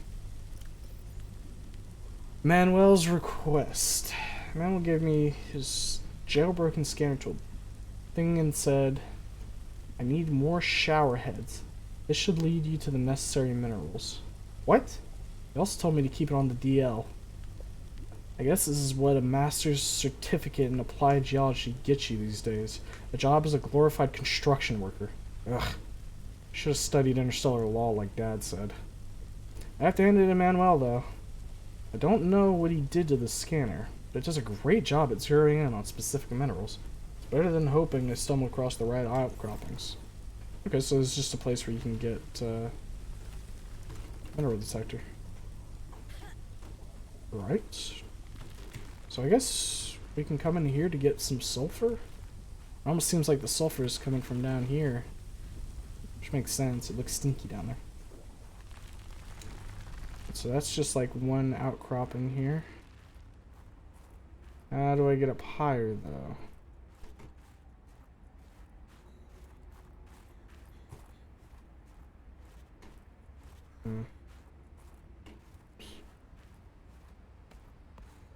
Manuel's request. Manuel gave me his jailbroken scanner tool thing and said, I need more shower heads. This should lead you to the necessary minerals. What? He also told me to keep it on the DL. I guess this is what a master's certificate in applied geology gets you these days. A job as a glorified construction worker. Ugh. Should have studied interstellar law like Dad said. I have to hand it to Manuel though. I don't know what he did to the scanner, but it does a great job at zeroing in on specific minerals. It's better than hoping to stumble across the right outcroppings. Okay, so it's just a place where you can get mineral detector. Right. So I guess we can come in here to get some sulfur. It almost seems like the sulfur is coming from down here. Which makes sense. It looks stinky down there. So that's just like one outcropping here. How do I get up higher though?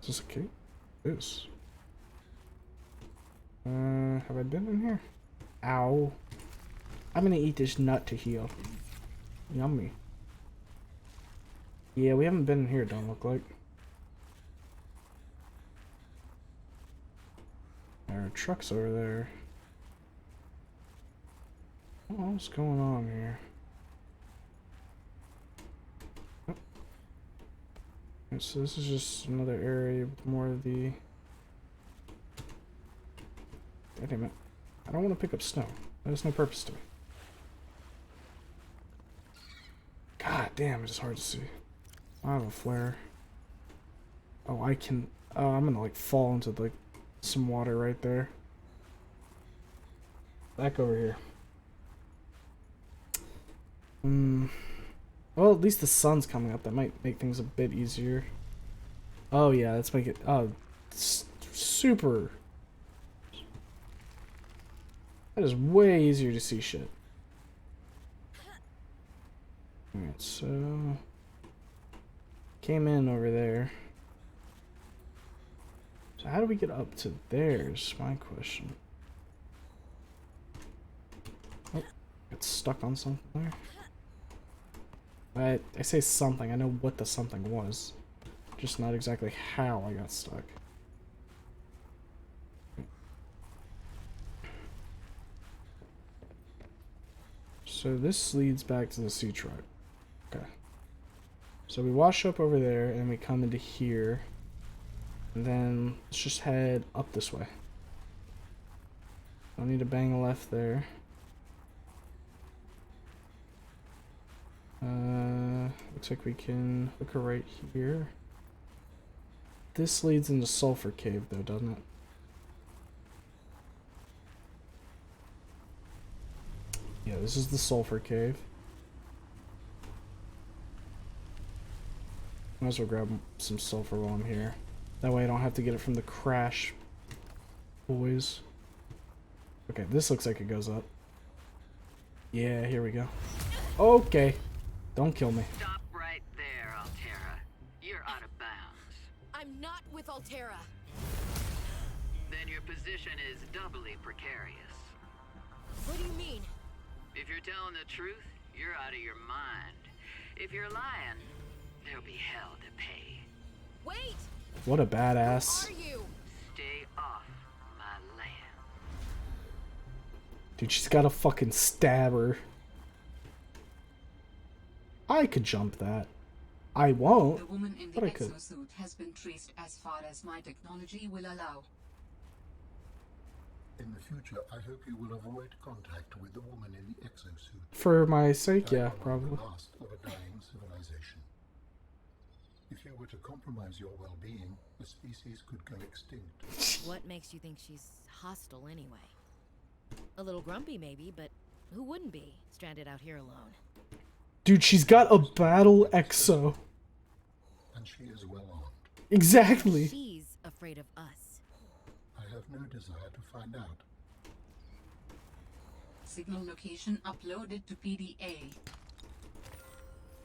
Is this a cave? It is. Have I been in here? Ow. I'm gonna eat this nut to heal. Yummy. Yeah, we haven't been in here, don't look like. There are trucks over there. What's going on here? Oh. And so this is just another area with more of the... God damn it. I don't want to pick up snow. There's no purpose to it. God damn, it's hard to see. I have a flare. Oh, I can... Oh, I'm gonna like fall into like some water right there. Back over here. Well, at least the sun's coming up. That might make things a bit easier. Oh yeah, let's make it... Oh, super... That is way easier to see shit. Alright, so... Came in over there. So how do we get up to there is my question. Oh, got stuck on something there. I say something, I know what the something was. Just not exactly how I got stuck. So this leads back to the sea truck. Okay. So we wash up over there and we come into here. And then let's just head up this way. Don't need to bang a left there. Looks like we can hook a right here. This leads into Sulfur Cave though, doesn't it? Yeah, this is the Sulfur Cave. Might as well grab some sulfur while I'm here. That way I don't have to get it from the crash boys. Okay, this looks like it goes up. Yeah, here we go. Okay. Don't kill me. Stop right there, Altera. You're out of bounds. I'm not with Altera. Then your position is doubly precarious. What do you mean? If you're telling the truth, you're out of your mind. If you're lying, there'll be hell to pay. Wait! What a badass. Who are you? Stay off my land. Dude, she's got a fucking stabber. I could jump that. I won't, The woman in but the I could. exosuit has been traced as far as my technology will allow. In the future, I hope you will avoid contact with the woman in the exosuit. For my sake, yeah, I am probably. the last of a dying civilization. If you were to compromise your well-being, the species could go extinct. What makes you think she's hostile anyway? A little grumpy maybe, but who wouldn't be, stranded out here alone? Dude, she's got a battle exo. And she is well armed. Exactly. She's afraid of us. I have no desire to find out. Signal location uploaded to PDA.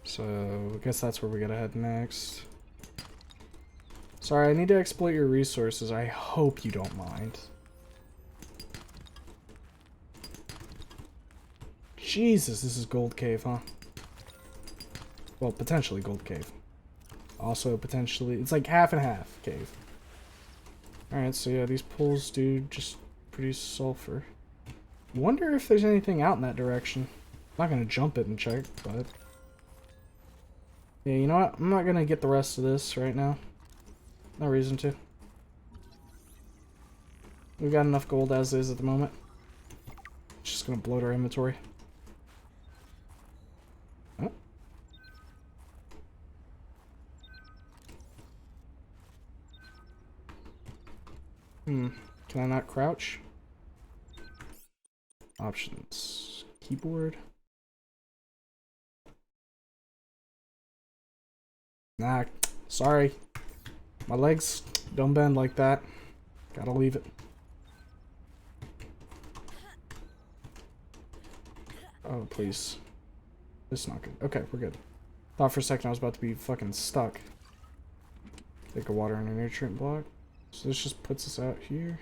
So, I guess that's where we gotta head next. Sorry, I need to exploit your resources. I hope you don't mind. Jesus, this is Gold Cave, huh? Well, potentially Gold Cave. Also, potentially... It's like half and half cave. Alright, so yeah, these pools do just produce sulfur. Wonder if there's anything out in that direction. I'm not gonna jump it and check, but... Yeah, you know what? I'm not gonna get the rest of this right now. No reason to. We've got enough gold as is at the moment. Just gonna bloat our inventory. Oh. Can I not crouch? Options. Keyboard. Nah, sorry. My legs don't bend like that. Gotta leave it. Oh, please. This is not good. Okay, we're good. Thought for a second I was about to be fucking stuck. Take a water and a nutrient block. So this just puts us out here.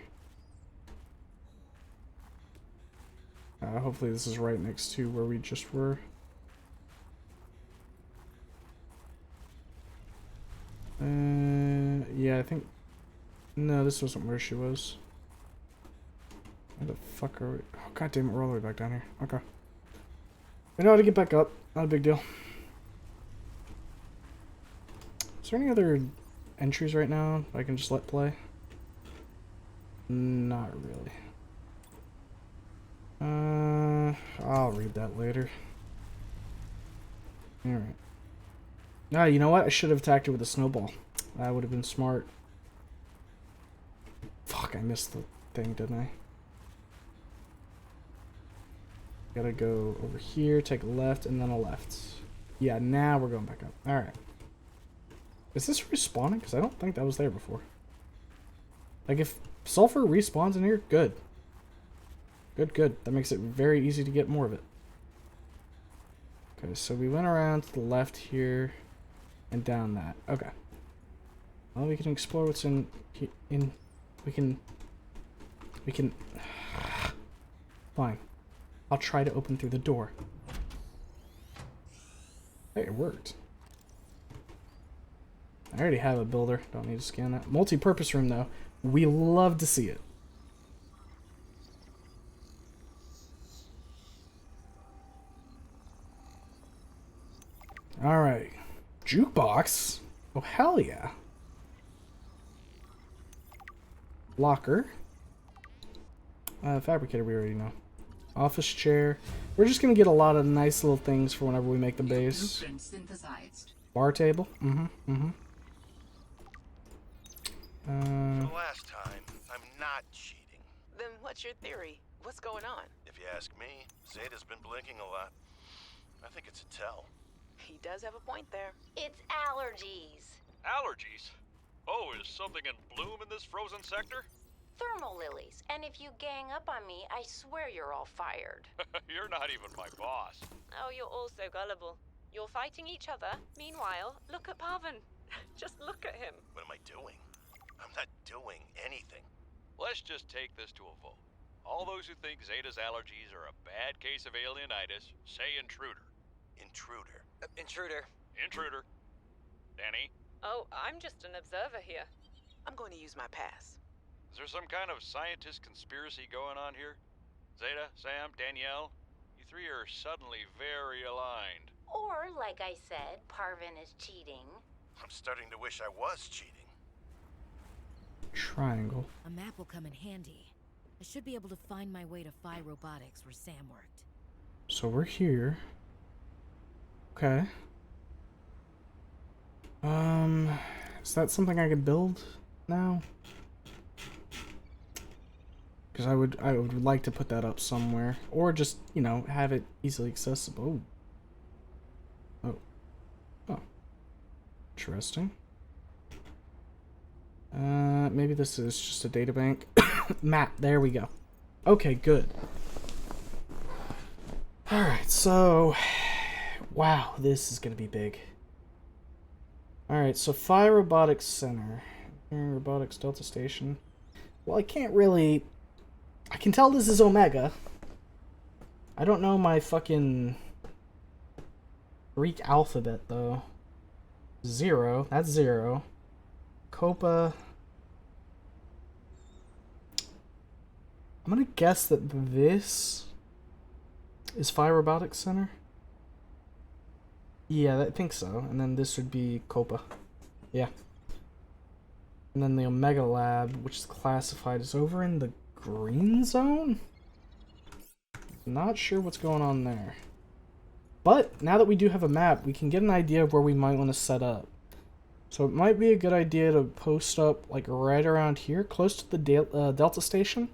Hopefully this is right next to where we just were. Yeah, I think... No, this wasn't where she was. Where the fuck are we? Oh, god damn it, we're all the way back down here. Okay. We know how to get back up. Not a big deal. Is there any other entries right now I can just let play? Not really. I'll read that later. Alright. Ah, you know what? I should have attacked her with a snowball. That would have been smart. Fuck, I missed the thing, didn't I? Gotta go over here, take a left, and then a left. Yeah, now we're going back up. Alright. Is this respawning? Because I don't think that was there before. Like, if sulfur respawns in here, good. Good, good. That makes it very easy to get more of it. Okay, so we went around to the left here and down that. Okay. Well, we can explore what's in... We can... Fine. I'll try to open through the door. Hey, it worked. I already have a builder. Don't need to scan that. Multi-purpose room, though. We love to see it. Alright. Jukebox? Oh, hell yeah. Locker. Fabricator, we already know. Office chair. We're just gonna get a lot of nice little things for whenever we make the base. Blueprint synthesized. Bar table. For the last time, I'm not cheating. Then what's your theory? What's going on? If you ask me, Zeta's been blinking a lot. I think it's a tell. He does have a point there. It's allergies. Allergies? Oh, is something in bloom in this frozen sector? Thermal lilies. And if you gang up on me, I swear you're all fired. You're not even my boss. Oh, you're all so gullible. You're fighting each other. Meanwhile, look at Pavan. Just look at him. What am I doing? I'm not doing anything. Let's just take this to a vote. All those who think Zeta's allergies are a bad case of alienitis, say intruder. Intruder. Intruder. Intruder. Danny? Oh, I'm just an observer here. I'm going to use my pass. Is there some kind of scientist conspiracy going on here? Zeta, Sam, Danielle, you three are suddenly very aligned. Or, like I said, Parvin is cheating. I'm starting to wish I was cheating. Triangle. A map will come in handy. I should be able to find my way to Phi Robotics where Sam worked. So we're here. Okay. Is that something I could build now? Because I would like to put that up somewhere, or just, you know, have it easily accessible. Oh. Oh. Interesting. Maybe this is just a data bank. Map. There we go. Okay, good. All right. So, wow, this is gonna be big. All right. So, Phi Robotics Center, Robotics Delta Station. Well, I can't really. I can tell this is Omega. I don't know my fucking Greek alphabet, though. 0. That's 0. Copa. I'm gonna guess that this is Phi Robotics Center. Yeah, I think so. And then this would be Copa. Yeah. And then the Omega Lab, which is classified as over in the green zone? Not sure what's going on there. But now that we do have a map, we can get an idea of where we might want to set up. So it might be a good idea to post up like right around here, close to the Delta Station.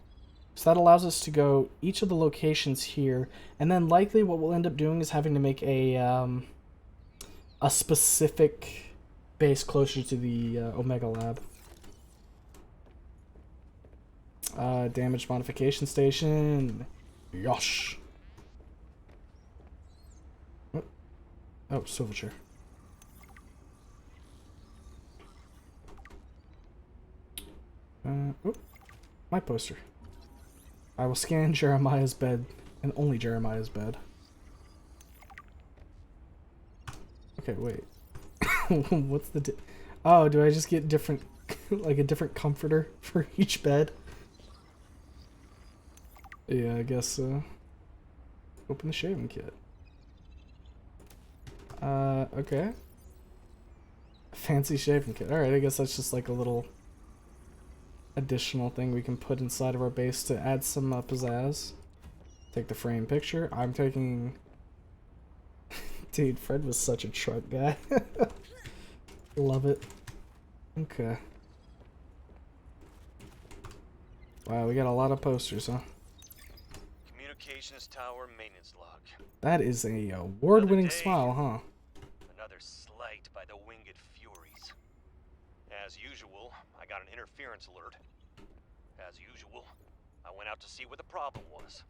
So that allows us to go each of the locations here, and then likely what we'll end up doing is having to make a specific base closer to the Omega Lab. Damage modification station. Yosh. Oh, Silverchair. Oh, my poster. I will scan Jeremiah's bed, and only Jeremiah's bed. Okay, wait. What's the oh, do I just get different, like a different comforter for each bed? Yeah, I guess so. Open the shaving kit. Okay. Fancy shaving kit. Alright, I guess that's just like a little additional thing we can put inside of our base to add some pizzazz. Take the frame picture. I'm taking... Dude, Fred was such a truck guy. Love it. Okay. Wow, we got a lot of posters, huh? Communications tower maintenance log. That is a award-winning smile, huh? Another slight by the winged furies. As usual, I got an interference alert. As usual, I went out to see what the problem was.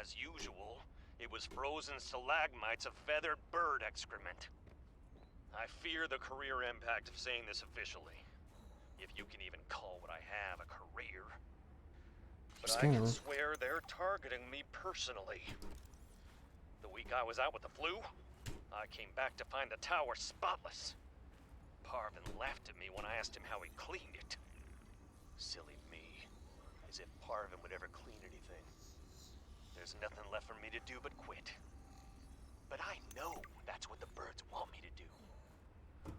As usual, it was frozen stalagmites of feathered bird excrement. I fear the career impact of saying this officially. If you can even call what I have a career. But I can swear they're targeting me personally. The week I was out with the flu, I came back to find the tower spotless. Parvin laughed at me when I asked him how he cleaned it. Silly me. As if Parvin would ever clean anything. There's nothing left for me to do but quit. But I know that's what the birds want me to do.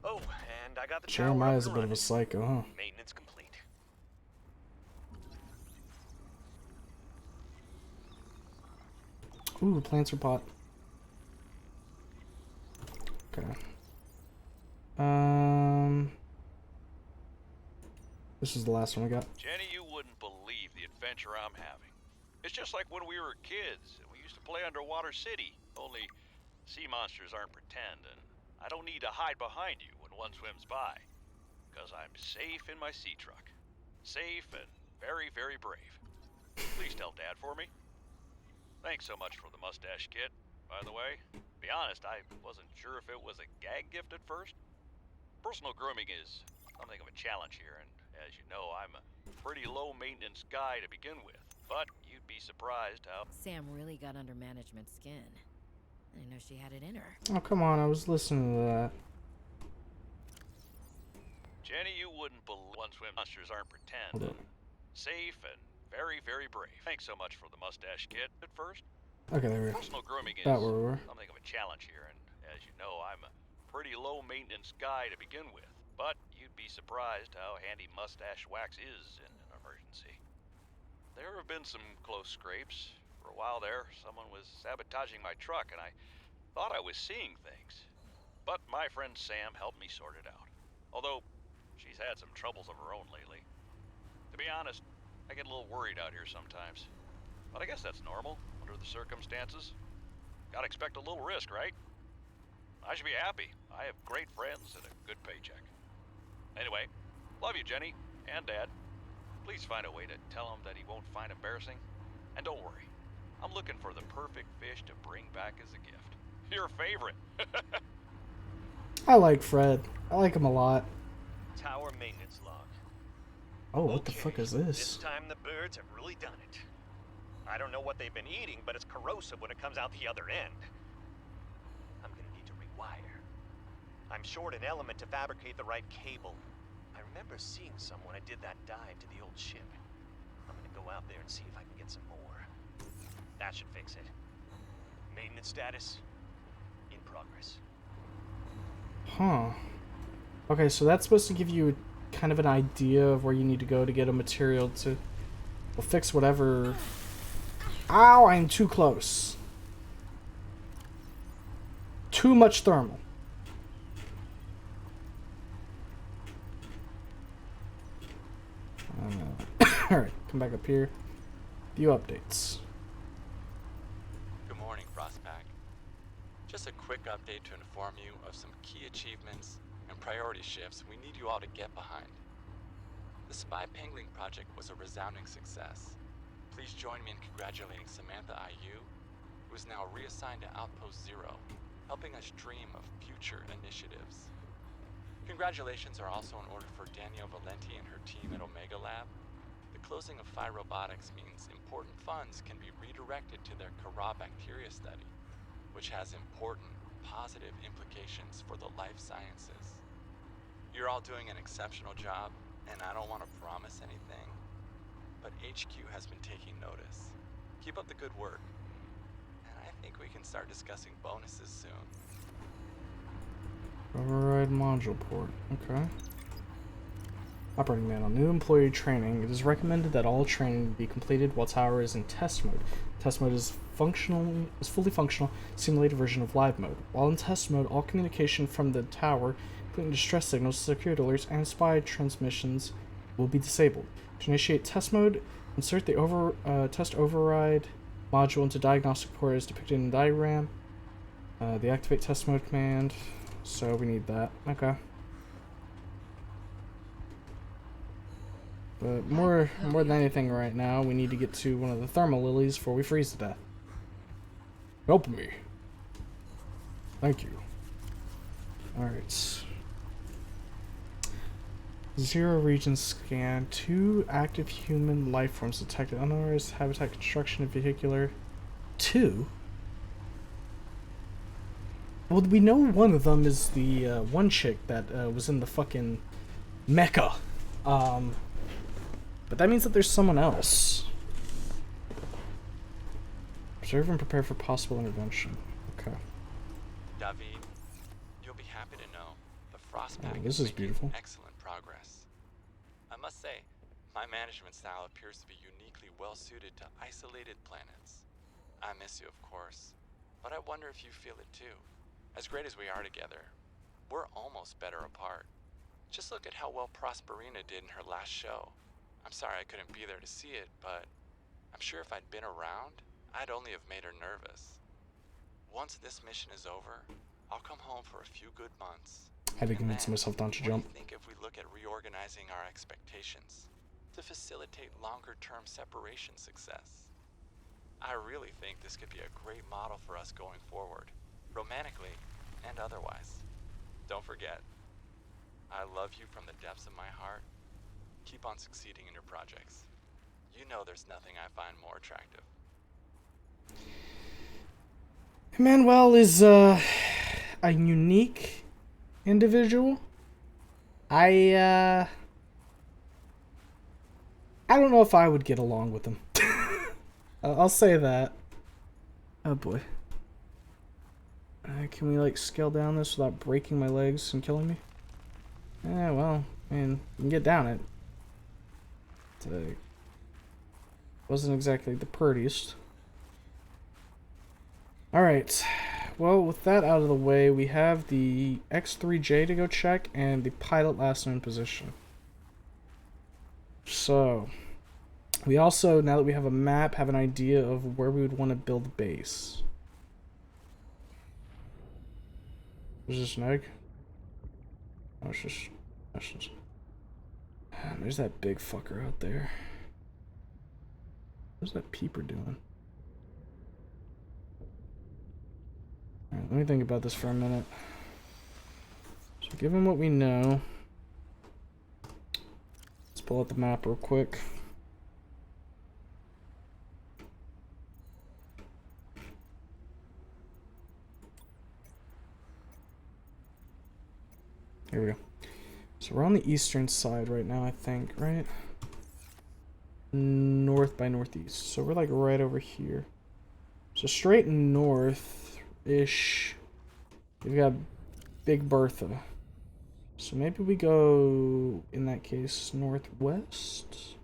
Oh, and I got the tower. Jeremiah's a bit of a psycho, huh? Maintenance complete. Ooh, plants are pot. Okay. This is the last one we got. Jenny, you wouldn't believe the adventure I'm having. It's just like when we were kids. We used to play Underwater City, only sea monsters aren't pretend, and I don't need to hide behind you when one swims by. Because I'm safe in my sea truck. Safe and very, very brave. Please tell Dad for me. Thanks so much for the mustache kit, by the way. To be honest, I wasn't sure if it was a gag gift at first. Personal grooming is something of a challenge here, and as you know, I'm a pretty low-maintenance guy to begin with. But you'd be surprised how... Sam really got under management's skin. I didn't know she had it in her. Oh, come on, I was listening to that. Jenny, you wouldn't believe swim monsters aren't Hold pretend. up. Safe and very, very brave. Thanks so much for the mustache kit at first. Okay, there we go. Personal grooming is About where we were. something of a challenge here, and as you know, I'm a pretty low-maintenance guy to begin with. But you'd be surprised how handy mustache wax is in an emergency. There have been some close scrapes. For a while there, someone was sabotaging my truck, and I thought I was seeing things. But my friend Sam helped me sort it out. Although, she's had some troubles of her own lately. To be honest, I get a little worried out here sometimes. But I guess that's normal, under the circumstances. Gotta expect a little risk, right? I should be happy. I have great friends and a good paycheck. Anyway, love you, Jenny, and Dad. Please find a way to tell him that he won't find embarrassing. And don't worry, I'm looking for the perfect fish to bring back as a gift. Your favorite. I like Fred. I like him a lot. Tower maintenance log. Oh, what the fuck is This this? time the birds have really done it. I don't know what they've been eating, but it's corrosive when it comes out the other end. I'm gonna need to rewire. I'm short an element to fabricate the right cable. I remember seeing some when I did that dive to the old ship. I'm gonna go out there and see if I can get some more. That should fix it. Maintenance status in progress. Huh. Okay, so that's supposed to give you kind of an idea of where you need to go to get a material to fix whatever. Ow, I'm too close. Too much thermal. Alright, come back up here. View updates. Good morning, Frostpack. Just a quick update to inform you of some key achievements and priority shifts we need you all to get behind. The Spy Pangling project was a resounding success. Please join me in congratulating Samantha IU, who is now reassigned to Outpost Zero, helping us dream of future initiatives. Congratulations are also in order for Danielle Valenti and her team at Omega Lab. The closing of Phi Robotics means important funds can be redirected to their Kara bacteria study, which has important positive implications for the life sciences. You're all doing an exceptional job, and I don't want to promise anything, but HQ has been taking notice. Keep up the good work, and I think we can start discussing bonuses soon. Override module port. Okay. Operating manual. New employee training. It is recommended that all training be completed while tower is in test mode. Test mode is fully functional, simulated version of live mode. While in test mode, all communication from the tower, including distress signals, security alerts, and spy transmissions, will be disabled. To initiate test mode, insert the test override module into diagnostic port as depicted in the diagram. The activate test mode command. So we need that. Okay. But more than anything right now, we need to get to one of the thermal lilies before we freeze to death. Help me. Thank you. Alright. Zero region scan. 2 active human life forms detected. Unauthorized habitat construction and vehicular. 2? Well, we know one of them is the one chick that was in the fucking mecha. But that means that there's someone else. Observe and prepare for possible intervention. Okay. David, you'll be happy to know the Frostpack this is making beautiful. excellent progress. I must say, my management style appears to be uniquely well suited to isolated planets. I miss you, of course, but I wonder if you feel it too. As great as we are together, we're almost better apart. Just look at how well Prosperina did in her last show. I'm sorry I couldn't be there to see it, but I'm sure if I'd been around, I'd only have made her nervous. Once this mission is over, I'll come home for a few good months. I had to convince myself not to jump. What do you think if we look at reorganizing our expectations to facilitate longer-term separation success? I really think this could be a great model for us going forward, romantically and otherwise. Don't forget, I love you from the depths of my heart. Keep on succeeding in your projects. You know there's nothing I find more attractive. Manuel is a unique individual. I I don't know if I would get along with them. I'll say that. Oh boy. Can we like scale down this without breaking my legs and killing me? Yeah, well, I mean, you can get down it. Wasn't exactly the prettiest. Alright. Well, with that out of the way, we have the X3J to go check and the pilot last known position. So, we also, now that we have a map, have an idea of where we would want to build a base. Is this an egg? Oh, it's just questions. There's that big fucker out there. What's that peeper doing? Alright, let me think about this for a minute. So given what we know, let's pull out the map real quick. Here we go. So we're on the eastern side right now, I think, right? North by northeast. So we're like right over here. So straight north-ish, we've got Big Bertha. So maybe we go, in that case, northwest?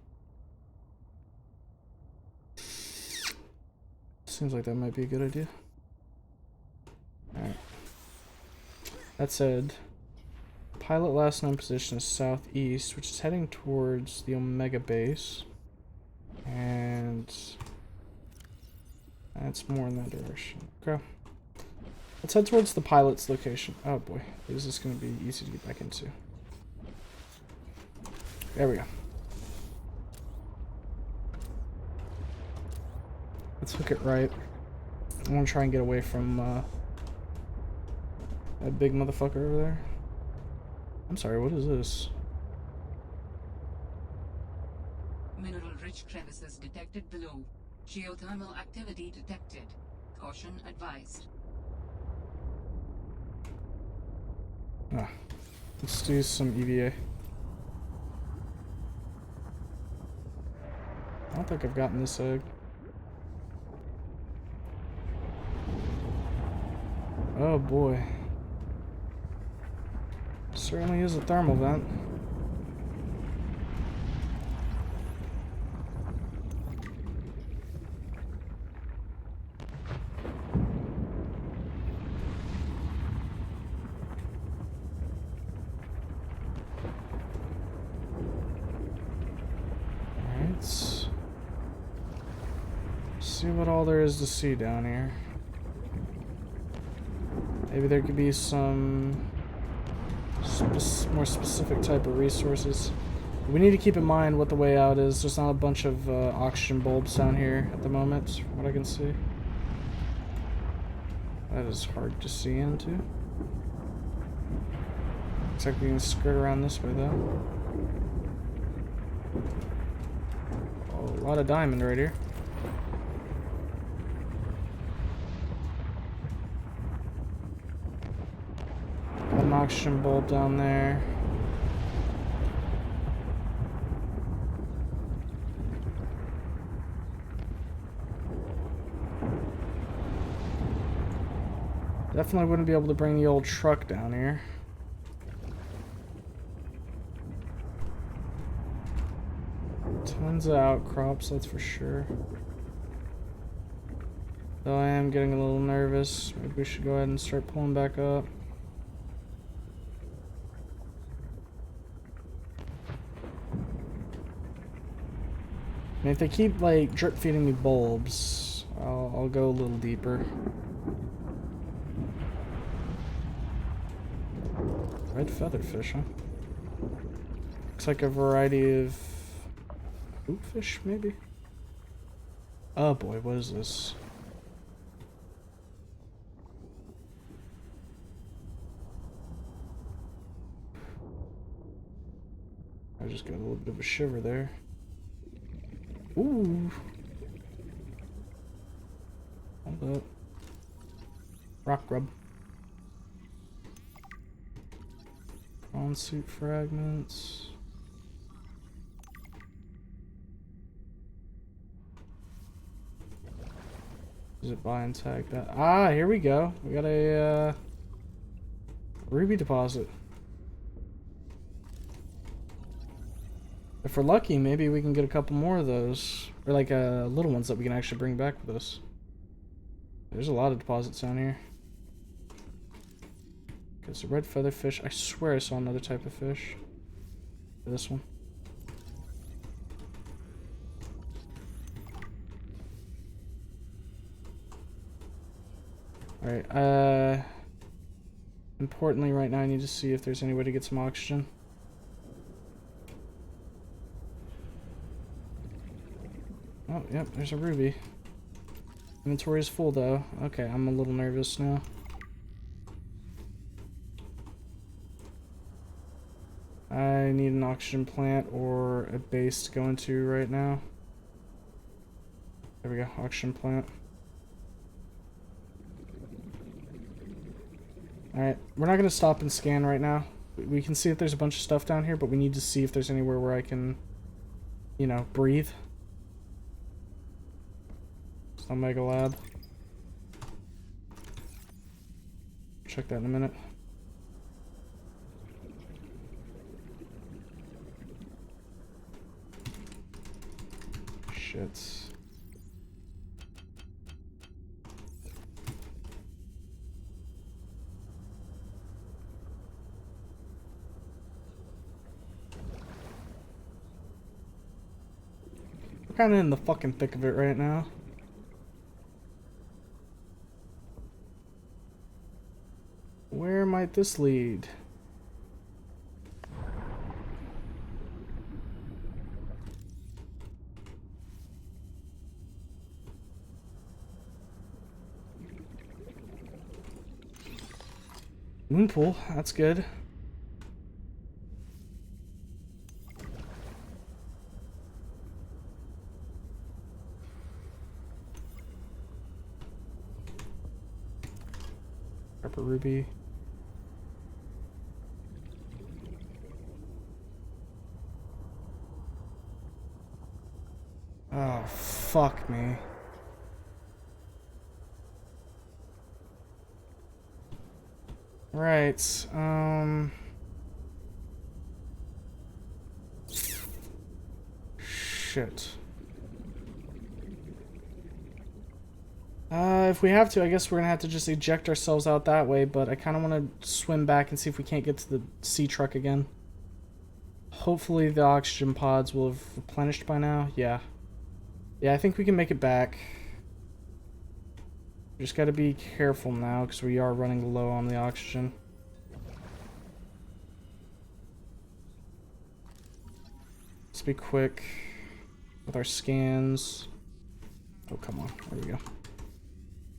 Seems like that might be a good idea. Alright. That said, pilot last known position is southeast, which is heading towards the Omega base. And that's more in that direction. Okay. Let's head towards the pilot's location. Oh boy, is this going to be easy to get back into? There we go. Let's hook it right. I want to try and get away from that big motherfucker over there. I'm sorry, what is this? Mineral-rich crevices detected below. Geothermal activity detected. Caution advised. Ah, let's do some EVA. I don't think I've gotten this egg. Oh boy. Certainly is a thermal vent. Alright. See what all there is to see down here. Maybe there could be some more specific type of resources. We need to keep in mind what the way out is. There's not a bunch of oxygen bulbs down here at the moment, from what I can see. That is hard to see into. Looks like we can skirt around this way though. Oh, a lot of diamond right here. An oxygen bulb down there. Definitely wouldn't be able to bring the old truck down here. Tons of outcrops, that's for sure. Though I am getting a little nervous. Maybe we should go ahead and start pulling back up. I mean, if they keep like drip feeding me bulbs, I'll go a little deeper. Red featherfish, huh? Looks like a variety of bootfish, maybe? Oh boy, what is this? I just got a little bit of a shiver there. Ooh. Hold up. Rock grub. Prawn suit fragments. Is it buy and tag that? Ah, here we go. We got a ruby deposit. If we're lucky, maybe we can get a couple more of those. Or like little ones that we can actually bring back with us. There's a lot of deposits down here. Okay, so red feather fish. I swear I saw another type of fish. This one. Alright, importantly right now I need to see if there's any way to get some oxygen. Oh, yep, there's a ruby. Inventory is full though. Okay, I'm a little nervous now. I need an oxygen plant or a base to go into right now. There we go, oxygen plant. Alright, we're not going to stop and scan right now. We can see if there's a bunch of stuff down here, but we need to see if there's anywhere where I can, you know, breathe. It's no Mega Lab. Check that in a minute. Shit. We're kind of in the fucking thick of it right now. Where might this lead? Moon pool, that's good. Purple ruby. Oh, fuck me. Right, shit. If we have to, I guess we're gonna have to just eject ourselves out that way, but I kind of want to swim back and see if we can't get to the sea truck again. Hopefully the oxygen pods will have replenished by now. Yeah. Yeah, I think we can make it back. Just gotta be careful now, because we are running low on the oxygen. Let's be quick with our scans. Oh, come on. There we go.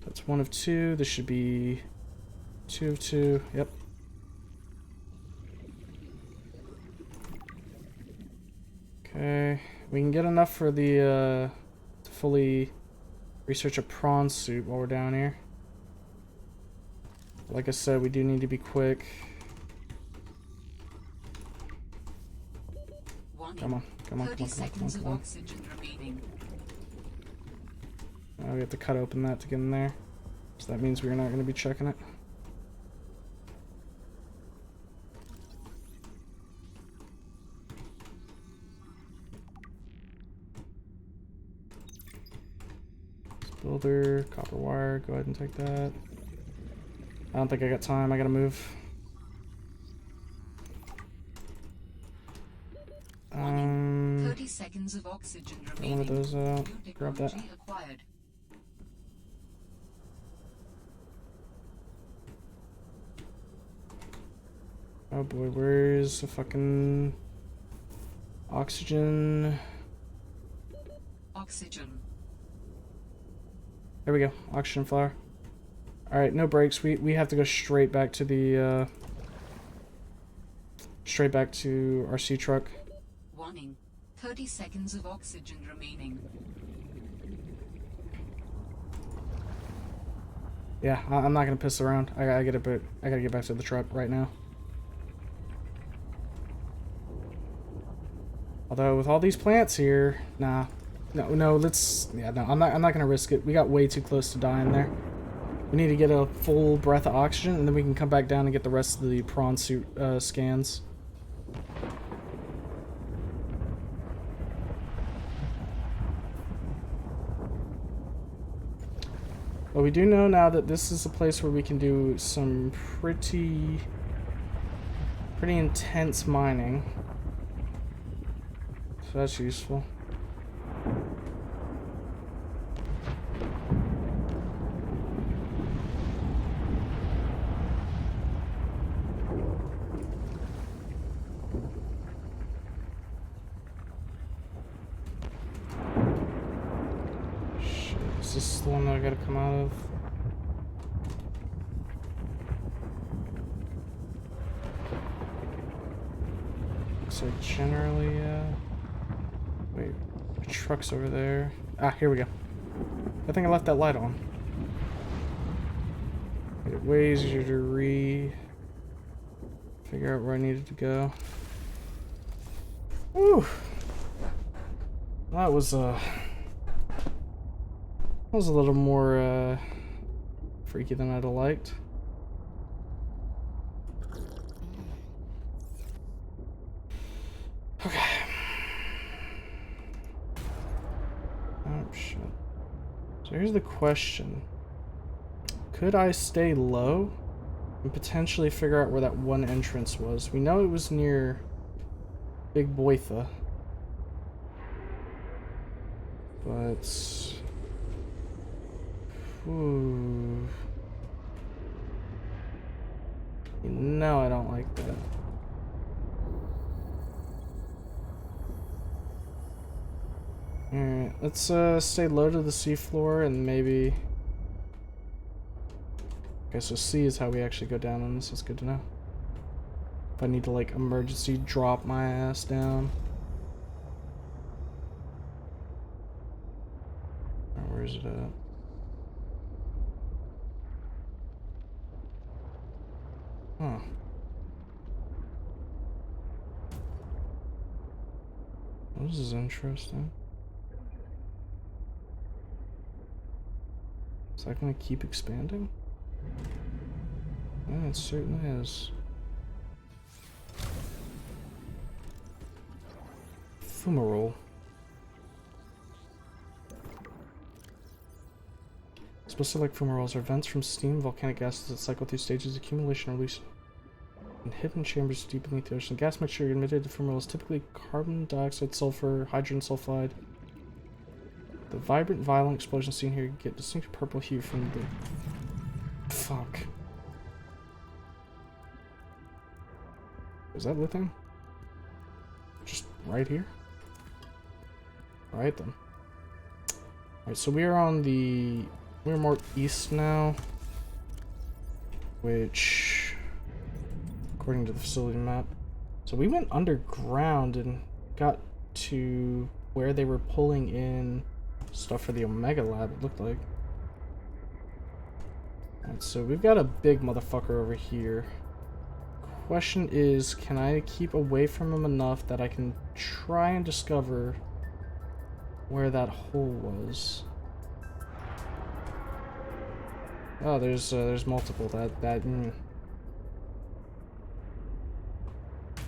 That's 1 of 2. This should be 2 of 2. Yep. Okay. We can get enough for the, to fully research a prawn suit while we're down here. Like I said, we do need to be quick. Come on, come on, come on, come on, come on, come on. Now we have to cut open that to get in there. So that means we're not going to be checking it. Builder, copper wire, go ahead and take that. I don't think I got time, I gotta move. 30 seconds of oxygen remaining. One of those out. Grab that. Acquired. Oh boy, where's the fucking oxygen? Oxygen. There we go, oxygen flower. Alright, no breaks. We have to go straight back to the straight back to our sea truck. Warning. 30 seconds of oxygen remaining. Yeah, I'm not gonna piss around. I gotta get back to the truck right now. Although with all these plants here, nah, No, let's... Yeah, no, I'm not gonna risk it. We got way too close to dying there. We need to get a full breath of oxygen, and then we can come back down and get the rest of the prawn suit scans. But we do know now that this is a place where we can do some pretty intense mining. So that's useful. Shit, is this the one that I gotta come out of? Looks like generally, wait, the truck's over there. Ah, here we go. I think I left that light on. It way easier to figure out where I needed to go. Woo! That was a little more freaky than I'd have liked. Okay. Oh shit. So here's the question. Could I stay low and potentially figure out where that one entrance was? We know it was near Big Boitha. But... Ooh. No, I don't like that. Alright, let's stay low to the seafloor and maybe... Okay, so C is how we actually go down on this. That's good to know. If I need to, like, emergency drop my ass down. Alright, where is it at? Huh. This is interesting. Is that going to keep expanding? Yeah, it certainly is. Fumarole. Supposed to like fumaroles are vents from steam, volcanic gases that cycle through stages of accumulation and release in hidden chambers deep beneath the ocean. Gas mixture emitted from fumaroles typically carbon dioxide, sulfur, hydrogen sulfide. The vibrant, violent explosions seen here get distinct purple hue from the... Fuck. Is that lithium? Just right here? Alright then. Alright, so we are on the... We're more east now. Which... According to the facility map. So we went underground and got to where they were pulling in stuff for the Omega Lab, it looked like. Alright, so we've got a big motherfucker over here. Question is, can I keep away from him enough that I can try and discover where that hole was? Oh, there's multiple.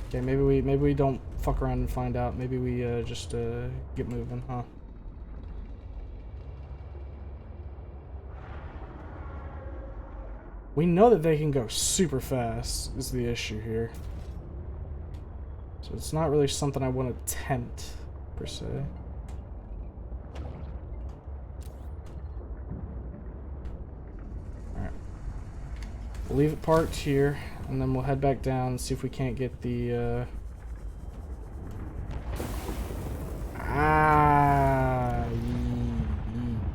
Okay, maybe we don't fuck around and find out. Maybe we just get moving, huh? We know that they can go super fast, is the issue here. So it's not really something I want to tempt, per se. Alright. We'll leave it parked here, and then we'll head back down and see if we can't get the,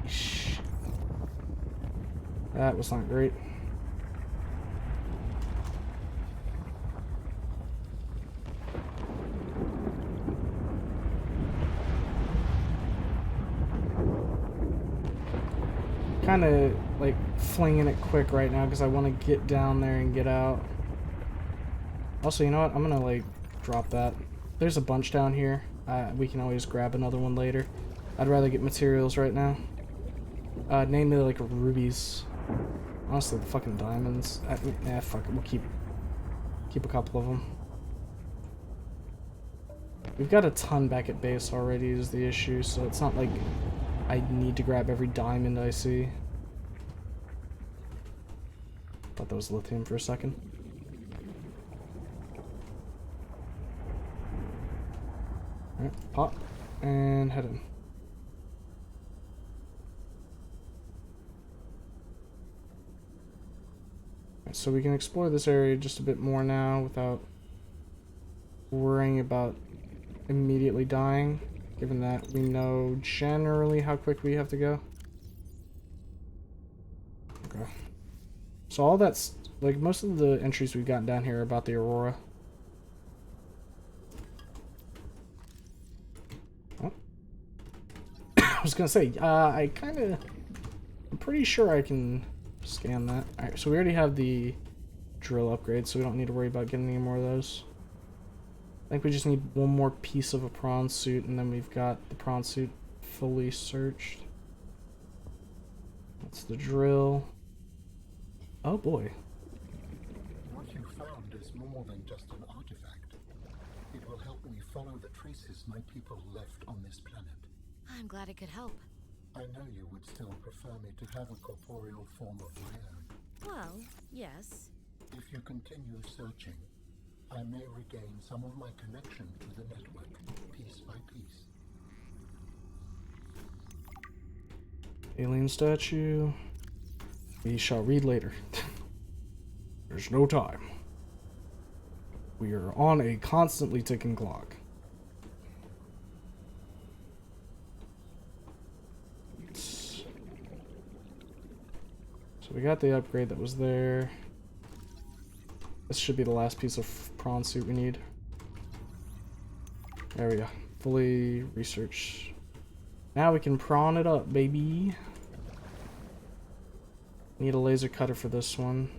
yeesh. That was not great. Kind of like flinging it quick right now because I want to get down there and get out. Also, you know what? I'm gonna like drop that. There's a bunch down here. We can always grab another one later. I'd rather get materials right now. Namely like rubies. Honestly, the fucking diamonds. Fuck it. We'll keep a couple of them. We've got a ton back at base already is the issue, so it's not like I need to grab every diamond I see. Thought that was lithium for a second. Alright, pop. And head in. Right, so we can explore this area just a bit more now without worrying about immediately dying, given that we know generally how quick we have to go. Okay. So all that's, like, most of the entries we've gotten down here are about the Aurora. Oh. I was gonna say, I'm pretty sure I can scan that. Alright, so we already have the drill upgrade, so we don't need to worry about getting any more of those. I think we just need one more piece of a prawn suit, and then we've got the prawn suit fully searched. That's the drill. Oh boy. What you found is more than just an artifact. It will help me follow the traces my people left on this planet. I'm glad it could help. I know you would still prefer me to have a corporeal form of my own. Well, yes. If you continue searching, I may regain some of my connection to the network, piece by piece. Alien statue. We shall read later. There's no time. We are on a constantly ticking clock. So we got the upgrade that was there. This should be the last piece of prawn suit we need. There we go. Fully researched. Now we can prawn it up, baby. Need a laser cutter for this one.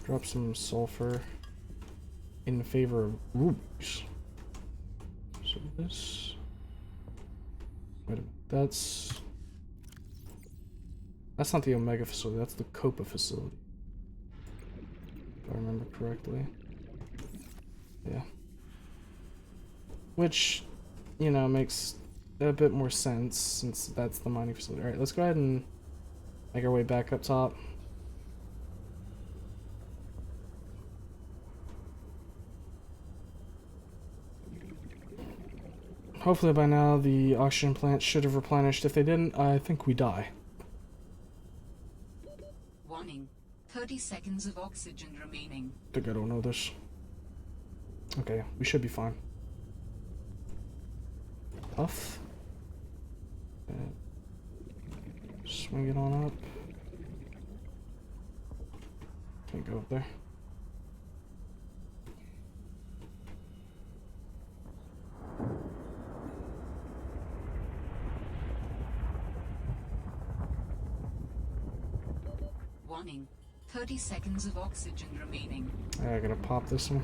Drop some sulfur in favor of rubies. So this. Wait a minute. That's not the Omega facility. That's the Copa facility. If I remember correctly. Yeah. Which, you know, makes a bit more sense since that's the mining facility. Alright, let's go ahead and make our way back up top. Hopefully by now the oxygen plant should have replenished. If they didn't, I think we die. Warning. 30 seconds of oxygen remaining. I think I don't know this. Okay, we should be fine. Off. Swing it on up. Can't go up there. Warning. 30 seconds of oxygen remaining. I gotta pop this one.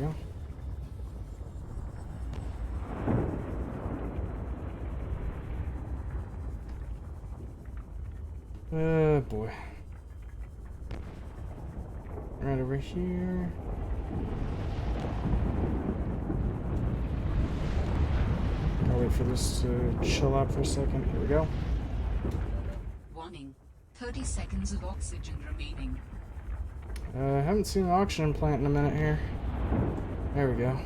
Yeah. Oh boy. Right over here. I'll wait for this to chill out for a second. Here we go. Warning. 30 seconds of oxygen remaining. I haven't seen an oxygen plant in a minute here. There we go.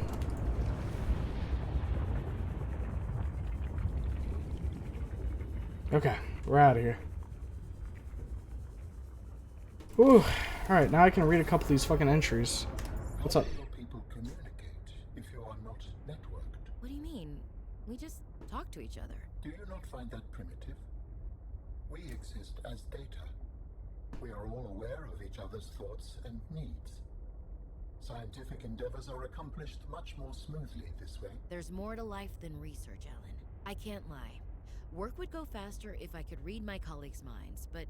Okay, we're out of here. Whew. Alright, now I can read a couple of these fucking entries. What's up? How will people communicate if you are not networked? What do you mean? We just talk to each other. Do you not find that primitive? We exist as data. We are all aware of each other's thoughts and needs. Scientific endeavors are accomplished much more smoothly this way. There's more to life than research, Alan. I can't lie. Work would go faster if I could read my colleagues' minds, but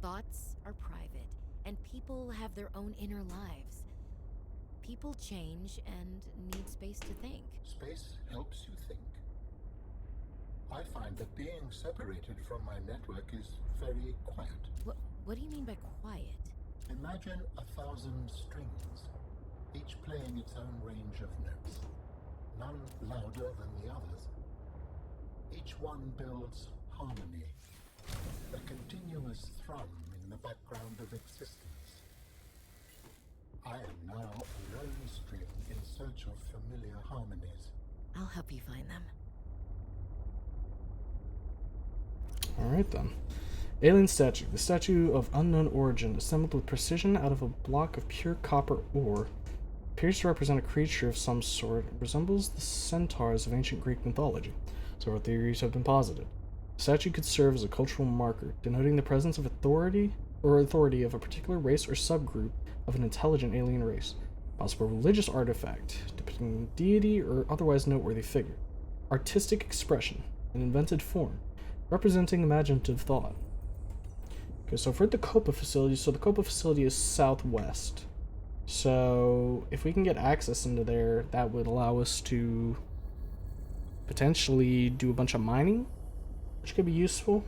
thoughts are private, and people have their own inner lives. People change and need space to think. Space helps you think. I find that being separated from my network is very quiet. What do you mean by quiet? Imagine 1,000 strings, each playing its own range of notes, none louder than the others. Each one builds harmony, a continuous thrum in the background of existence. I am now a lone string in search of familiar harmonies. I'll help you find them. Alright then. Alien statue. The statue of unknown origin, assembled with precision out of a block of pure copper ore, appears to represent a creature of some sort. It resembles the centaurs of ancient Greek mythology. Several theories have been posited. The statue could serve as a cultural marker, denoting the presence of authority of a particular race or subgroup of an intelligent alien race. Possible religious artifact, depicting a deity or otherwise noteworthy figure. Artistic expression, an invented form, representing imaginative thought. Okay, so if we're at the Copa facility, so the Copa facility is southwest. So if we can get access into there, that would allow us to potentially do a bunch of mining, which could be useful.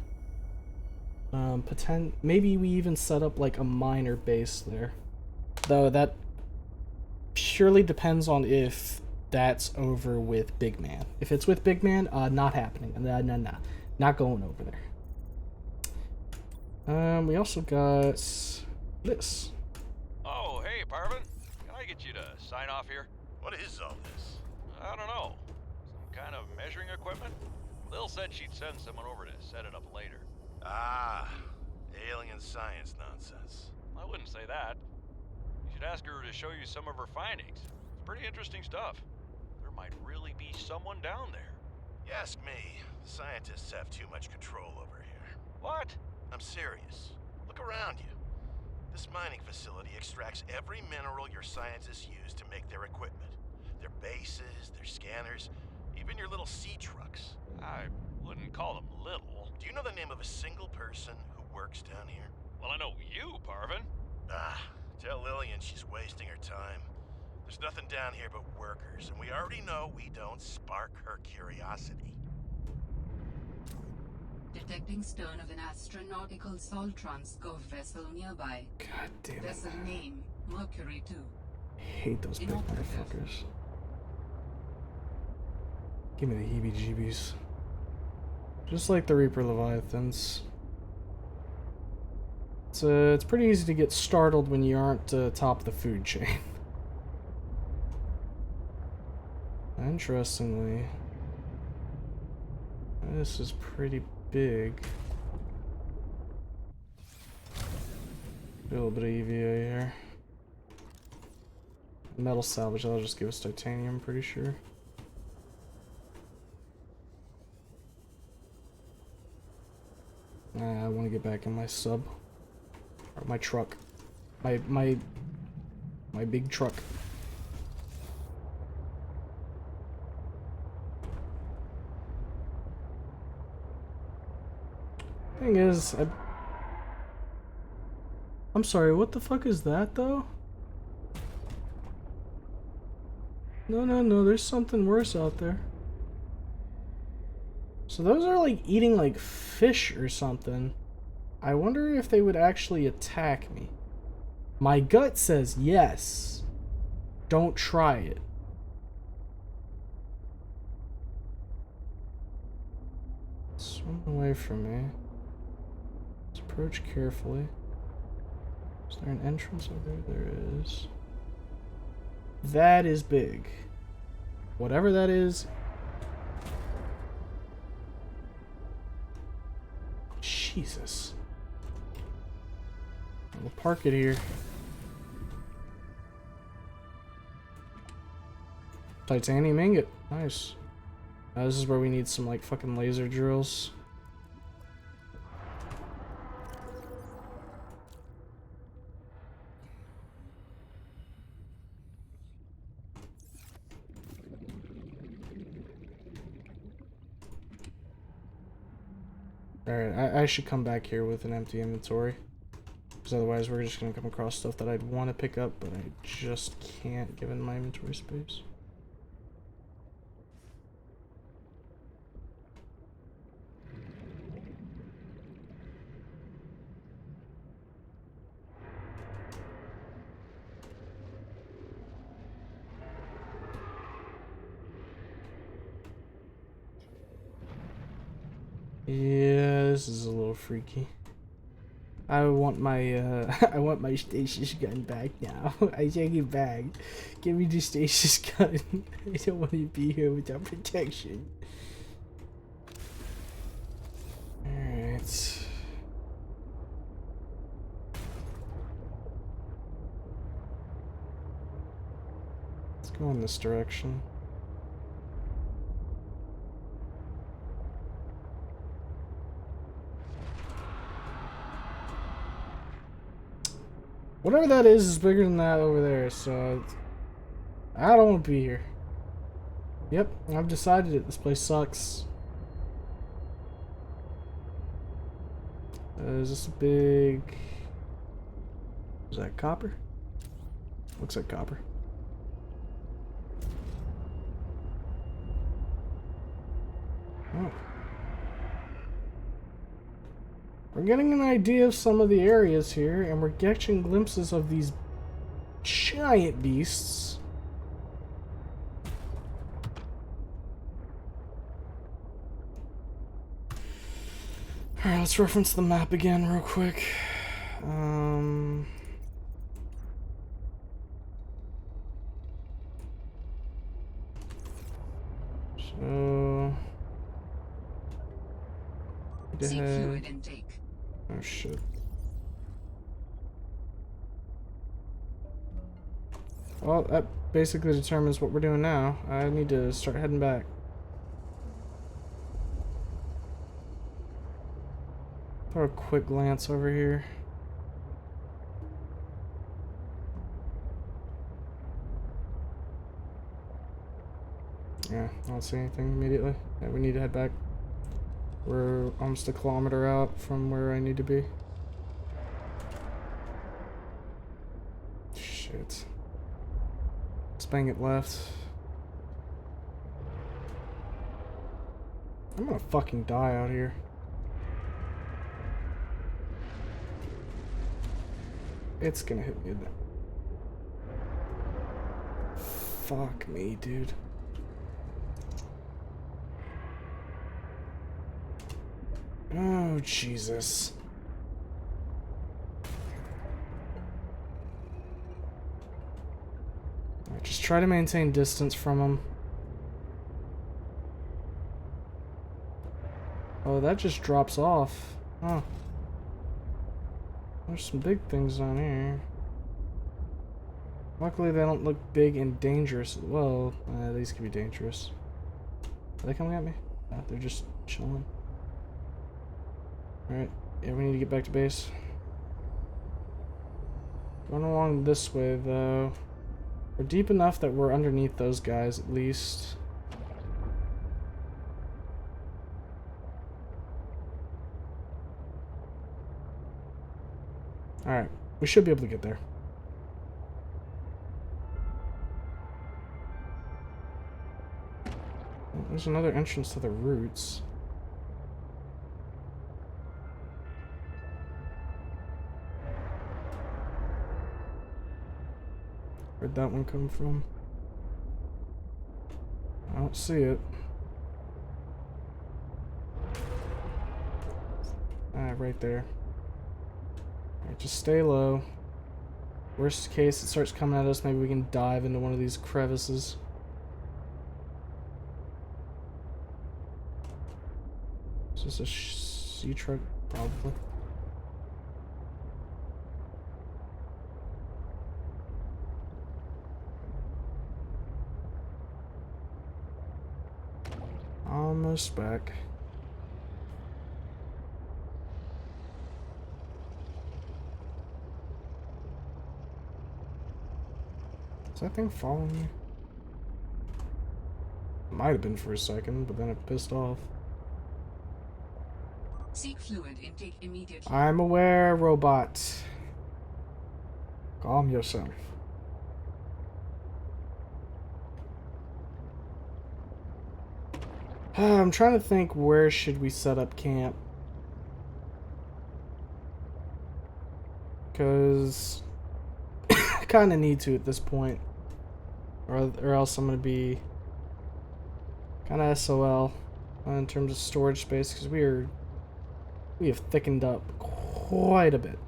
Maybe we even set up like a miner base there. Though that purely depends on if that's over with Big Man. If it's with Big Man, not happening. Nah. Not going over there. We also got this. Oh, hey, Parvin. Can I get you to sign off here? What is all this? I don't know. Some kind of measuring equipment? Lil said she'd send someone over to set it up later. Ah, alien science nonsense. I wouldn't say that. You should ask her to show you some of her findings. It's pretty interesting stuff. There might really be someone down there. You ask me, the scientists have too much control over here. What? I'm serious. Look around you. This mining facility extracts every mineral your scientists use to make their equipment. Their bases, their scanners, even your little sea trucks. I wouldn't call them little. Do you know the name of a single person who works down here? Well, I know you, Parvin. Ah, tell Lillian she's wasting her time. There's nothing down here but workers, and we already know we don't spark her curiosity. Detecting stern of an astronautical salt transport vessel nearby. God damn it. Vessel name, Mercury 2. I hate those big motherfuckers. Give me the heebie-jeebies. Just like the Reaper Leviathans. It's pretty easy to get startled when you aren't top of the food chain. Interestingly, this is pretty big. A little bit of EVA here. Metal salvage, that'll just give us titanium, I'm pretty sure. I want to get back in my sub. Or my truck. My big truck. Thing is, I'm sorry, what the fuck is that though? No, there's something worse out there. So those are like eating like fish or something. I wonder if they would actually attack me. My gut says yes. Don't try it. Swim away from me. Let's approach carefully. Is there an entrance over there? There is. That is big. Whatever that is. Jesus. We'll park it here. Titanium ingot. Nice. This is where we need some like fucking laser drills. Alright, I should come back here with an empty inventory. Because otherwise we're just going to come across stuff that I'd want to pick up, but I just can't given my inventory space. Yeah, this is a little freaky. I want my I want my stasis gun back now. I take it back. Give me the stasis gun. I don't want to be here without protection. Alright. Let's go in this direction. Whatever that is bigger than that over there, so I don't want to be here. Yep, I've decided it. This place sucks. Is this a big... Is that copper? Looks like copper. Oh. We're getting an idea of some of the areas here, and we're catching glimpses of these giant beasts. Alright, let's reference the map again real quick. So... Seek fluid intake. Oh shit. Well, that basically determines what we're doing now. I need to start heading back. Throw a quick glance over here. Yeah, I don't see anything immediately. Yeah, we need to head back. We're almost a kilometer out from where I need to be. Shit. Let's bang it left. I'm gonna fucking die out here. It's gonna hit me there. Fuck me, dude. Oh, Jesus. Alright, just try to maintain distance from him. Oh, that just drops off. Huh. There's some big things on here. Luckily, they don't look big and dangerous. Well, these could be dangerous. Are they coming at me? No, they're just chilling. Alright, yeah, we need to get back to base. Going along this way, though. We're deep enough that we're underneath those guys, at least. Alright, we should be able to get there. Oh, there's another entrance to the roots. Where'd that one come from? I don't see it. Right there. Alright, just stay low. Worst case, it starts coming at us. Maybe we can dive into one of these crevices. Is this a sea truck? Probably. Almost back. Is that thing following me? Might have been for a second, but then it pissed off. Seek fluid intake immediately. I'm aware, robot. Calm yourself. I'm trying to think, where should we set up camp? Because I kind of need to at this point. Or else I'm going to be kind of SOL in terms of storage space, because we have thickened up quite a bit.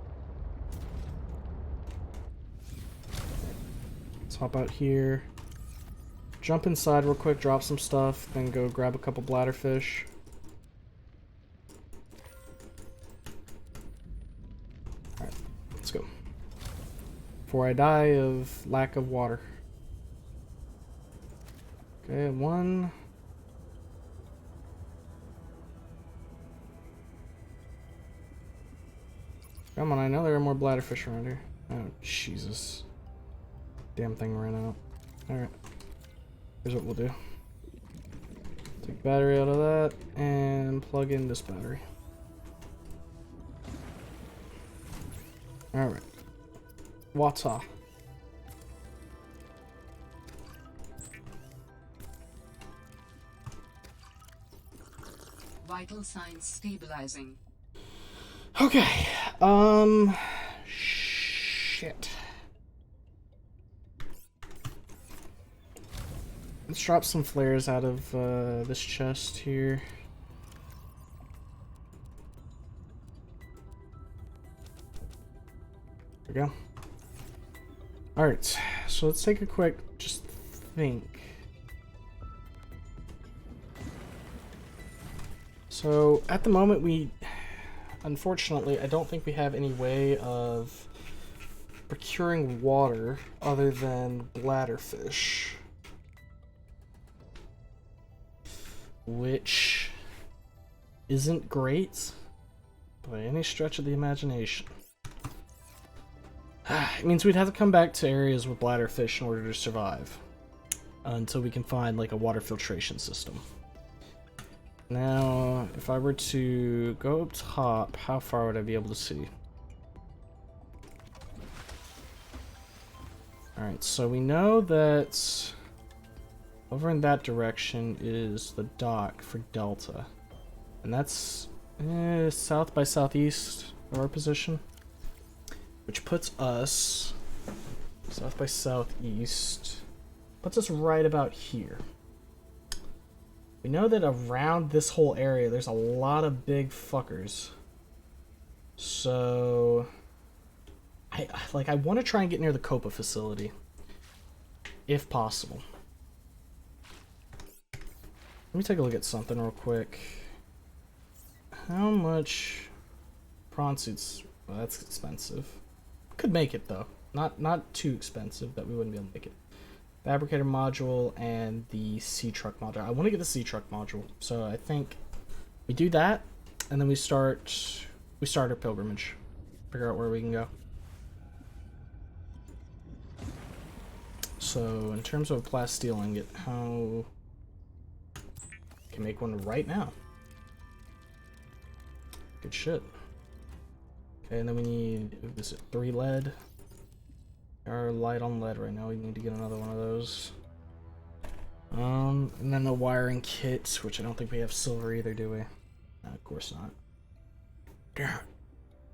Let's hop out here. Jump inside real quick, drop some stuff, then go grab a couple bladderfish. Alright, let's go. Before I die of lack of water. Okay, one. Come on, I know there are more bladderfish around here. Oh, Jesus. Damn thing ran out. Alright. Here's what we'll do. Take battery out of that and plug in this battery. Alright. Water. Vital signs stabilizing. Okay. Shit. Let's drop some flares out of this chest here. There we go. Alright, so let's take a quick just think. So at the moment unfortunately, I don't think we have any way of procuring water other than bladderfish. Which isn't great by any stretch of the imagination. It means we'd have to come back to areas with bladderfish in order to survive. Until we can find like a water filtration system. Now, if I were to go up top, how far would I be able to see? Alright, so we know that over in that direction is the dock for Delta. And that's south by southeast of our position. Which puts us south by southeast. Puts us right about here. We know that around this whole area there's a lot of big fuckers. So I want to try and get near the Copa facility. If possible. Let me take a look at something real quick. How much prawn suits? Well, that's expensive. Could make it though. Not too expensive that we wouldn't be able to make it. Fabricator module and the sea truck module. I want to get the sea truck module, so I think we do that, and then we start our pilgrimage. Figure out where we can go. So in terms of a plasteel ingot, how can make one right now? Good shit. Okay, and then we need, is it 3 lead? Are light on lead right now. We need to get another one of those. And then a wiring kit, which I don't think we have silver either, do we? No, of course not. Damn it.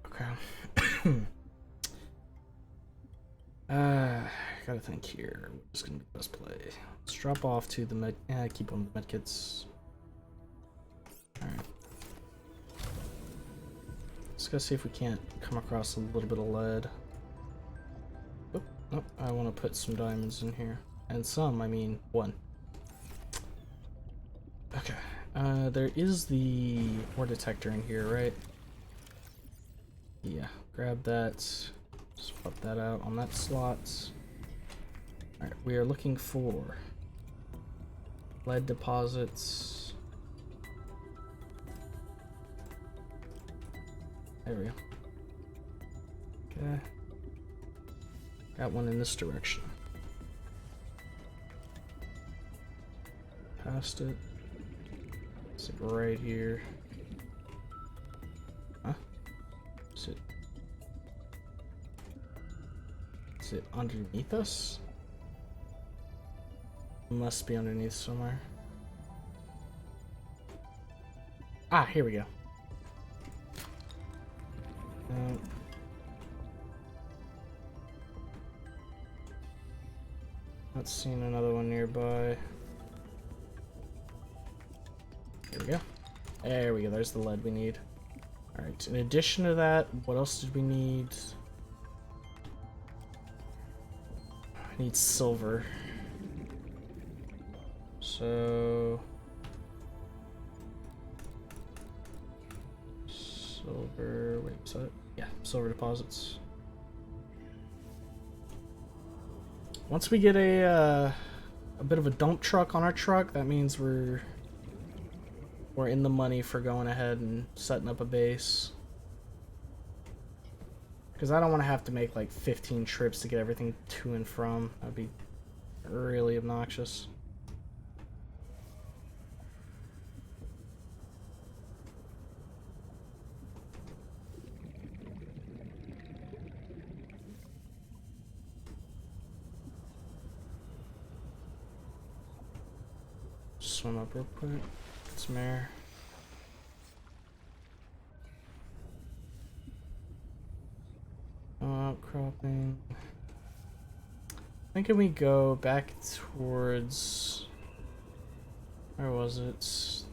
Okay. Gotta think here. What's gonna be the best play? Let's drop off to the med. Keep on the med kits. Alright. Let's go see if we can't come across a little bit of lead. Nope, I want to put some diamonds in here. And some, I mean, 1. Okay, there is the ore detector in here, right? Yeah, grab that. Swap that out on that slot. Alright, we are looking for lead deposits. There we go. Okay. Got one in this direction. Past it. It's like right here. Huh? Is it? Is it underneath us? Must be underneath somewhere. Ah, here we go. Not seeing another one nearby. Here we go. There we go. There's the lead we need. Alright, in addition to that, what else did we need? I need silver. So... silver... wait, is that? Yeah, silver deposits. Once we get a bit of a dump truck on our truck, that means we're in the money for going ahead and setting up a base. Because I don't want to have to make like 15 trips to get everything to and from. That'd be really obnoxious. Swim up real quick. Get some air. Outcropping. Thinking we go back towards... where was it?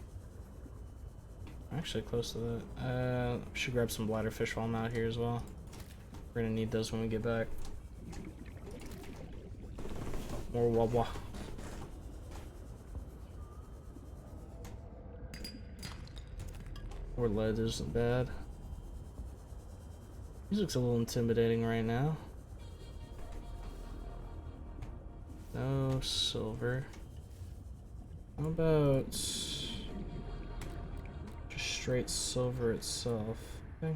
Actually close to that. Should grab some bladderfish while I'm out here as well. We're gonna need those when we get back. More wabwa. Or lead isn't bad. This looks a little intimidating right now. No silver. How about just straight silver itself? Okay.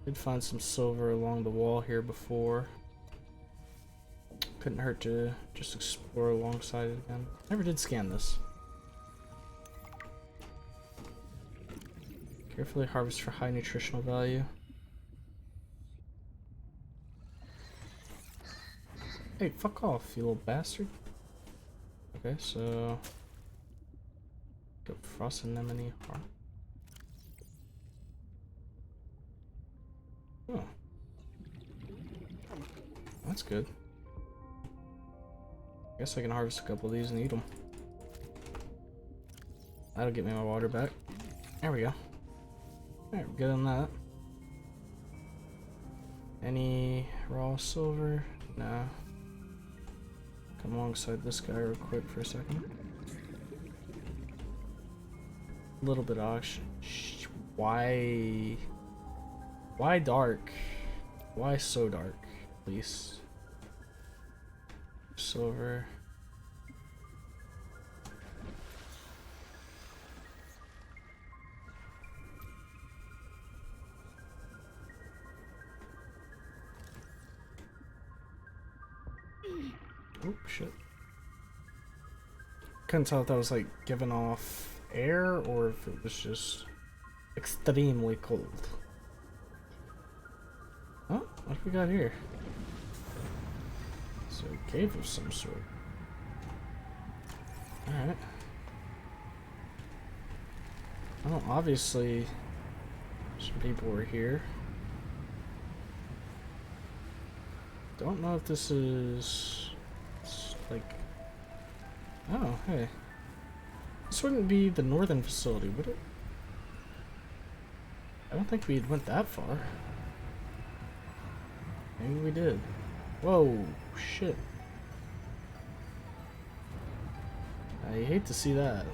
Did find some silver along the wall here before. Couldn't hurt to just explore alongside it again. Never did scan this. Carefully harvest for high nutritional value. Hey, fuck off, you little bastard. Okay, so... go frost anemone heart. Oh. That's good. Guess I can harvest a couple of these and eat them. That'll get me my water back. There we go. Alright, we're good on that. Any raw silver? No. Come alongside this guy real quick for a second. A little bit of oxygen. Why dark? Why so dark, at least? Silver. Oh shit. Couldn't tell if that was like giving off air or if it was just extremely cold. Oh, what do we got here? So a cave of some sort. Alright. Well, obviously some people were here. Don't know if this is like... oh, hey. This wouldn't be the northern facility, would it? I don't think we went that far. Maybe we did. Whoa, shit. I hate to see that.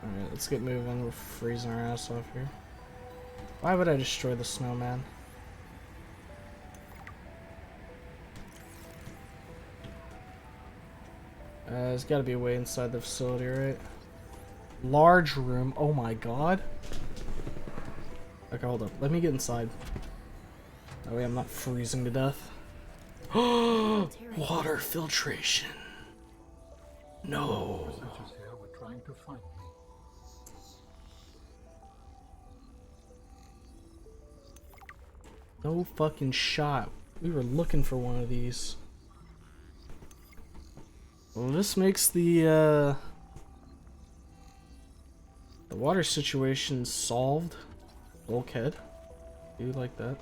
Alright, let's get moving. We're freezing our ass off here. Why would I destroy the snowman? There's gotta be a way inside the facility, right? Large room. Oh my god. Okay, hold up. Let me get inside. That way I'm not freezing to death. Water filtration. No. No fucking shot. We were looking for one of these. Well, this makes the water situation solved. Bulkhead. Do like that.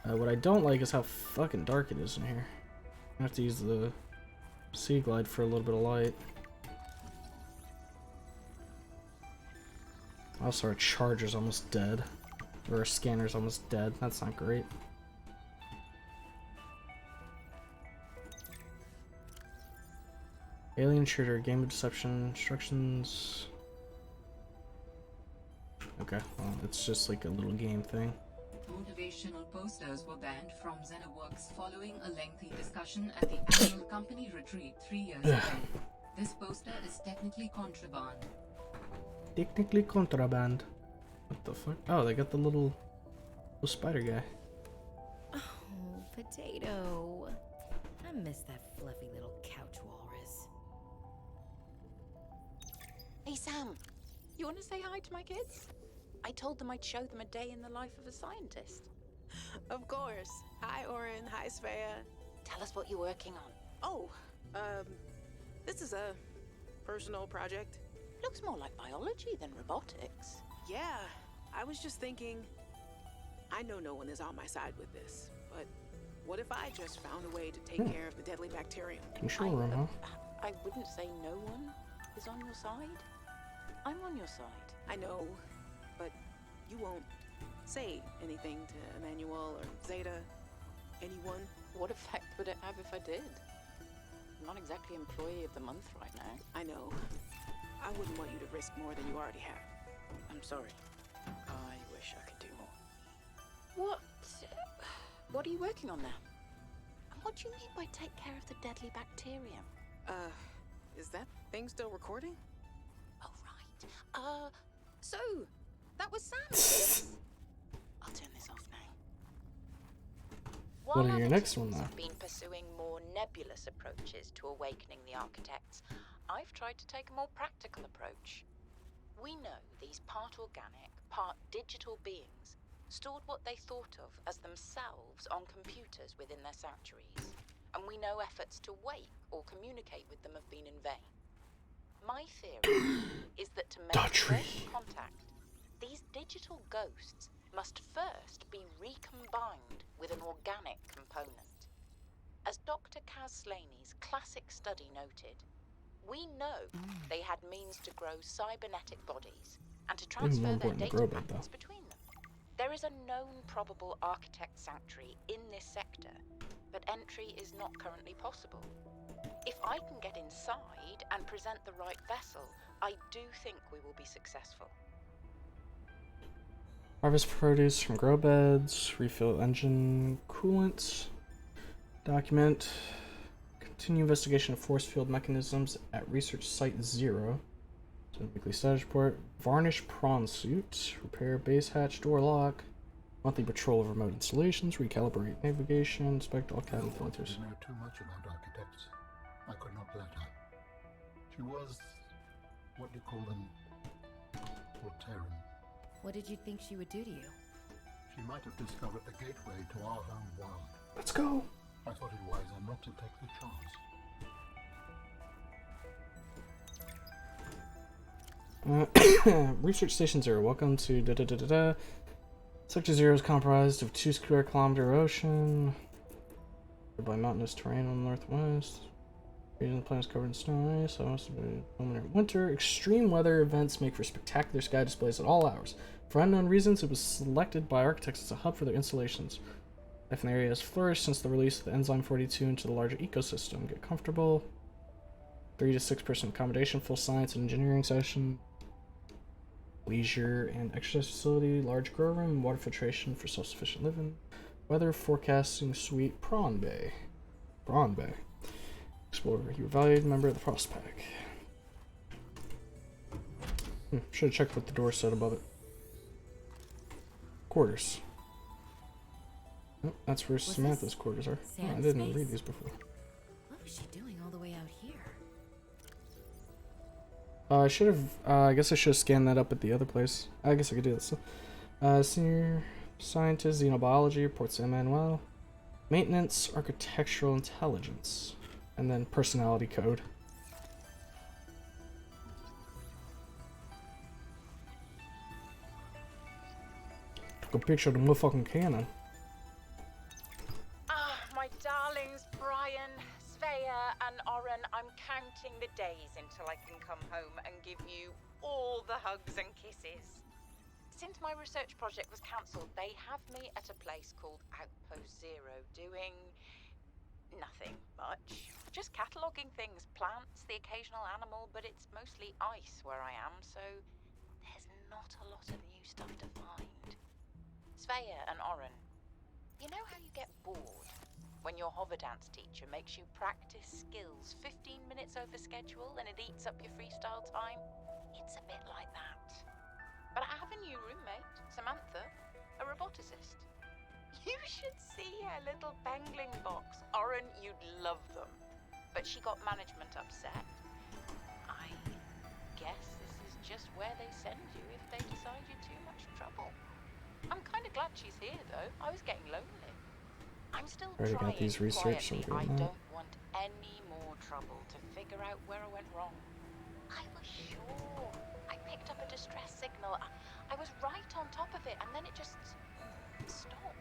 What I don't like is how fucking dark it is in here. I have to use the Sea Glide for a little bit of light. Also, our charger's almost dead. Or our scanner's almost dead. That's not great. Alien intruder, game of deception, instructions. Okay, well, it's just like a little game thing. Motivational posters were banned from Xenoworks following a lengthy discussion at the annual company retreat 3 years ago. This poster is technically contraband. Technically contraband. What the fuck? Oh, they got the little spider guy. Oh, Potato. I miss that fluffy little couch walrus. Hey, Sam. You want to say hi to my kids? I told them I'd show them a day in the life of a scientist. Of course. Hi, Oren. Hi, Svea. Tell us what you're working on. Oh, this is a personal project. Looks more like biology than robotics. Yeah, I was just thinking, I know no one is on my side with this, but what if I just found a way to take care of the deadly bacterium? Control room, huh? I wouldn't say no one is on your side. I'm on your side. I know, but you won't say anything to Emmanuel or Zeta, anyone? What effect would it have if I did? I'm not exactly employee of the month right now. I know. I wouldn't want you to risk more than you already have. I'm sorry. I wish I could do more. What are you working on now? And what do you mean by take care of the deadly bacterium? Is that thing still recording? Oh, right. So, that was Sam. I'll turn this off now. What are your next one, though? I've been pursuing more nebulous approaches to awakening the architects. I've tried to take a more practical approach. We know these part organic, part digital beings stored what they thought of as themselves on computers within their sanctuaries, and we know efforts to wake or communicate with them have been in vain. My theory is that to make first contact, these digital ghosts must first be recombined with an organic component. As Dr. Kaz Slaney's classic study noted, we know they had means to grow cybernetic bodies and to transfer their data patterns between them. There is a known probable architect sanctuary in this sector, but entry is not currently possible. If I can get inside and present the right vessel, I do think we will be successful. Harvest produce from grow beds, refill engine coolant, document, continue investigation of force field mechanisms at research site 0. Weekly status report, varnish prawn suit, repair base hatch door lock, monthly patrol of remote installations, recalibrate navigation, inspect all cabin filters. I know too much about architects. I could not let her. She was, what do you call them, Voltairean. What did you think she would do to you? She might have discovered the gateway to our home world. Let's go. I thought it wiser not to take the chance. Research Station 0, welcome to da-da-da-da-da. Sector 0 is comprised of 2 square kilometer ocean, by mountainous terrain on the northwest. Region of the planet is covered in snow and ice, so most of it in winter. Extreme weather events make for spectacular sky displays at all hours. For unknown reasons, it was selected by architects as a hub for their installations. Life in the area has flourished since the release of the Enzyme 42 into the larger ecosystem. Get comfortable. 3 to 6 person accommodation, full science and engineering session. Leisure and exercise facility, large grow room, water filtration for self-sufficient living. Weather forecasting suite, Prawn Bay. Prawn Bay. Explorer, you're a valued member of the Frost Pack. Should have checked what the door said above it. Quarters. Oh, that's where Samantha's quarters are. Oh, I didn't read these before. What was she doing all the way out here? I should have, I guess I should have scanned that up at the other place. I guess I could do that. So, senior Scientist, xenobiology, reports San Manuel. Maintenance, architectural intelligence. And then personality code. Took a picture of the motherfucking cannon. Ah, my darlings, Brian, Svea, and Oren, I'm counting the days until I can come home and give you all the hugs and kisses. Since my research project was cancelled, they have me at a place called Outpost Zero doing nothing much. Just cataloguing things, plants, the occasional animal, but it's mostly ice where I am, so there's not a lot of new stuff to find. Svea and Oren, you know how you get bored when your hover dance teacher makes you practice skills 15 minutes over schedule and it eats up your freestyle time? It's a bit like that. But I have a new roommate, Samantha, a roboticist. You should see her little bangling box. Oren, you'd love them. But she got management upset. I guess this is just where they send you if they decide you're too much trouble. I'm kind of glad she's here, though. I was getting lonely. I'm still Already trying got these research, so quietly. we're I getting that. don't want any more trouble to figure out where I went wrong. I was sure. I picked up a distress signal. I was right on top of it, and then it just stopped.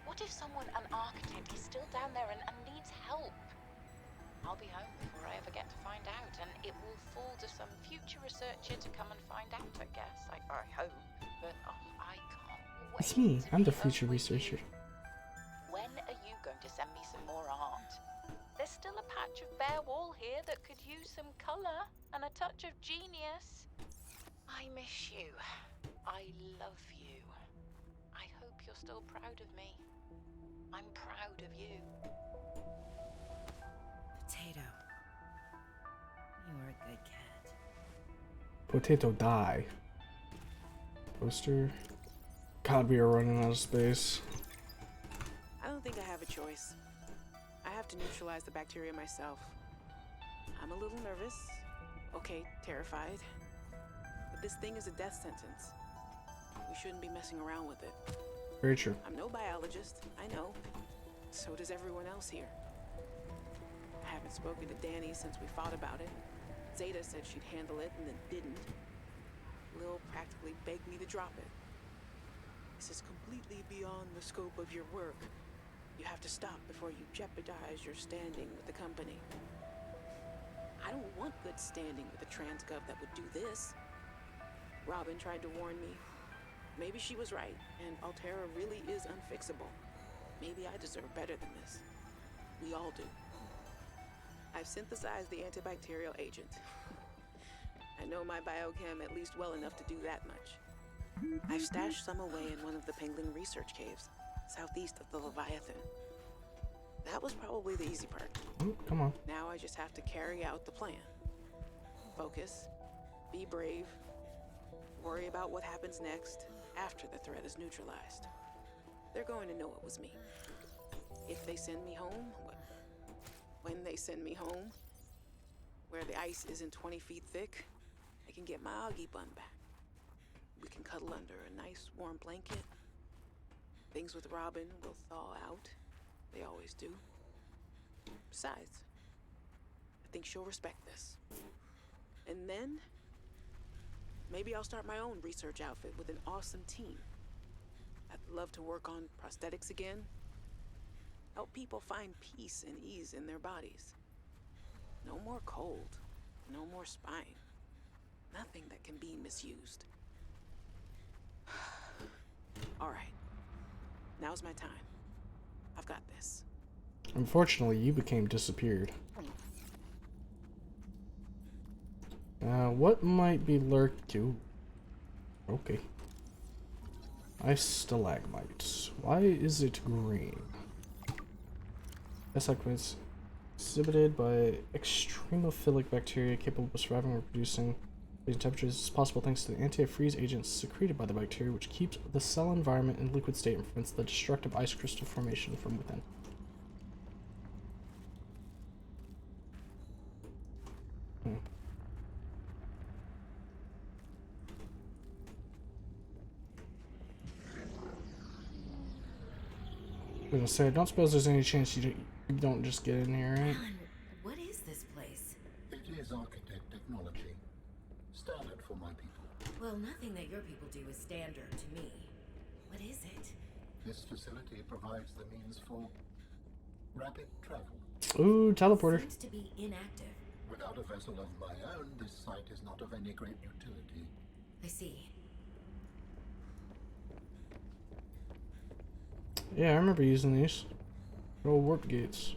What if someone, an architect, is still down there and needs help? I'll be home before I ever get to find out, and it will fall to some future researcher to come and find out, I guess. I hope, but I can't wait. It's me. I'm the to be future home with researcher. you. When are you going to send me some more art? There's still a patch of bare wall here that could use some colour and a touch of genius. I miss you. I love you. I hope you're still proud of me. I'm proud of you. Potato. You were a good cat. Potato die. Poster. God, we are running out of space. I don't think I have a choice. I have to neutralize the bacteria myself. I'm a little nervous. Okay, terrified. But this thing is a death sentence. We shouldn't be messing around with it. Very true. I'm no biologist, I know. So does everyone else here. I haven't spoken to Danny since we fought about it. Zeta said she'd handle it and then didn't. Lil practically begged me to drop it. This is completely beyond the scope of your work. You have to stop before you jeopardize your standing with the company. I don't want good standing with a transgov that would do this. Robin tried to warn me. Maybe she was right, and Altera really is unfixable. Maybe I deserve better than this. We all do. I've synthesized the antibacterial agent. I know my biochem at least well enough to do that much. I've stashed some away in one of the Pengling research caves, southeast of the Leviathan. That was probably the easy part. Oh, come on. Now I just have to carry out the plan. Focus, be brave, worry about what happens next after the threat is neutralized. They're going to know it was me. If they send me home, when they send me home, where the ice isn't 20 feet thick, I can get my Augie bun back. We can cuddle under a nice warm blanket. Things with Robin will thaw out. They always do. Besides, I think she'll respect this. And then, maybe I'll start my own research outfit with an awesome team. I'd love to work on prosthetics again. Help people find peace and ease in their bodies. No more cold. No more spine. Nothing that can be misused. All right. Now's my time. I've got this. Unfortunately, you became disappeared. What might be lurked to? Okay. Ice stalagmite. Why is it green? Stalagmites exhibited by extremophilic bacteria capable of surviving and reproducing freezing temperatures. This is possible thanks to the anti-freeze agents secreted by the bacteria, which keeps the cell environment in liquid state and prevents the destructive ice crystal formation from within. was gonna say, I don't suppose there's any chance you don't just get in here, right? Alan, what is this place? It is architect technology. Standard for my people. Well, nothing that your people do is standard to me. What is it? This facility provides the means for rapid travel. Ooh, teleporter. Seems to be inactive. Without a vessel of my own, this site is not of any great utility. I see. Yeah, I remember using these. Old warp gates.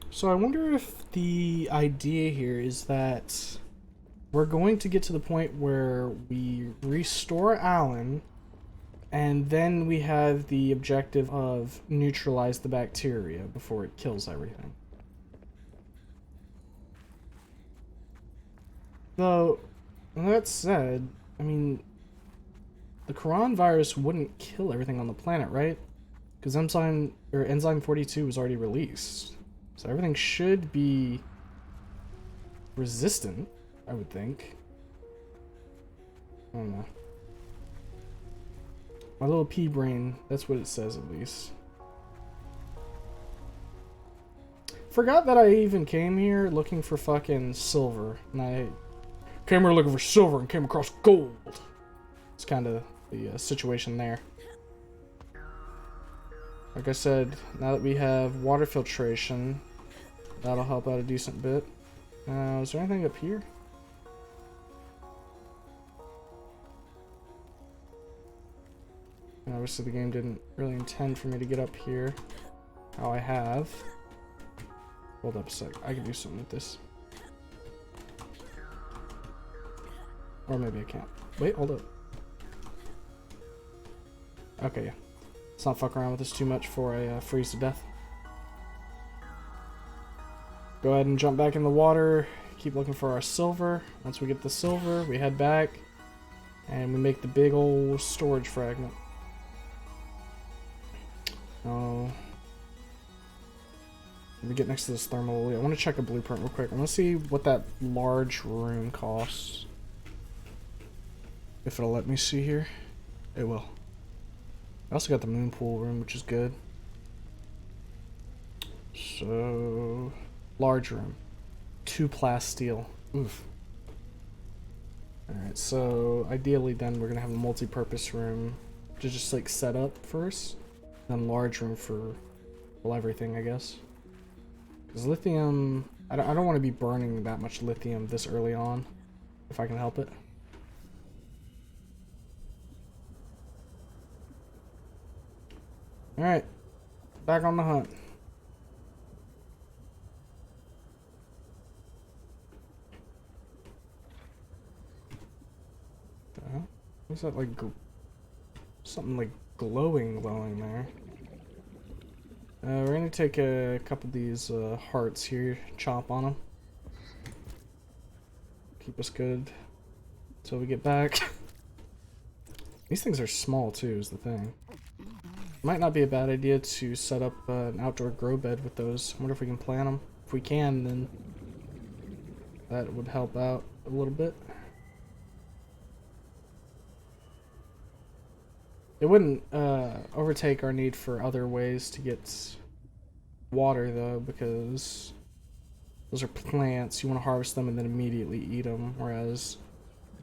So I wonder if the idea here is that we're going to get to the point where we restore Alan, and then we have the objective of neutralize the bacteria before it kills everything. Though, that said, I mean, the coronavirus wouldn't kill everything on the planet, right? Because enzyme 42 was already released. So everything should be resistant, I would think. I don't know. My little pea brain, that's what it says at least. Forgot that I even came here looking for fucking silver. And I came here looking for silver and came across gold. It's kind of the situation there. Like I said, now that we have water filtration, that'll help out a decent bit. Is there anything up here? And obviously the game didn't really intend for me to get up here. How I have. Hold up a sec. I can do something with this. Or maybe I can't. Wait, hold up. Okay, yeah. Let's not fuck around with this too much before I freeze to death. Go ahead and jump back in the water. Keep looking for our silver. Once we get the silver, we head back. And we make the big old storage fragment. Oh. Let me get next to this thermal. I want to check a blueprint real quick. I want to see what that large room costs. If it'll let me see here. It will. I also got the moon pool room, which is good. So, large room. 2 plasteel. Oof. Alright, so ideally then we're gonna have a multi-purpose room to just like set up first. Then large room for, well, everything, I guess. Because lithium, I don't want to be burning that much lithium this early on, if I can help it. Alright, back on the hunt. What's that, like, something like glowing there? We're gonna take a couple of these hearts here, chop on them. Keep us good until we get back. These things are small too, is the thing. Might not be a bad idea to set up an outdoor grow bed with those. I wonder if we can plant them. If we can, then that would help out a little bit. It wouldn't overtake our need for other ways to get water, though, because those are plants. You want to harvest them and then immediately eat them, whereas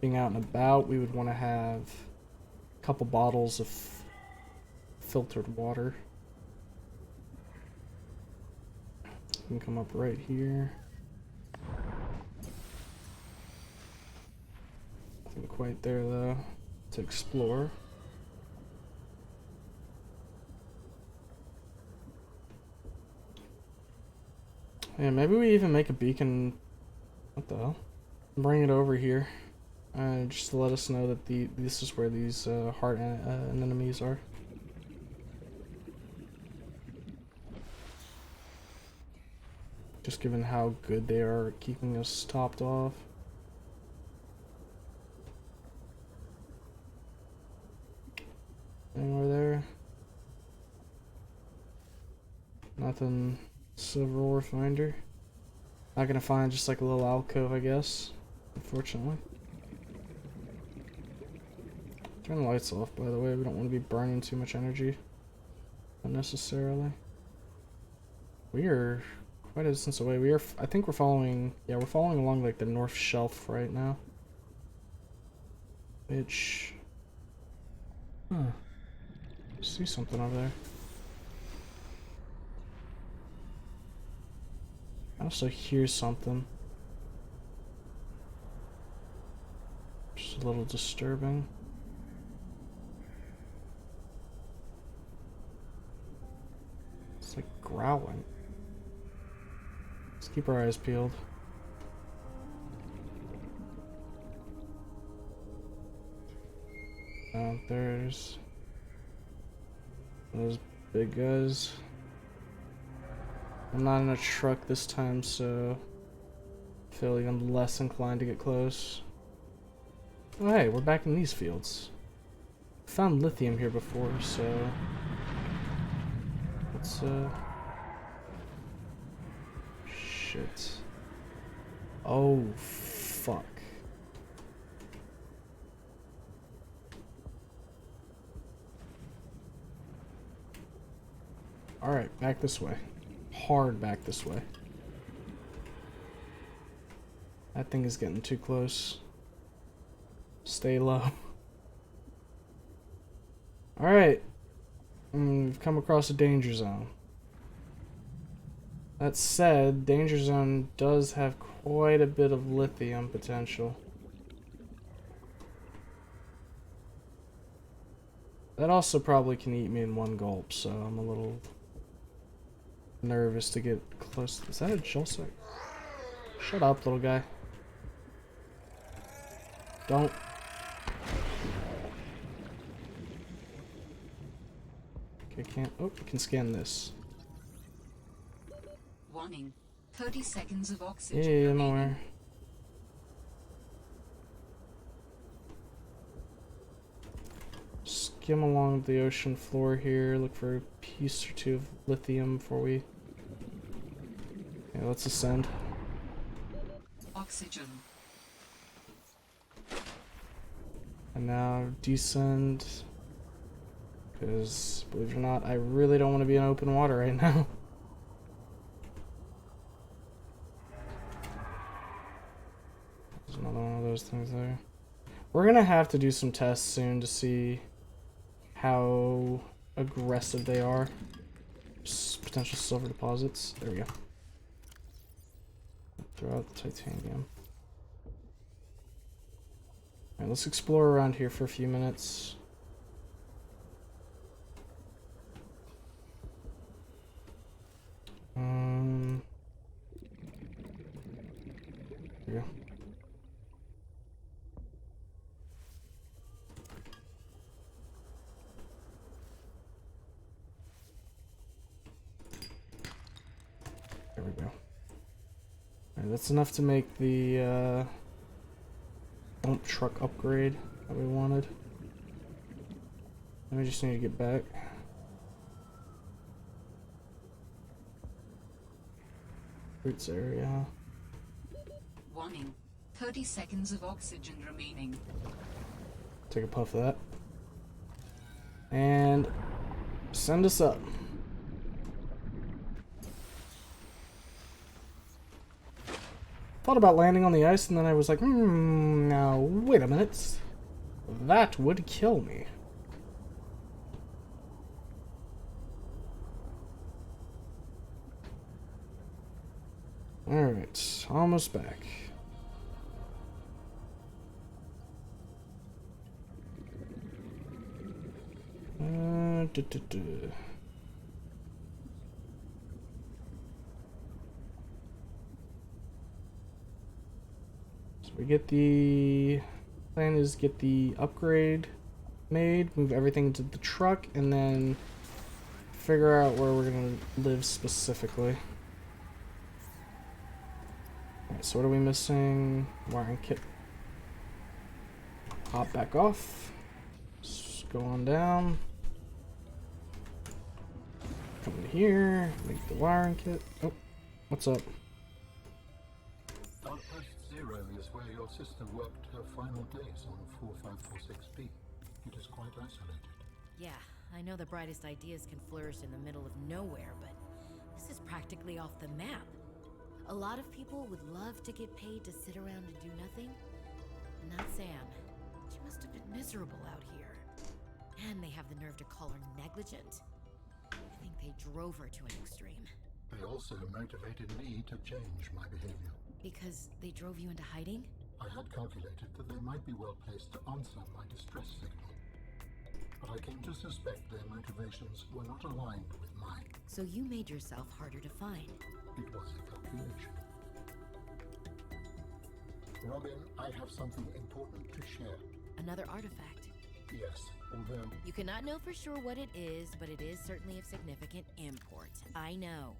being out and about, we would want to have a couple bottles of filtered water. You can come up right here. Nothing quite there, though, to explore. Yeah, maybe we even make a beacon. What the hell? Bring it over here, just to let us know that this is where these heart anemones are. Just given how good they are at keeping us topped off. Anywhere there? Nothing. Silver ore finder. Not gonna find just like a little alcove, I guess. Unfortunately. Turn the lights off, by the way. We don't want to be burning too much energy unnecessarily. We are quite a distance away. We are, I think we're following, yeah, we're following along like the north shelf right now. Which, huh, see something over there. I also hear something. Just a little disturbing. It's like growling. Let's keep our eyes peeled. There's those big guys. I'm not in a truck this time, so I feel even less inclined to get close. Oh hey, we're back in these fields. Found lithium here before, so let's shit. Oh fuck. Alright, back this way. Hard back this way. That thing is getting too close. Stay low. Alright. We've come across a danger zone. That said, danger zone does have quite a bit of lithium potential. That also probably can eat me in one gulp, so I'm a little nervous to get close. Is that a Jolsec? Shut up, little guy. Don't. Okay, can't. Oh, I can scan this. Warning. 30 seconds of oxygen. Yeah, I'm aware. Skim along the ocean floor here. Look for a piece or two of lithium before we. Yeah, let's ascend. Oxygen. And now descend. Because, believe it or not, I really don't want to be in open water right now. There's another one of those things there. We're gonna have to do some tests soon to see how aggressive they are. Potential silver deposits. There we go. Throw out the titanium. Alright, let's explore around here for a few minutes. There we go. There we go. Alright, that's enough to make the dump truck upgrade that we wanted. Now we just need to get back. Fruits area. Warning. 30 seconds of oxygen remaining. Take a puff of that. And send us up. Thought about landing on the ice, and then I was like, now wait a minute. That would kill me. Alright, almost back. So we get the plan is get the upgrade made, move everything to the truck, and then figure out where we're gonna live specifically. Alright, so what are we missing? Wiring kit. Hop back off. Let's go on down. Come in here, make the wiring kit. Oh, what's up? Outpost 0 is where your sister worked her final days on 4546B. It is quite isolated. Yeah, I know the brightest ideas can flourish in the middle of nowhere, but this is practically off the map. A lot of people would love to get paid to sit around and do nothing. Not Sam. She must have been miserable out here. And they have the nerve to call her negligent. I think they drove her to an extreme. They also motivated me to change my behavior. Because they drove you into hiding? I had calculated that they might be well placed to answer my distress signal. But I came to suspect their motivations were not aligned with mine. So you made yourself harder to find. It was a calculation. Robin, I have something important to share. Another artifact. Yes, although... You cannot know for sure what it is, but it is certainly of significant import. I know.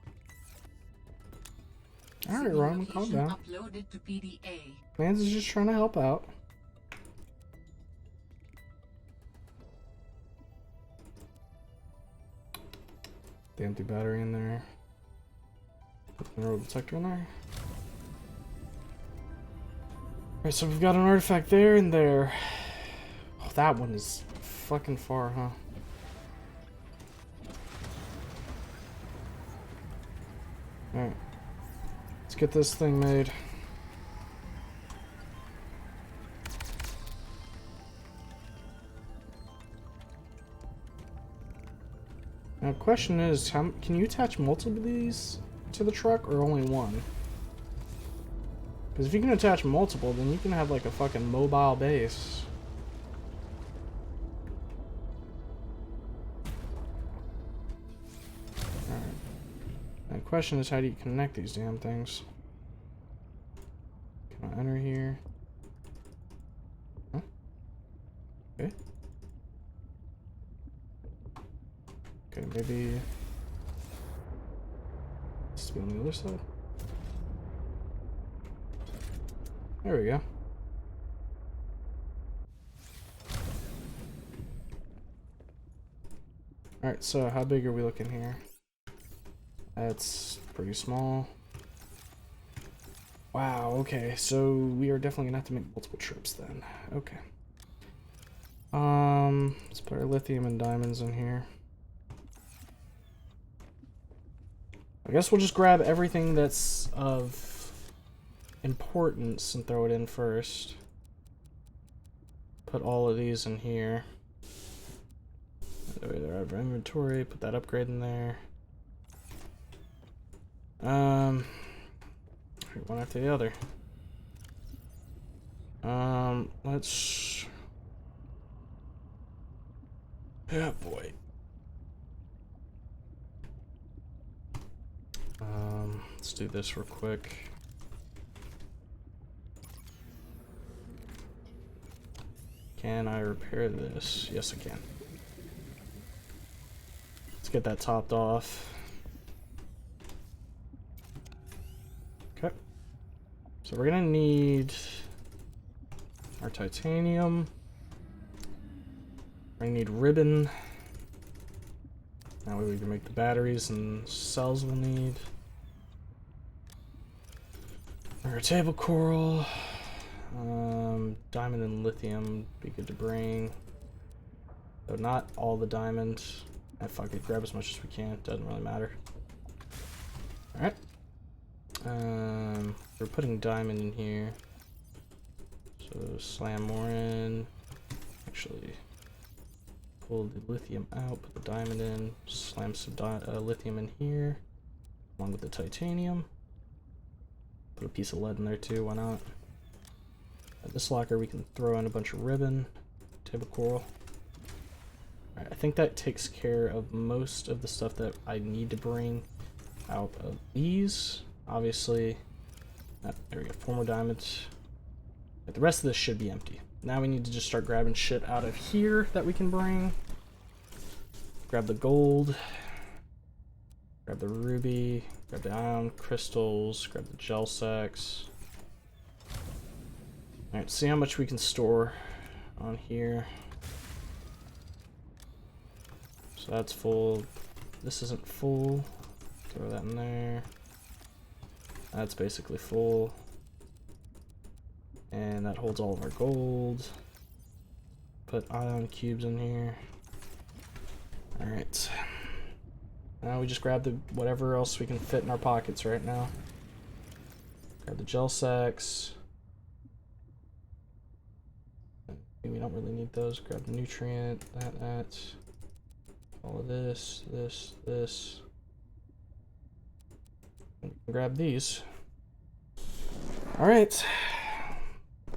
Alright, Ron, calm down. Uploaded to PDA. Mans is just trying to help out. The empty battery in there. Put the mineral detector in there. Alright, so we've got an artifact there and there. Oh, that one is fucking far, huh? Alright. Let's get this thing made. Now, the question is, how can you attach multiple of these to the truck or only one? Because if you can attach multiple, then you can have like a fucking mobile base. Alright. Now, the question is, how do you connect these damn things? Can I enter here? Huh? Okay. Okay, maybe this be on the other side. There we go. Alright, so how big are we looking here? That's pretty small. Wow, okay, so we are definitely gonna have to make multiple trips then. Okay. Let's put our lithium and diamonds in here. I guess we'll just grab everything that's of importance and throw it in first. Put all of these in here. That way they're out of inventory. Put that upgrade in there. One after the other. Let's... Yeah, boy. Let's do this real quick. Can I repair this? Yes, I can. Let's get that topped off. Okay. So we're gonna need our titanium. We're gonna need ribbon. That way we can make the batteries and cells we'll need. Our table coral. Diamond and lithium be good to bring. Though not all the diamond. Fuck it, grab as much as we can. Doesn't really matter. Alright. We're putting diamond in here. So slam more in. Actually, pull the lithium out, put the diamond in, slam some lithium in here, along with the titanium. Put a piece of lead in there too, why not? At this locker we can throw in a bunch of ribbon, table coral. Alright, I think that takes care of most of the stuff that I need to bring out of these. Obviously, there we go, 4 more diamonds. But the rest of this should be empty. Now we need to just start grabbing shit out of here that we can bring. Grab the gold. Grab the ruby. Grab the ion crystals. Grab the gel sacks. Alright, see how much we can store on here. So that's full. This isn't full. Throw that in there. That's basically full. And that holds all of our gold. put ion cubes in here. Alright. Now we just grab the whatever else we can fit in our pockets right now. Grab the gel sacks. We don't really need those. Grab the nutrient, that. All of this. Grab these. Alright.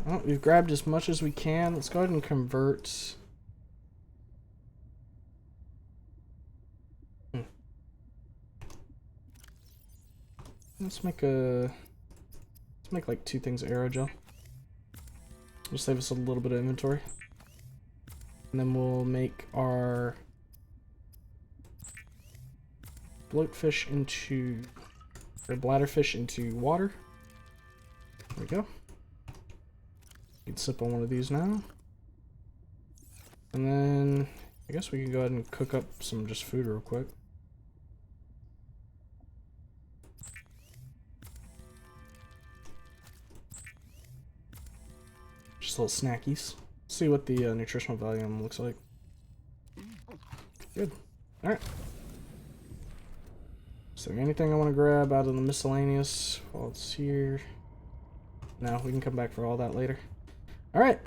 Well, we've grabbed as much as we can. Let's go ahead and convert. Let's make like 2 things of aerogel. It'll save us a little bit of inventory. And then we'll make our bloatfish into, or bladderfish into water. There we go. You can sip on one of these now. And then I guess we can go ahead and cook up some just food real quick. Just little snackies. See what the nutritional value looks like. Good. Alright. So anything I want to grab out of the miscellaneous while it's here? No, we can come back for all that later. Alright.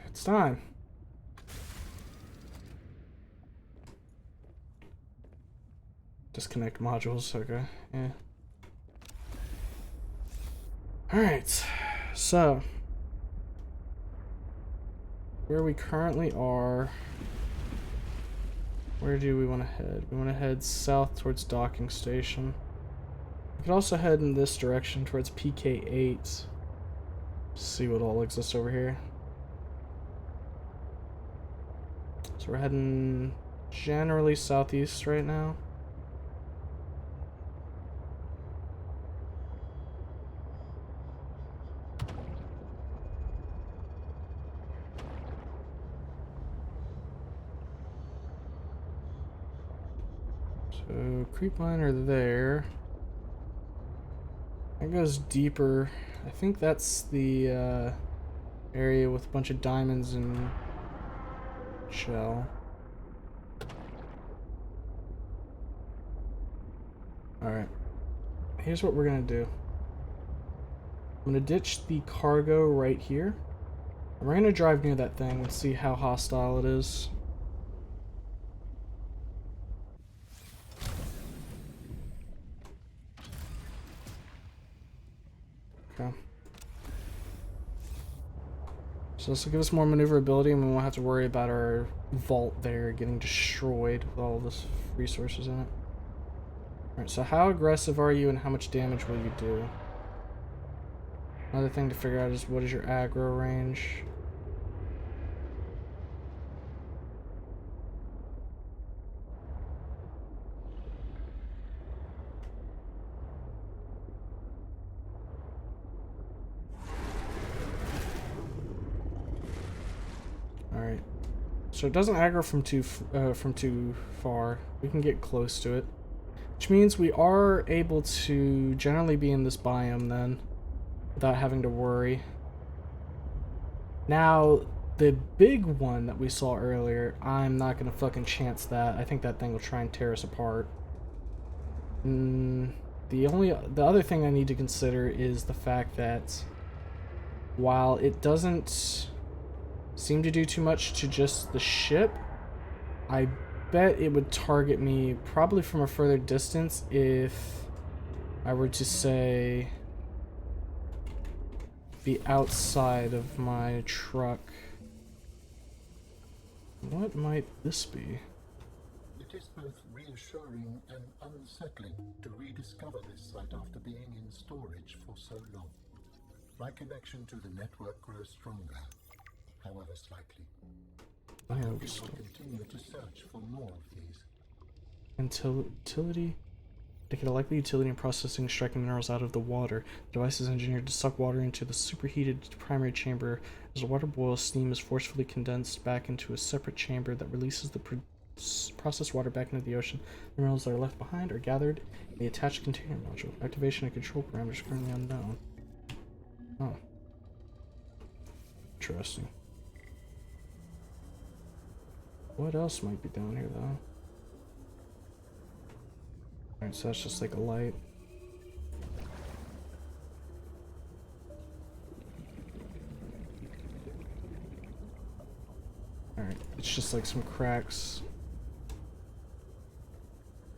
It's time. Disconnect modules, okay. Yeah. Alright. So where we currently are, where do we want to head? We want to head south towards docking station. We could also head in this direction towards PK8. See what all exists over here. So we're heading generally southeast right now. So creep liner there. That goes deeper. I think that's the area with a bunch of diamonds and shell. Alright. Here's what we're gonna do. I'm gonna ditch the cargo right here. And we're gonna drive near that thing and see how hostile it is. Okay. So this will give us more maneuverability and we won't have to worry about our vault there getting destroyed with all this resources in it. Alright, so how aggressive are you and how much damage will you do? Another thing to figure out is what is your aggro range? Alright. So it doesn't aggro from too far. We can get close to it. Which means we are able to generally be in this biome then, without having to worry. Now, the big one that we saw earlier, I'm not gonna fucking chance that. I think that thing will try and tear us apart. The other thing I need to consider is the fact that while it doesn't seem to do too much to just the ship, I bet it would target me probably from a further distance if I were to say be outside of my truck. What might this be? It is both reassuring and unsettling to rediscover this site after being in storage for so long. My connection to the network grows stronger, however slightly. I hope we will continue to search for more of these. Utility? Indicate a likely utility in processing extracting minerals out of the water. The device is engineered to suck water into the superheated primary chamber. As the water boils, steam is forcefully condensed back into a separate chamber that releases the processed water back into the ocean. The minerals that are left behind are gathered in the attached container module. Activation and control parameters currently unknown. Oh. Interesting. What else might be down here, though? Alright, so that's just like a light. Alright, it's just like some cracks.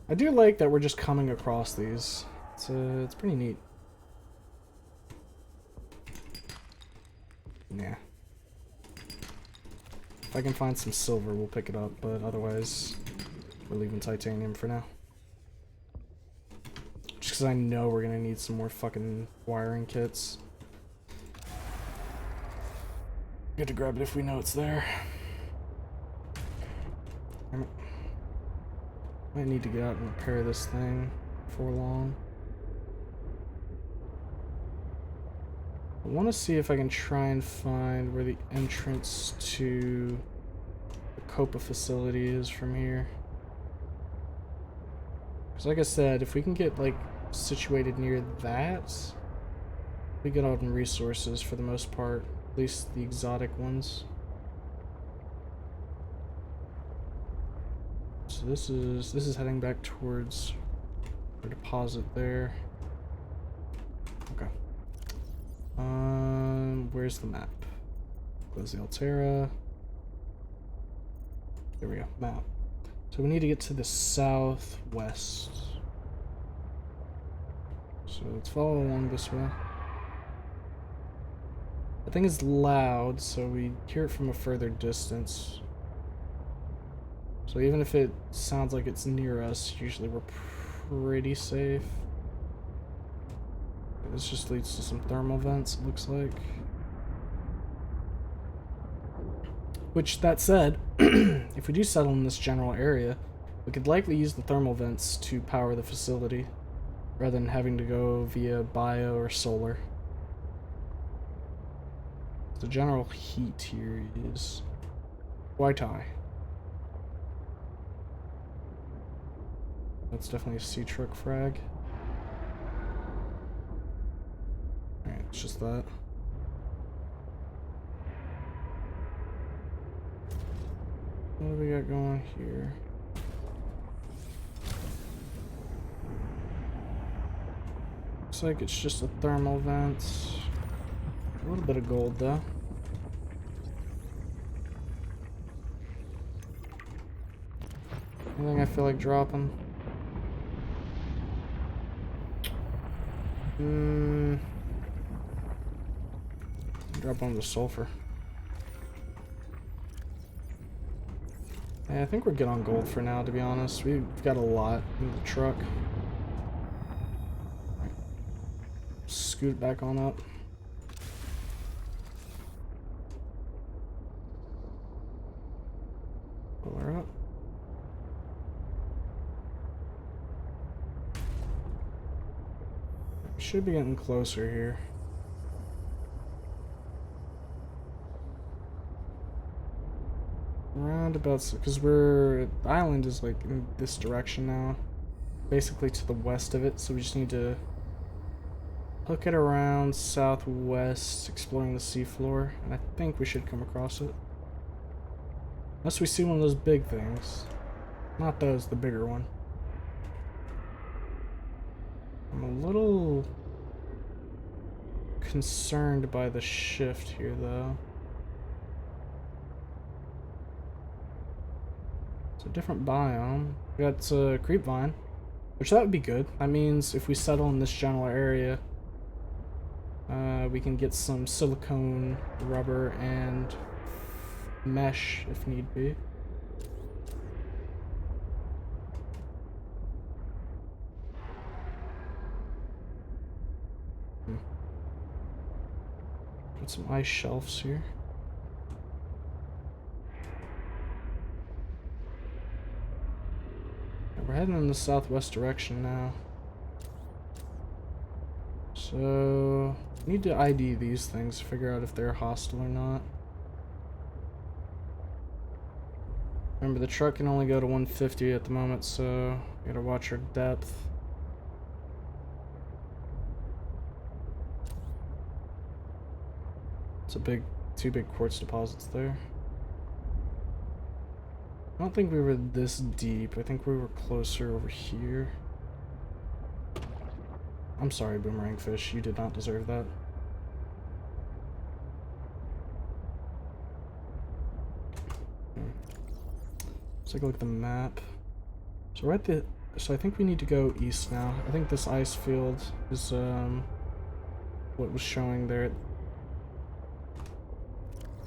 I do like that we're just coming across these. It's pretty neat. Nah. If I can find some silver, we'll pick it up, but otherwise, we're leaving titanium for now. Just because I know we're gonna need some more fucking wiring kits. Good to grab it if we know it's there. Might need to get out and repair this thing before long. I want to see if I can try and find where the entrance to the Copa facility is from here. Because like I said, if we can get like situated near that, we get out in resources for the most part, at least the exotic ones. So this is heading back towards our deposit there. Okay. Where's the map? Close the Altera. There we go, map. So we need to get to the southwest. So let's follow along this way. The thing is loud, so we hear it from a further distance. So even if it sounds like it's near us, usually we're pretty safe. This just leads to some thermal vents, it looks like. Which, that said, if we do settle in this general area, we could likely use the thermal vents to power the facility, rather than having to go via bio or solar. The general heat here is quite high. That's definitely a sea truck frag. Alright, it's just that. What do we got going here? Looks like it's just a thermal vent. A little bit of gold though. Anything I feel like dropping? Drop on the sulfur. Yeah, I think we're good on gold for now, to be honest. We've got a lot in the truck. Right. Scoot it back on up. Pull her up. We should be getting closer here. Roundabouts, because the island is like in this direction now, basically to the west of it, so we just need to hook it around southwest, exploring the seafloor, and I think we should come across it. Unless we see one of those big things. Not those, the bigger one. I'm a little concerned by the shift here, though. It's a different biome. We got creepvine, which that would be good. That means if we settle in this general area, we can get some silicone, rubber, and mesh if need be. Got some ice shelves here. We're heading in the southwest direction now. So, need to ID these things to figure out if they're hostile or not. Remember, the truck can only go to 150 at the moment, so we gotta watch our depth. It's a two big quartz deposits there. I don't think we were this deep. I think we were closer over here. I'm sorry, Boomerang Fish. You did not deserve that. Let's take a look at the map. So we're at the... So I think we need to go east now. I think this ice field is what was showing there.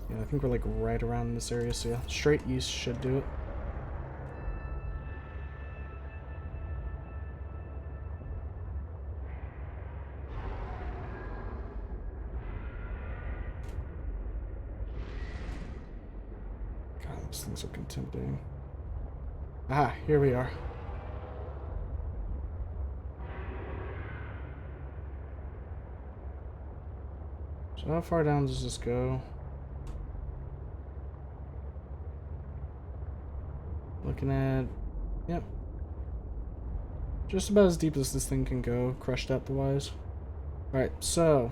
Yeah, I think we're like right around this area. So yeah, straight east should do it. God, these things are intimidating. Ah, here we are. So how far down does this go? Looking at... Yep. Just about as deep as this thing can go, crushed depth-wise. Alright, so...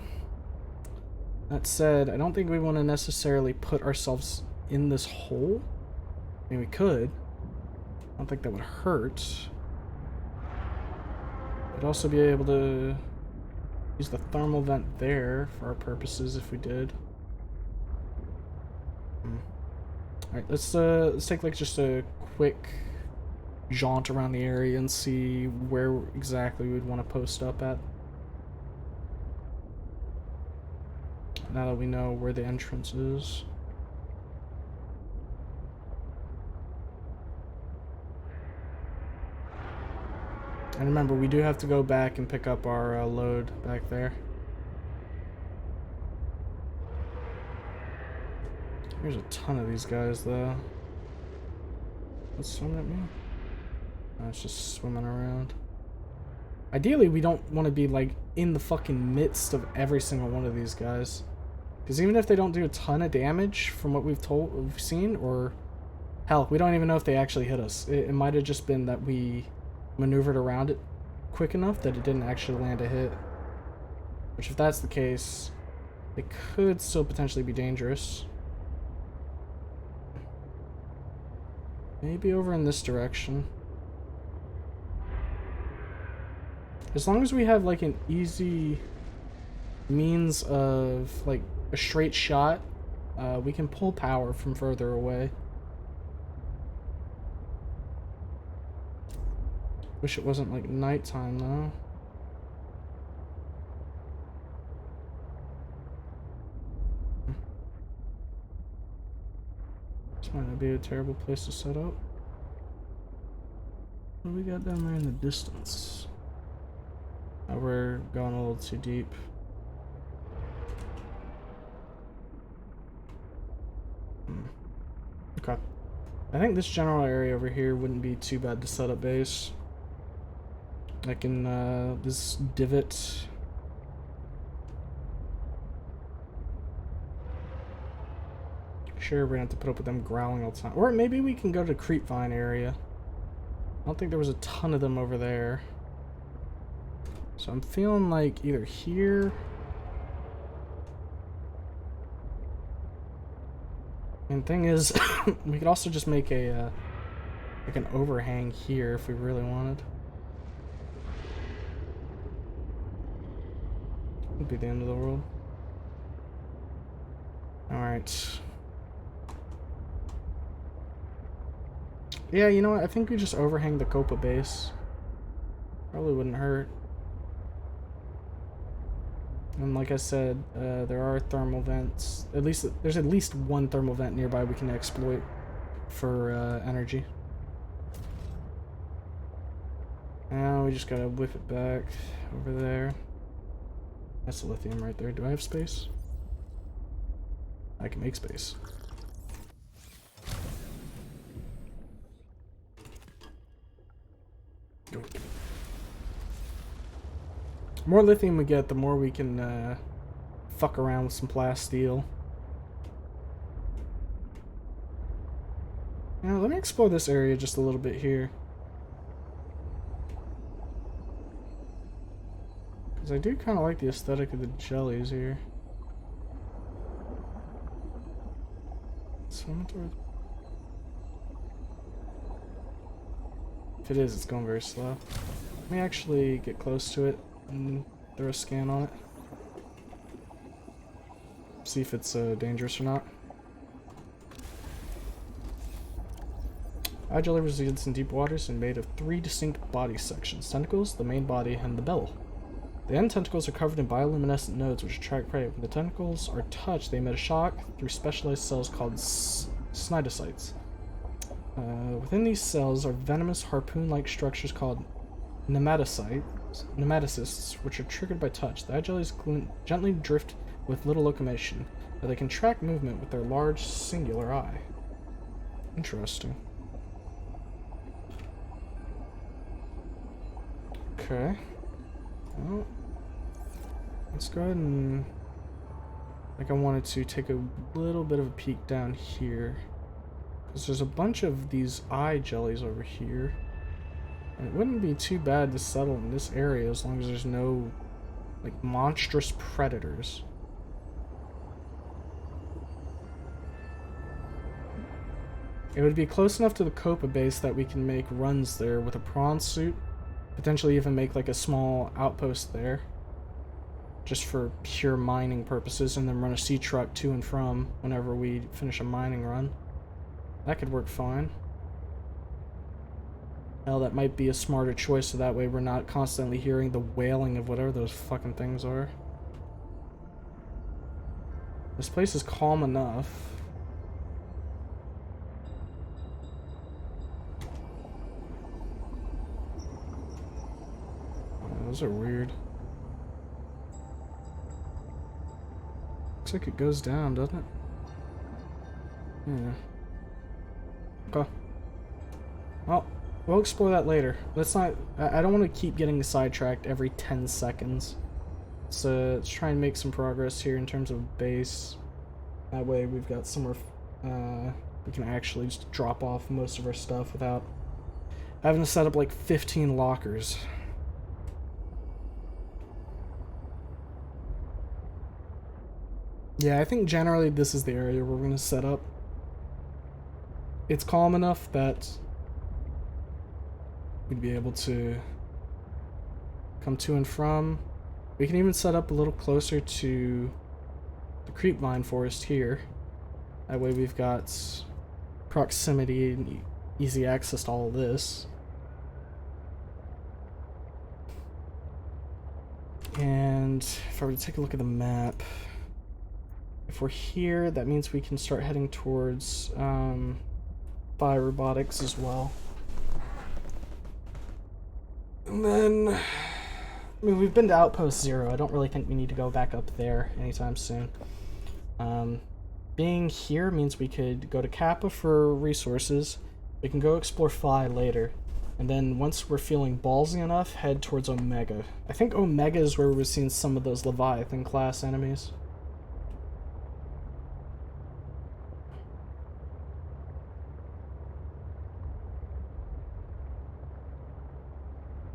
That said, I don't think we want to necessarily put ourselves in this hole. I mean, we could. I don't think that would hurt. We'd also be able to use the thermal vent there for our purposes if we did. Alright, let's take like just a quick jaunt around the area and see where exactly we'd want to post up at. Now that we know where the entrance is. And remember, we do have to go back and pick up our load back there. There's a ton of these guys, though. What's swimming at me? Oh, it's just swimming around. Ideally, we don't want to be, like, in the fucking midst of every single one of these guys. Because even if they don't do a ton of damage from what we've seen, or... Hell, we don't even know if they actually hit us. It might have just been that we maneuvered around it quick enough that it didn't actually land a hit. Which, if that's the case, it could still potentially be dangerous. Maybe over in this direction. As long as we have like an easy means of like a straight shot, we can pull power from further away. Wish it wasn't like nighttime though. This might not be a terrible place to set up. What do we got down there in the distance? Oh, we're going a little too deep. Okay. I think this general area over here wouldn't be too bad to set up base. Like in this divot. Sure, we're gonna have to put up with them growling all the time. Or maybe we can go to Creepvine area. I don't think there was a ton of them over there. So I'm feeling like either here. And thing is, we could also just make a like an overhang here if we really wanted. Would be the end of the world. All right. Yeah, you know what? I think we just overhang the Copa base. Probably wouldn't hurt. And like I said, there are thermal vents. At least there's at least one thermal vent nearby we can exploit for energy. Now we just gotta whip it back over there. That's the lithium right there. Do I have space? I can make space. The more lithium we get, the more we can fuck around with some plasteel. Now, let me explore this area just a little bit here. Because I do kind of like the aesthetic of the jellies here. Swimming towards... If it is, it's going very slow. Let me actually get close to it and throw a scan on it. See if it's dangerous or not. Eye jelly resides in deep waters and made of 3 distinct body sections: tentacles, the main body, and the bellow. The end tentacles are covered in bioluminescent nodes which attract prey. When the tentacles are touched, they emit a shock through specialized cells called cnidocytes. Within these cells are venomous harpoon-like structures called nematocysts, which are triggered by touch. The eye jellies gently drift with little locomotion, but they can track movement with their large, singular eye. Interesting. Okay. Well, let's go ahead and... I wanted to take a little bit of a peek down here. Because there's a bunch of these eye jellies over here. And it wouldn't be too bad to settle in this area as long as there's no, like, monstrous predators. It would be close enough to the Copa base that we can make runs there with a prawn suit. Potentially even make like a small outpost there. Just for pure mining purposes, and then run a sea truck to and from whenever we finish a mining run. That could work fine. Hell, that might be a smarter choice, so that way we're not constantly hearing the wailing of whatever those fucking things are. This place is calm enough. Those are weird. Looks like it goes down, doesn't it? Yeah. Okay. Well, we'll explore that later. Let's not... I don't want to keep getting sidetracked every 10 seconds. So let's try and make some progress here in terms of base. That way we've got somewhere we can actually just drop off most of our stuff without having to set up like 15 lockers. Yeah, I think generally this is the area where we're going to set up. It's calm enough that we'd be able to come to and from. We can even set up a little closer to the creepvine forest here. That way we've got proximity and easy access to all of this. And if I were to take a look at the map... If we're here, that means we can start heading towards biorobotics as well. And then, I mean, we've been to Outpost 0. I don't really think we need to go back up there anytime soon. Being here means we could go to Kappa for resources. We can go explore Phi later. And then once we're feeling ballsy enough, head towards Omega. I think Omega is where we're seeing some of those Leviathan class enemies.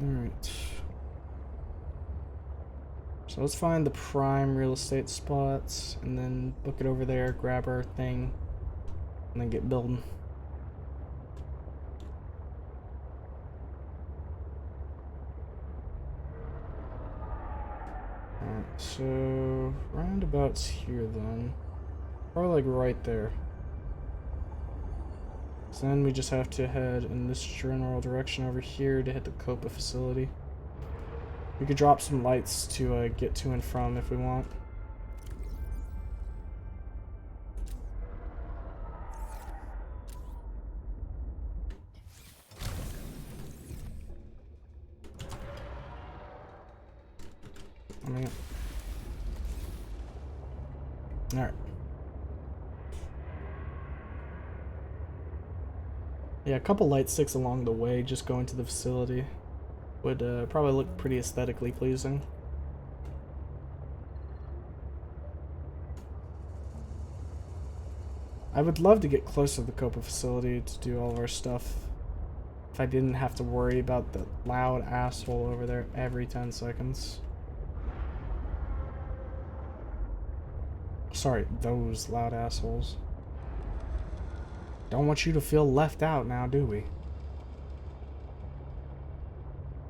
Alright. So let's find the prime real estate spots and then book it over there, grab our thing, and then get building. Alright, so roundabouts here then. Probably like right there. So then we just have to head in this general direction over here to hit the Copa facility. We could drop some lights to get to and from if we want. Alright. Yeah, a couple light sticks along the way just going to the facility would probably look pretty aesthetically pleasing. I would love to get close to the Copa facility to do all of our stuff if I didn't have to worry about the loud asshole over there every 10 seconds. Sorry, those loud assholes. Don't want you to feel left out now, do we?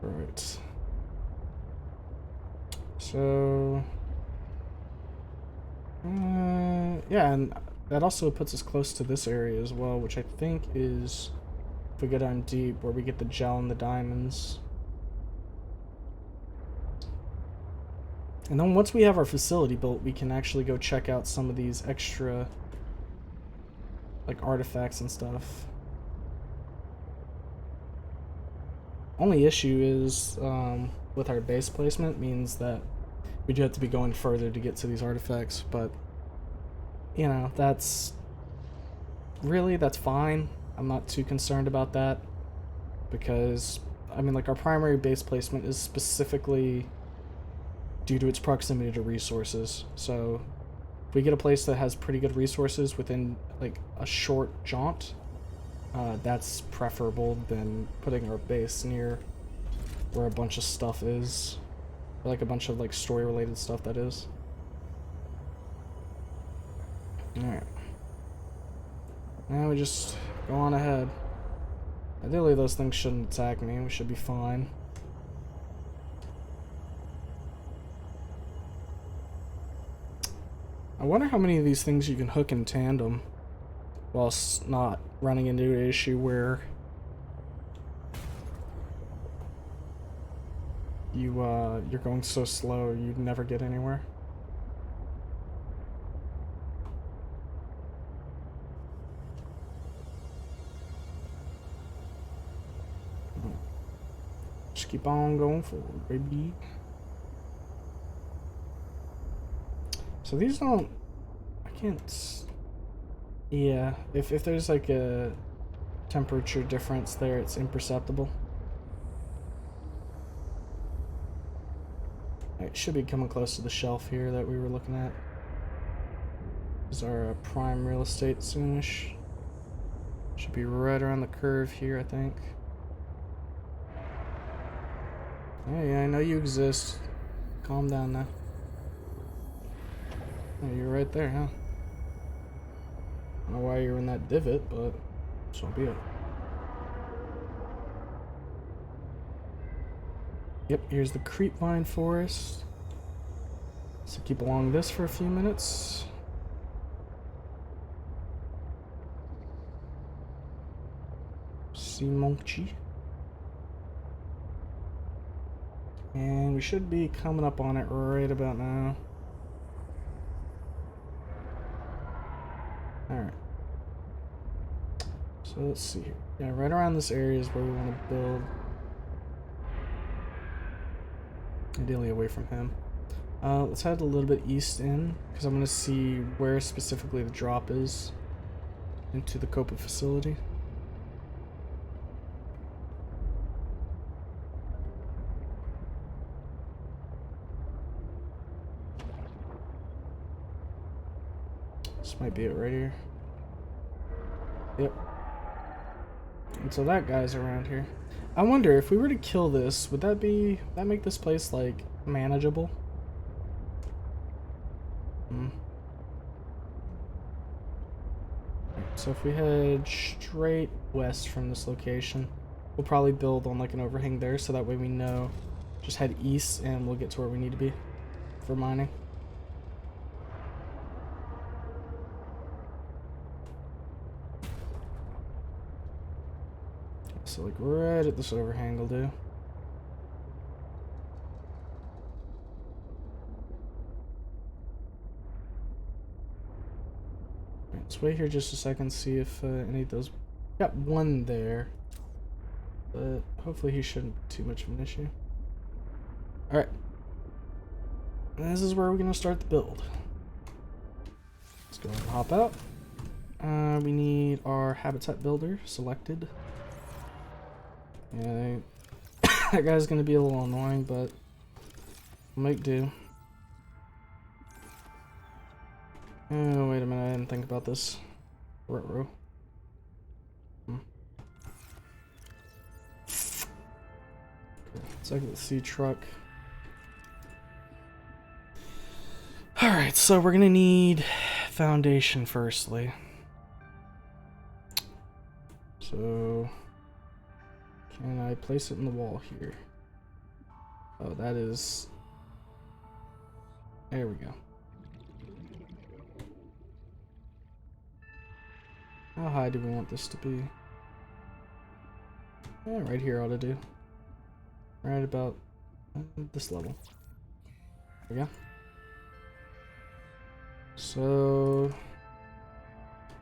Right. So, yeah, and that also puts us close to this area as well, which I think is, if we go down deep, where we get the gel and the diamonds. And then once we have our facility built, we can actually go check out some of these extra, like, artifacts and stuff. Only issue is, with our base placement, means that we do have to be going further to get to these artifacts, but, you know, that's fine. I'm not too concerned about that, because, I mean, like, our primary base placement is specifically due to its proximity to resources. So if we get a place that has pretty good resources within, like, a short jaunt, that's preferable than putting our base near where a bunch of stuff is. Or, like, a bunch of, like, story-related stuff, that is. Alright. Now we just go on ahead. Ideally, those things shouldn't attack me. We should be fine. I wonder how many of these things you can hook in tandem whilst not running into an issue where you're going so slow you never get anywhere. Just keep on going forward, baby. So these don't... I can't... Yeah, if there's like a temperature difference there, it's imperceptible. It should be coming close to the shelf here that we were looking at. This is our prime real estate soonish. Should be right around the curve here, I think. Yeah, I know you exist. Calm down now. Oh, you're right there, huh? I don't know why you're in that divot, but so be it. Yep, here's the creepvine forest. So keep along this for a few minutes. See monkey. And we should be coming up on it right about now. Alright. So let's see here. Yeah, right around this area is where we want to build. Ideally away from him. Let's head a little bit east in, because I'm going to see where specifically the drop is into the Copa facility. This might be it right here. Yep. And so that guy's around here. I wonder if we were to kill this, would that make this place like manageable? So if we head straight west from this location, we'll probably build on like an overhang there, so that way we know. Just head east and we'll get to where we need to be for mining. So like right at this overhang will do. Right, let's wait here just a second, see if any of those... Got one there, but hopefully he shouldn't be too much of an issue. Alright. This is where we're going to start the build. Let's go ahead and hop out. We need our habitat builder selected. Yeah, that guy's gonna be a little annoying, but might do. Oh, wait a minute, I didn't think about this. Ruh-roh. Let's exit the sea truck. Alright, so we're gonna need foundation firstly. So... can I place it in the wall here? Oh, that is... There we go. How high do we want this to be? Yeah, right here ought to do. Right about this level. There we go. So...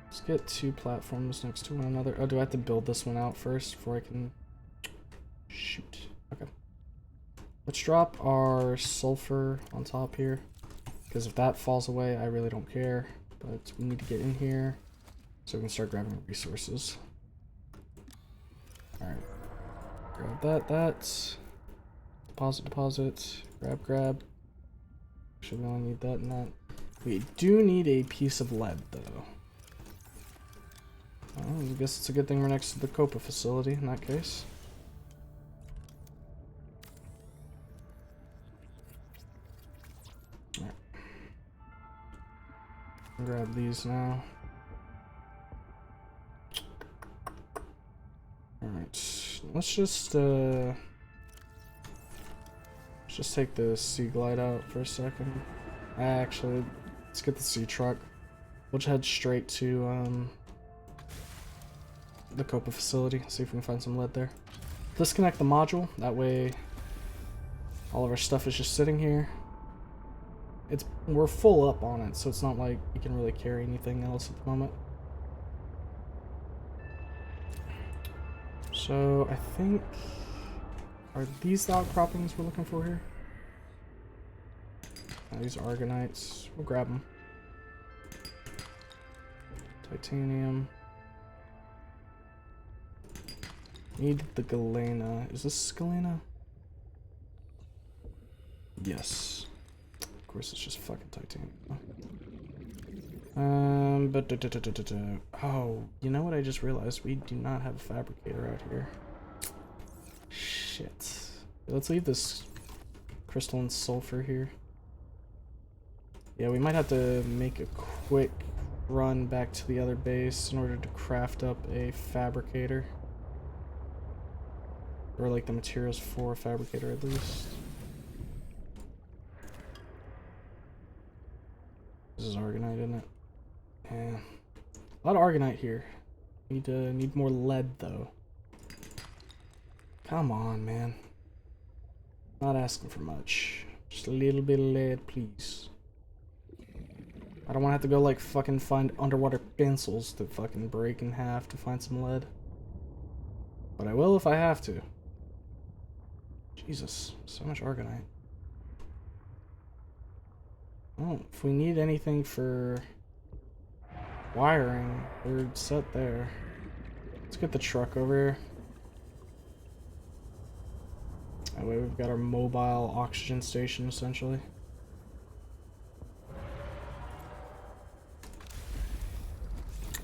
let's get 2 platforms next to one another. Oh, do I have to build this one out first before I can... shoot. Okay. Let's drop our sulfur on top here. Because if that falls away, I really don't care. But we need to get in here so we can start grabbing resources. Alright. Grab that. Deposit. Grab. Actually, we only need that and that. We do need a piece of lead, though. Well, I guess it's a good thing we're next to the Copa facility in that case. Alright. Grab these now. Alright. Let's just take the sea glide out for a second. Actually, let's get the sea truck. We'll just head straight to the Copa facility, see if we can find some lead there. Disconnect the module, that way all of our stuff is just sitting here. We're full up on it, so it's not like we can really carry anything else at the moment. So I think, are these the outcroppings we're looking for here? Oh, these are argonites. We'll grab them. Titanium. Need the galena. Is this galena? Yes. Of course, it's just fucking titanium. Oh, you know what I just realized? We do not have a fabricator out here. Shit. Let's leave this crystalline sulfur here. Yeah, we might have to make a quick run back to the other base in order to craft up a fabricator. Or like the materials for a fabricator at least. This is argonite, isn't it? Yeah. A lot of argonite here. Need more lead though. Come on, man. Not asking for much. Just a little bit of lead, please. I don't want to have to go like fucking find underwater pencils to fucking break in half to find some lead. But I will if I have to. Jesus, so much argonite. Oh, if we need anything for wiring, we're set there. Let's get the truck over here. That way we've got our mobile oxygen station, essentially.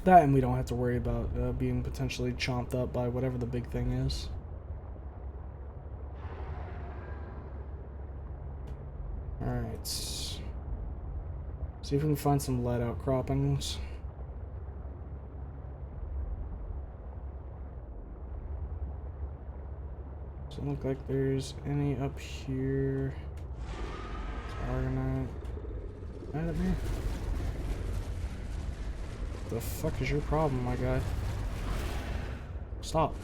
That, and we don't have to worry about being potentially chomped up by whatever the big thing is. Alright. See if we can find some lead outcroppings. Doesn't look like there's any up here. It's argonite. Right up here. The fuck is your problem, my guy? Stop.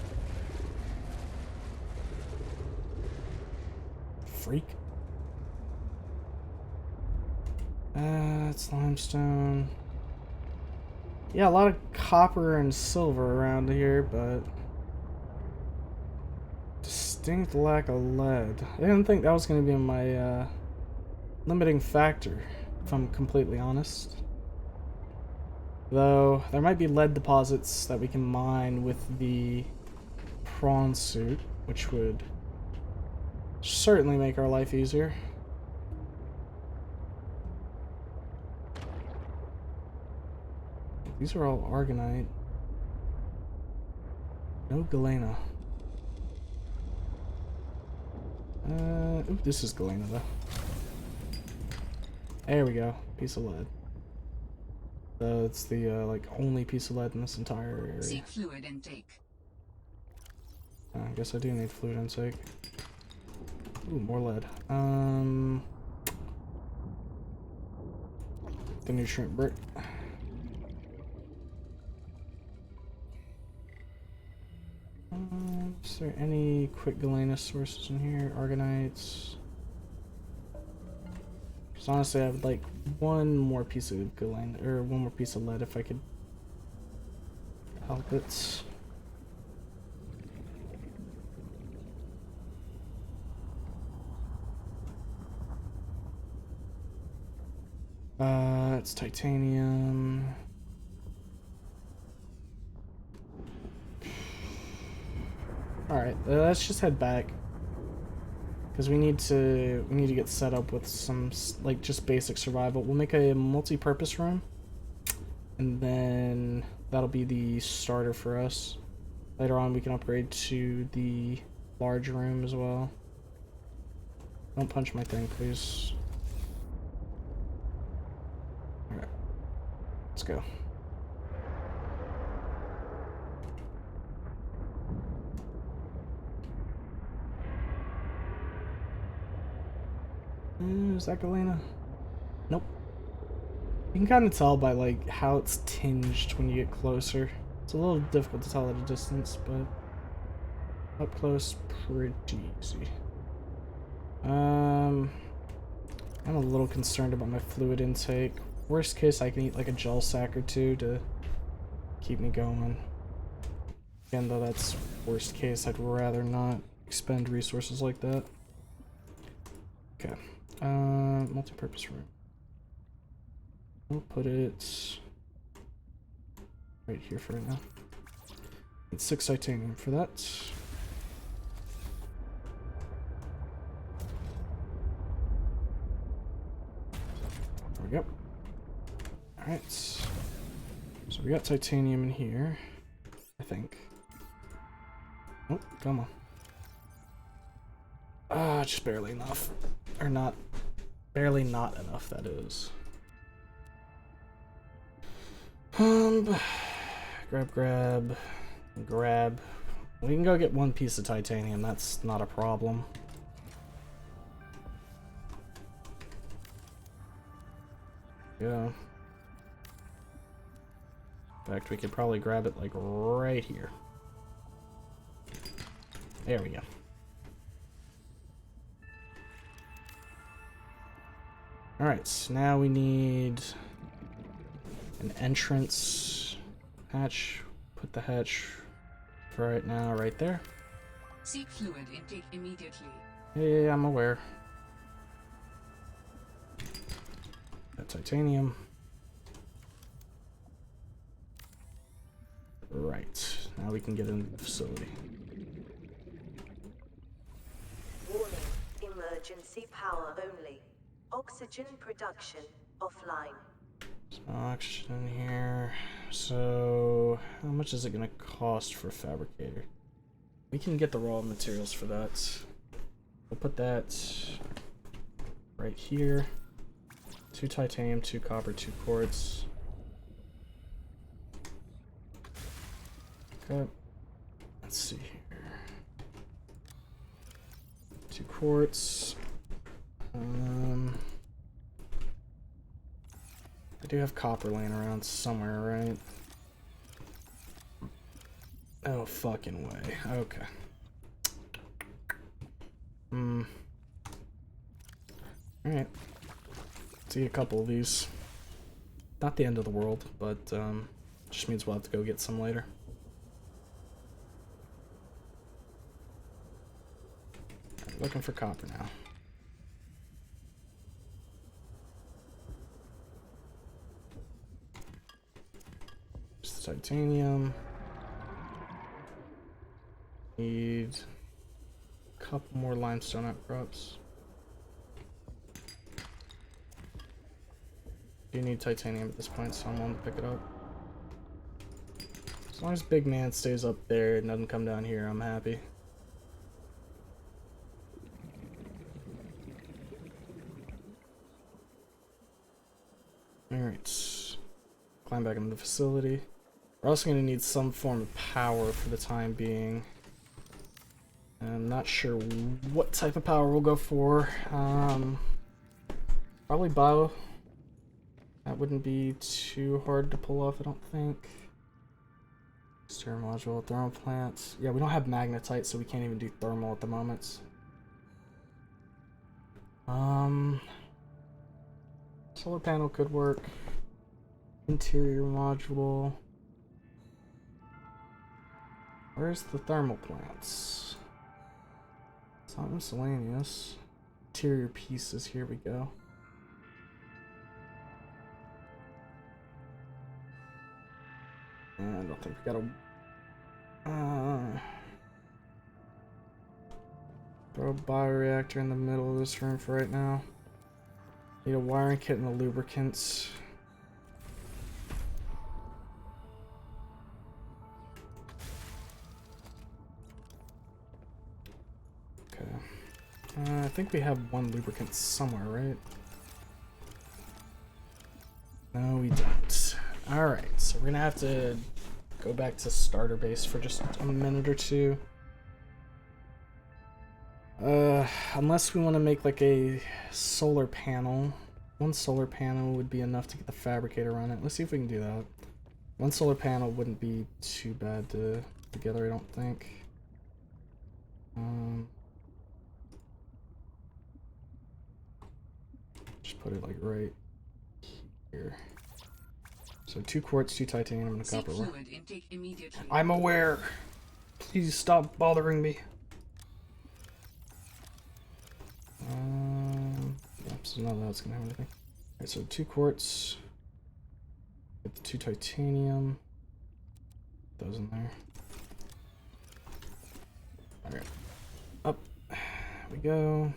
Freak. It's limestone. Yeah, a lot of copper and silver around here, but distinct lack of lead. I didn't think that was going to be my limiting factor, if I'm completely honest. Though, there might be lead deposits that we can mine with the prawn suit, which would certainly make our life easier. These are all argonite. No galena. Ooh, this is galena though. There we go. Piece of lead. It's the like only piece of lead in this entire area. Seek fluid intake. I guess I do need fluid intake. Ooh, more lead. The nutrient brick. Is there any quick galena sources in here? Argonites. Because honestly, I would like one more piece of galena, or one more piece of lead if I could help it. It's titanium. Alright, let's just head back. Because we need to get set up with some, like, just basic survival. We'll make a multi-purpose room. And then that'll be the starter for us. Later on we can upgrade to the large room as well. Don't punch my thing, please. Alright. Let's go. Is that galena? Nope. You can kind of tell by like how it's tinged when you get closer. It's a little difficult to tell at a distance, but up close, pretty easy. I'm a little concerned about my fluid intake. Worst case, I can eat like a gel sack or two to keep me going. Again, though, that's worst case. I'd rather not expend resources like that. Okay. Multi-purpose room. We'll put it right here for now. Need 6 titanium for that. There we go. Alright. So we got titanium in here, I think. Oh, come on. Ah, just barely enough. Or not. Barely not enough, that is. Grab. We can go get one piece of titanium, that's not a problem. Yeah. In fact, we could probably grab it like right here. There we go. Alright, so now we need an entrance hatch. Put the hatch for right now right there. Seek fluid intake immediately. Yeah, I'm aware. That titanium. Right, now we can get into the facility. Warning, emergency power only. Oxygen production offline. Some oxygen here. So, how much is it gonna cost for a fabricator? We can get the raw materials for that. We'll put that right here. 2 titanium, 2 copper, 2 quartz. Okay. Let's see here. 2 quartz. I do have copper laying around somewhere, right? Oh, fucking way. Okay. Alright. See a couple of these. Not the end of the world, but just means we'll have to go get some later. Looking for copper now. Just titanium. Need a couple more limestone outcrops. Do need titanium at this point, so I'm willing to pick it up. As long as Big Man stays up there and doesn't come down here, I'm happy. Alright. Climb back into the facility. We're also going to need some form of power for the time being. I'm not sure what type of power we'll go for. Probably bio. That wouldn't be too hard to pull off, I don't think. Stir module, thermal plants. Yeah, we don't have magnetite, so we can't even do thermal at the moment. Solar panel could work. Interior module. Where's the thermal plants? It's not miscellaneous. Interior pieces, here we go. I don't think we got a... throw a bioreactor in the middle of this room for right now. Need a wiring kit and the lubricants. Okay. I think we have one lubricant somewhere, right? No, we don't. Alright, so we're gonna have to go back to starter base for just a minute or two. Unless we want to make like a solar panel. One solar panel would be enough to get the fabricator on it. Let's see if we can do that. One solar panel wouldn't be too bad to put together, I don't think. Just put it like right here. So 2 quartz, 2 titanium, and a copper ore. I'm aware. Please stop bothering me. Yeah, so none of that's gonna have anything. Alright, so 2 quartz. Get the 2 titanium. Put those in there. Alright. Up. There we go.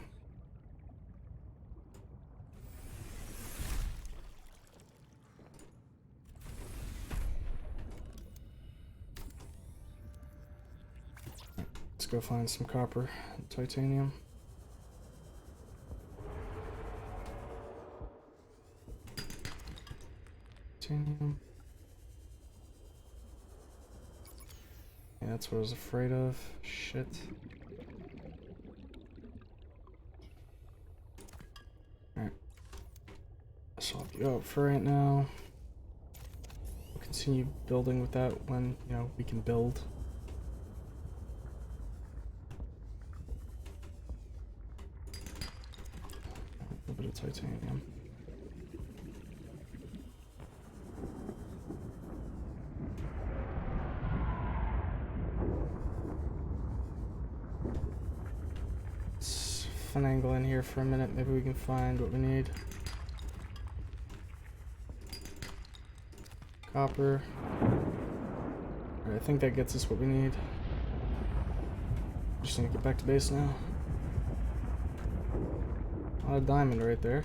Let's go find some copper and titanium. Titanium. Yeah, that's what I was afraid of. Shit. Alright. So I'll go out for right now. We'll continue building with that when, you know, we can build. A little bit of titanium. Let's finagle in here for a minute. Maybe we can find what we need. Copper. Alright, I think that gets us what we need. Just need to get back to base now. A diamond right there.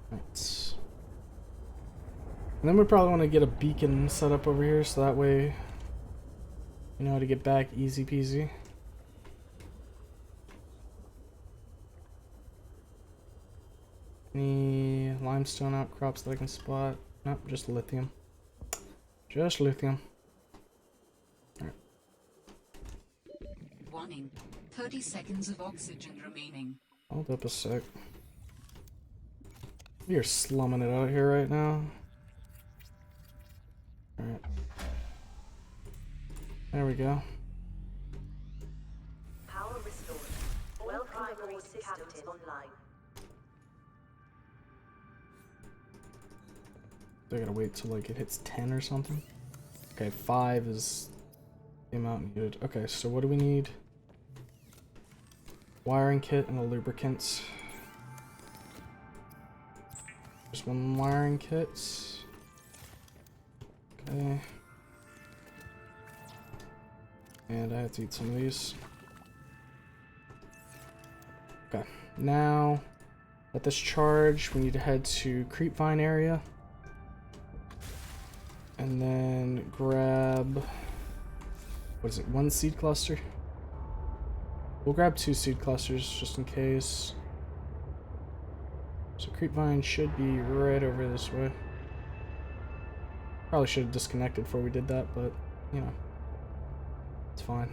Right. And then we probably want to get a beacon set up over here so that way you know how to get back easy peasy. Any limestone outcrops that I can spot? Nope, just lithium. Just lithium. Alright. Warning. 30 seconds of oxygen remaining. Hold up a sec. We are slumming it out here right now. Alright. There we go. Power restored. Well primary systems online. I gotta wait till like it hits 10 or something. Okay, 5 is the amount needed. Okay, so what do we need? Wiring kit and a lubricant. Just 1 wiring kit. Okay. And I have to eat some of these. Okay, now let this charge. We need to head to Creepvine area. And then grab, what is it, 1 seed cluster? We'll grab 2 seed clusters just in case. So Creepvine should be right over this way. Probably should have disconnected before we did that, but, you know. It's fine.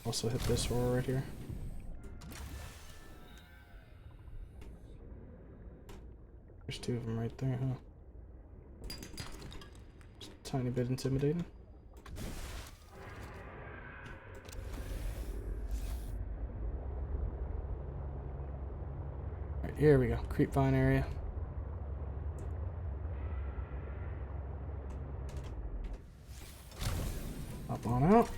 Also hit this while we're right here. There's two of them right there, huh? Just a tiny bit intimidating. Alright, here we go. Creep vine area. Up on out.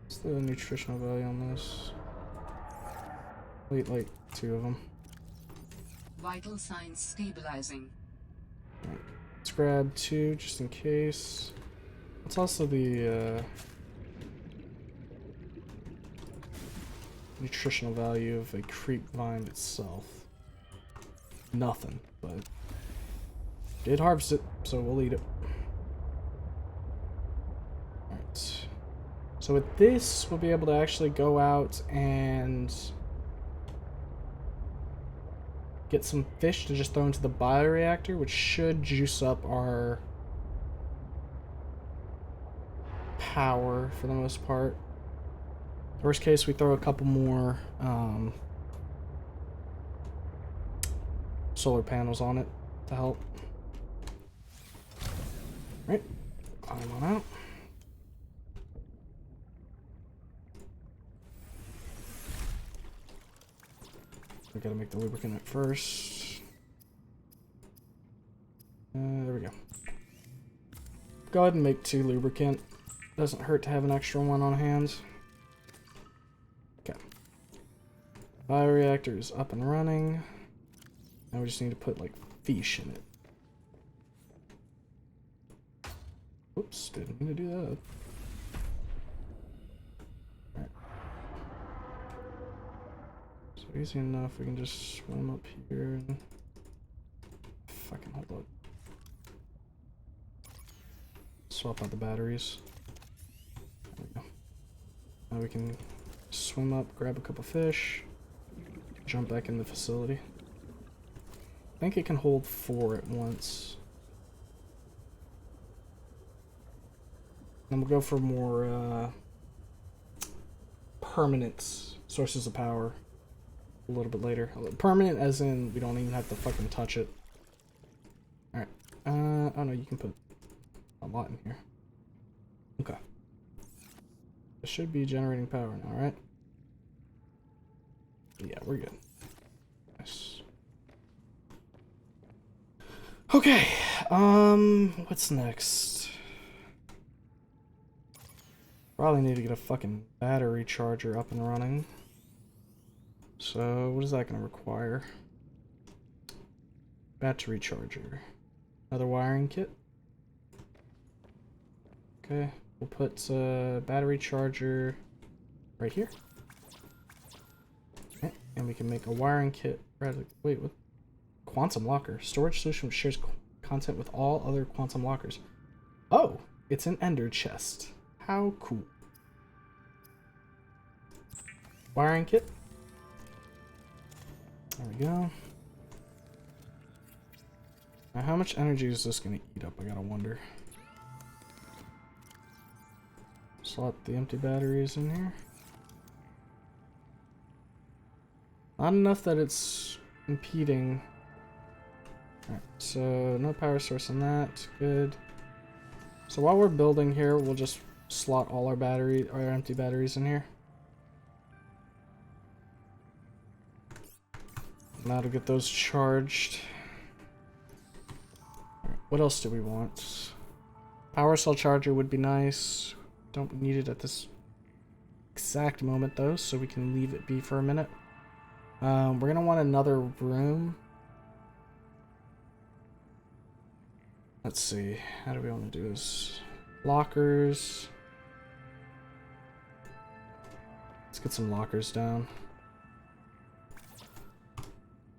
What's the nutritional value on this? Wait, like 2 of them. Vital signs stabilizing. Right. Let's grab 2 just in case. What's also the nutritional value of a creep vine itself? Nothing, but did harvest it, so we'll eat it. Alright. So with this, we'll be able to actually go out and get some fish to just throw into the bioreactor, which should juice up our power for the most part. Worst case, we throw a couple more solar panels on it to help. Right, climb on out. We gotta make the lubricant at first. There we go. Go ahead and make 2 lubricant. Doesn't hurt to have an extra one on hand. Okay. Bioreactor is up and running. Now we just need to put like fish in it. Oops, didn't mean to do that. Alright. So easy enough, we can just swim up here and fucking hold up. Swap out the batteries. There we go. Now we can swim up, grab a couple fish, jump back in the facility. I think it can hold 4 at once. And we'll go for more permanent sources of power a little bit later. Permanent as in we don't even have to fucking touch it. Alright. Oh no, you can put a lot in here. Okay. It should be generating power now, right? Yeah, we're good. Nice. Okay. What's next? Probably need to get a fucking battery charger up and running. So, what is that going to require? Battery charger. Another wiring kit. Okay, we'll put battery charger right here. Okay, and we can make a wiring kit. Wait, what? Quantum locker. Storage solution which shares content with all other quantum lockers. Oh, it's an ender chest. How cool. Wiring kit. There we go. Now how much energy is this going to eat up? I gotta wonder. Slot the empty batteries in here. Not enough that it's impeding. Alright, so no power source on that. Good. So while we're building here, we'll just slot all our empty batteries in here. Now to get those charged. Right, what else do we want? Power cell charger would be nice. Don't need it at this exact moment though, so we can leave it be for a minute. We're gonna want another room. Let's see, how do we want to do this? Lockers. Let's get some lockers down.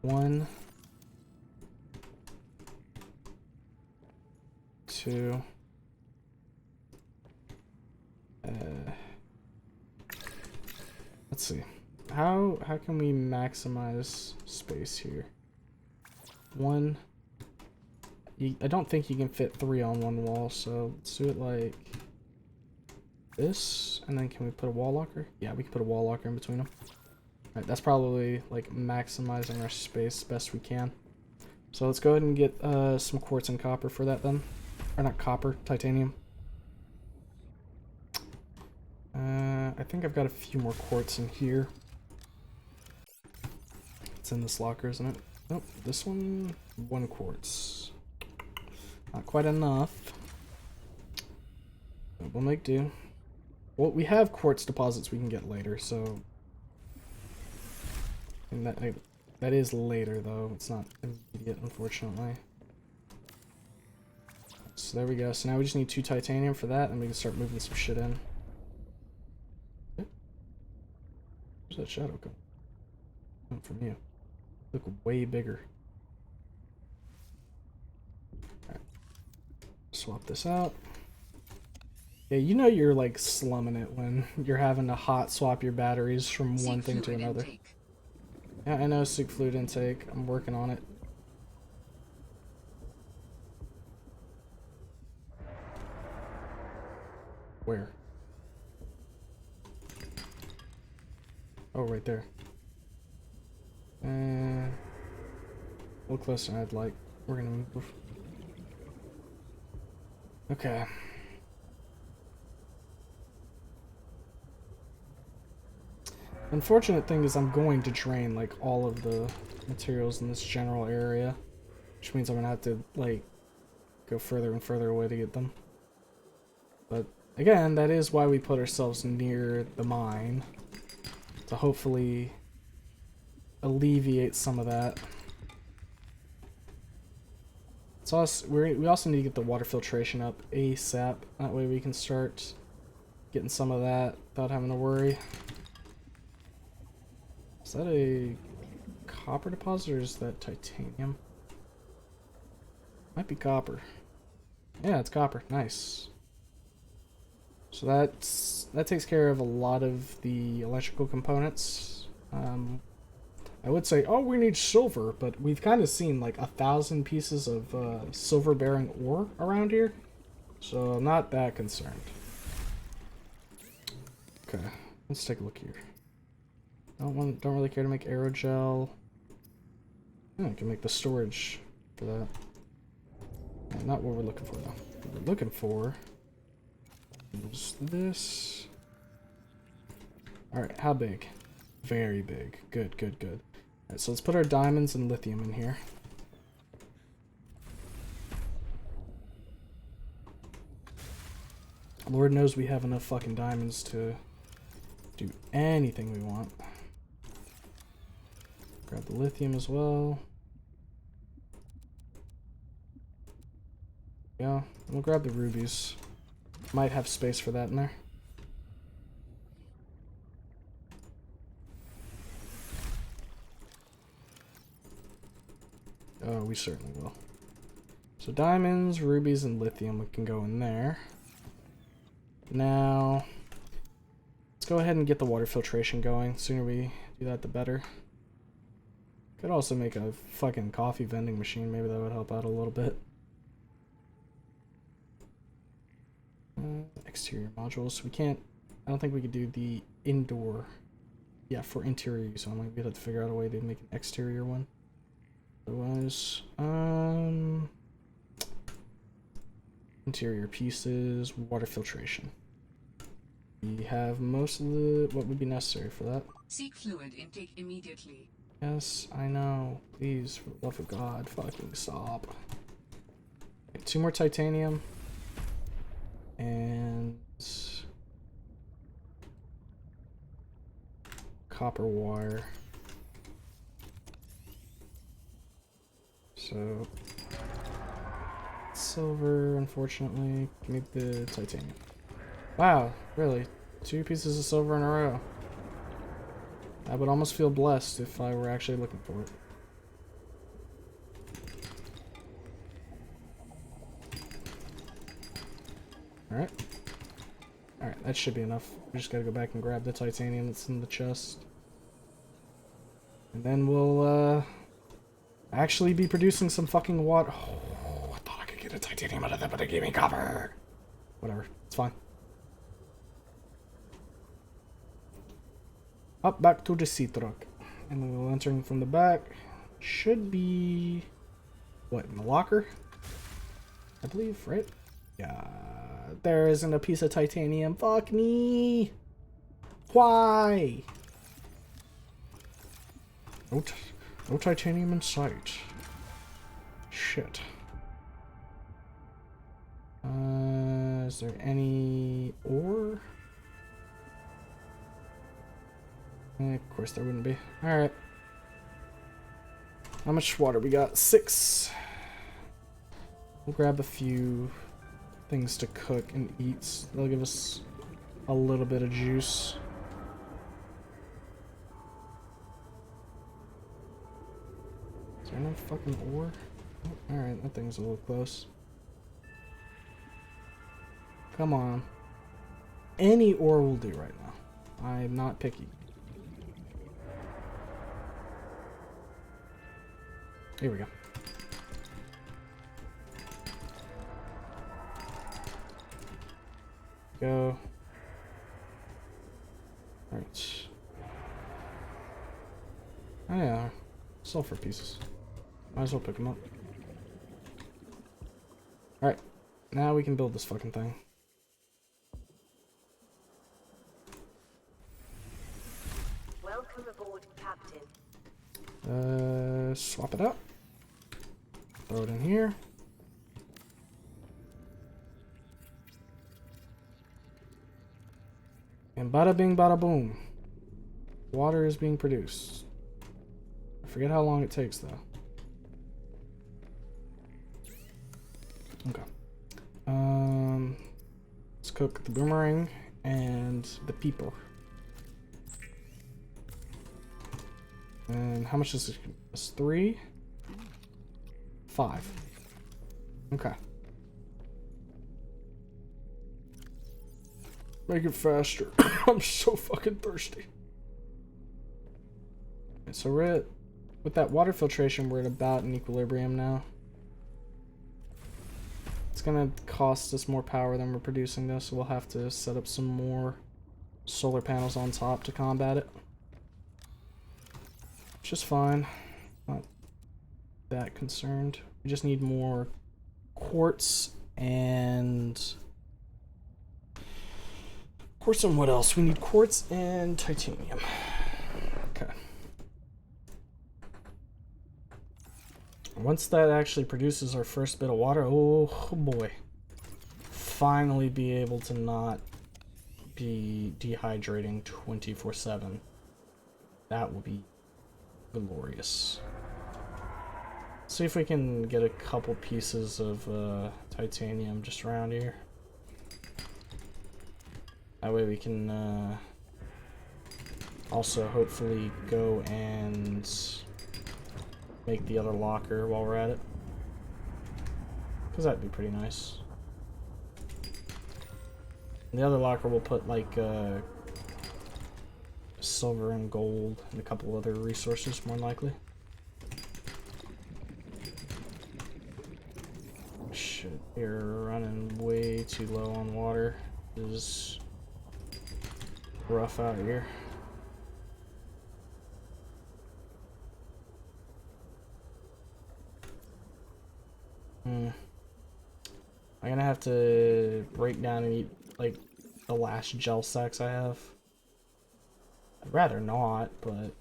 1, 2. Let's see. how can we maximize space here? One. I don't think you can fit 3 on one wall, so let's do it like this. And then can we put a wall locker? Yeah, we can put a wall locker in between them. Alright, that's probably like maximizing our space best we can. So let's go ahead and get some quartz and copper for that then. Or not copper, titanium. I think I've got a few more quartz in here. It's in this locker, isn't it? Nope, this one, 1 quartz. Not quite enough. But we'll make do. Well, we have quartz deposits we can get later, so... And that is later, though. It's not immediate, unfortunately. So there we go. So now we just need 2 titanium for that, and we can start moving some shit in. Where's that shadow come? Coming from you. Look way bigger. Alright. Swap this out. Yeah, you know you're like slumming it when you're having to hot swap your batteries from one thing to another. Yeah, I know, seek fluid intake. I'm working on it. Where? Oh, right there. A little closer than I'd like. We're gonna move. Okay. Unfortunate thing is I'm going to drain like all of the materials in this general area, which means I'm gonna have to like go further and further away to get them. But again, that is why we put ourselves near the mine, to hopefully alleviate some of that. It's also, we also need to get the water filtration up ASAP. That way we can start getting some of that without having to worry. Is that a copper deposit or is that titanium? Might be copper. Yeah, it's copper. Nice. So that takes care of a lot of the electrical components. I would say, oh, we need silver, but we've kind of seen like 1,000 pieces of silver-bearing ore around here, so I'm not that concerned. Okay, let's take a look here. Don't really care to make aerogel. Yeah, I can make the storage for that. Yeah, not what we're looking for though. What we're looking for is this. All right, how big? Very big. Good, good, good. Alright, so let's put our diamonds and lithium in here. Lord knows we have enough fucking diamonds to do anything we want. Grab the lithium as well. Yeah, we'll grab the rubies. Might have space for that in there. Oh, we certainly will. So diamonds, rubies, and lithium can go in there. Now, let's go ahead and get the water filtration going. The sooner we do that, the better. Could also make a fucking coffee vending machine. Maybe that would help out a little bit. Exterior modules. We can't... I don't think we could do the indoor... Yeah, for interior use only. We'd have to figure out a way to make an exterior one. Otherwise, interior pieces, water filtration. We have most of the what would be necessary for that. Seek fluid intake immediately. Yes, I know. Please, for the love of God, fucking stop. Okay, 2 more titanium. And copper wire. So, silver, unfortunately. Give me the titanium. Wow, really? 2 pieces of silver in a row. I would almost feel blessed if I were actually looking for it. Alright. Alright, that should be enough. We just gotta go back and grab the titanium that's in the chest. And then we'll actually be producing some fucking water. Oh, I thought I could get a titanium out of that, but they gave me copper. Whatever, it's fine. Up back to the sea truck. And then we'll enter in from the back. Should be... what, in the locker? I believe, right? Yeah. There isn't a piece of titanium. Fuck me! Why? No titanium in sight. Shit. Is there any ore? Of course there wouldn't be. Alright. How much water we got? 6. We'll grab a few things to cook and eat. They'll give us a little bit of juice. Is there no fucking ore? Oh, alright, that thing's a little close. Come on. Any ore will do right now. I'm not picky. Here we go. Go. Alright. Oh yeah, sulfur pieces. Might as well pick them up. Alright, now we can build this fucking thing. Welcome aboard, Captain. Swap it out. Throw it in here. And bada bing bada boom. Water is being produced. I forget how long it takes though. Okay. Let's cook the boomerang and the peeper. And how much is this? 3? 5. Okay. Make it faster. I'm so fucking thirsty. Okay, so we're at, with that water filtration, we're at about an equilibrium now. It's gonna cost us more power than we're producing though, so we'll have to set up some more solar panels on top to combat it. Which is fine. Not that concerned. We just need more quartz and... quartz and what else? We need quartz and titanium. Okay. Once that actually produces our first bit of water, oh boy. Finally be able to not be dehydrating 24/7. That will be glorious. See if we can get a couple pieces of titanium just around here. That way we can also hopefully go and make the other locker while we're at it. Because that'd be pretty nice. And the other locker will put like silver and gold and a couple other resources more than likely. Shit, you're running way too low on water. This is rough out here. I'm gonna have to break down and eat like the last gel sacks I have. I'd rather not, but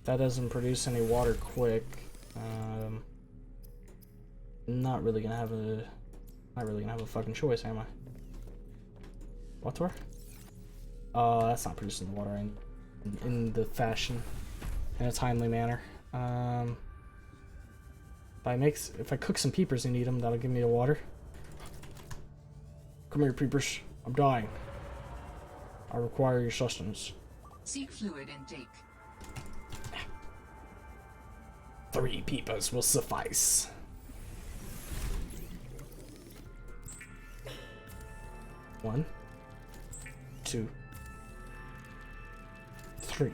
that doesn't produce any water quick. Not really gonna have a fucking choice, am I? What for? That's not producing the water in the fashion, in a timely manner. If I cook some peepers and eat them, that'll give me the water. Come here, peepers. I'm dying. I require your sustenance. Seek fluid intake. 3 peepers will suffice. One, 2, 3.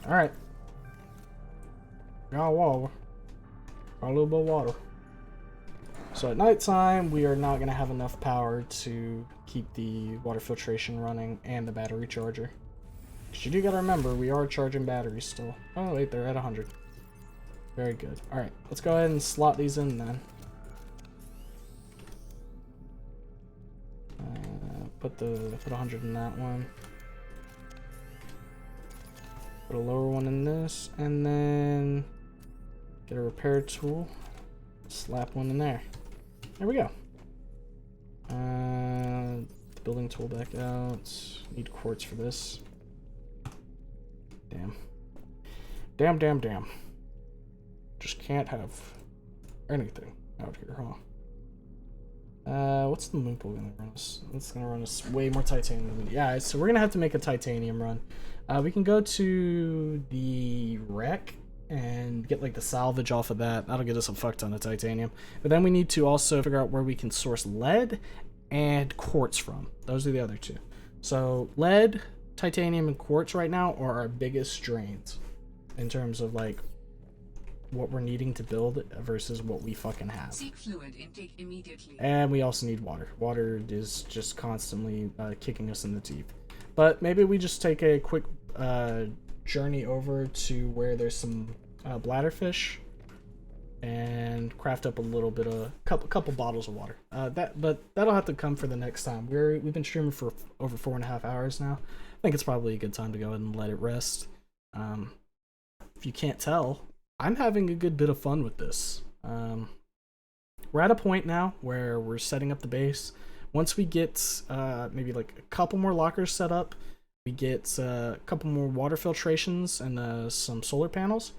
Alright. Got water. Got a little bit of water. So at nighttime, we are not going to have enough power to keep the water filtration running and the battery charger. Because you do got to remember, we are charging batteries still. Oh wait, they're at 100. Very good. Alright, let's go ahead and slot these in then. Put 100 in that one. Put a lower one in this, and then get a repair tool. Slap one in there. There we go. The building tool back out. Need quartz for this. Damn. Damn. Just can't have anything out here, huh? What's the moon pool gonna run us? It's gonna run us way more titanium than we need. Yeah, so we're gonna have to make a titanium run. We can go to the wreck and get like the salvage off of that. That'll get us a fuck ton of titanium. But then we need to also figure out where we can source lead and quartz from. Those are the other two. So lead, titanium, and quartz right now are our biggest drains in terms of like what we're needing to build versus what we fucking have. Seek fluid intake immediately. And we also need water. Water is just constantly kicking us in the teeth. But maybe we just take a quick journey over to where there's some bladderfish and craft up a little bit of couple bottles of water. But that'll have to come for the next time. We've been streaming for over 4.5 hours now. I think it's probably a good time to go ahead and let it rest. If you can't tell, I'm having a good bit of fun with this. We're at a point now where we're setting up the base. Once we get maybe like a couple more lockers set up, we get a couple more water filtrations and some solar panels,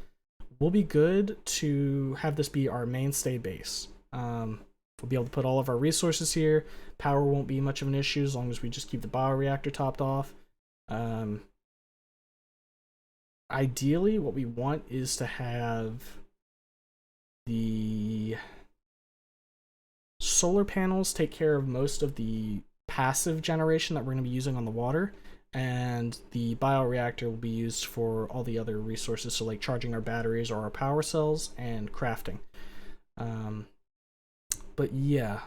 we'll be good to have this be our mainstay base. We'll be able to put all of our resources here. Power won't be much of an issue as long as we just keep the bioreactor topped off. Ideally, what we want is to have the solar panels take care of most of the passive generation that we're going to be using on the water, and the bioreactor will be used for all the other resources, so like charging our batteries or our power cells and crafting. But yeah,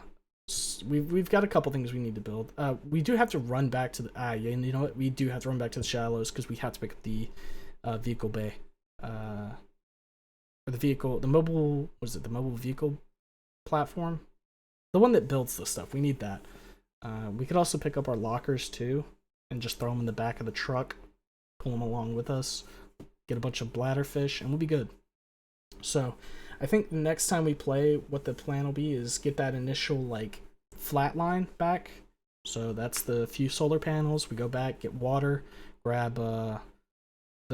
we've got a couple things we need to build. We do have to run back to the you know what? We do have to run back to the shallows because we have to pick up the vehicle bay, or the mobile, what is it, the mobile vehicle platform, the one that builds the stuff. We need that. We could also pick up our lockers too and just throw them in the back of the truck, pull them along with us, get a bunch of bladderfish, and we'll be good. So I think the next time we play, what the plan will be is get that initial like flat line back. So that's the few solar panels. We go back, get water, grab the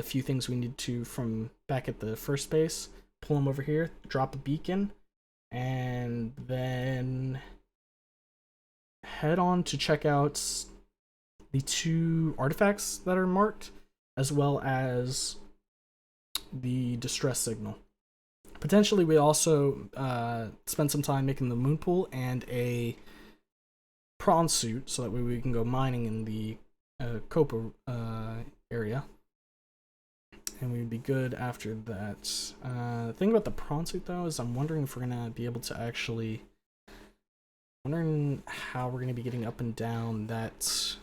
few things we need to from back at the first base, pull them over here, drop a beacon, and then head on to check out the 2 artifacts that are marked, as well as the distress signal. Potentially we also spend some time making the moon pool and a prawn suit, so that way we can go mining in the Copa area. And we'd be good after that. The thing about the prawn suit though is I'm wondering if we're gonna be able to actually, wondering how we're gonna be getting up and down that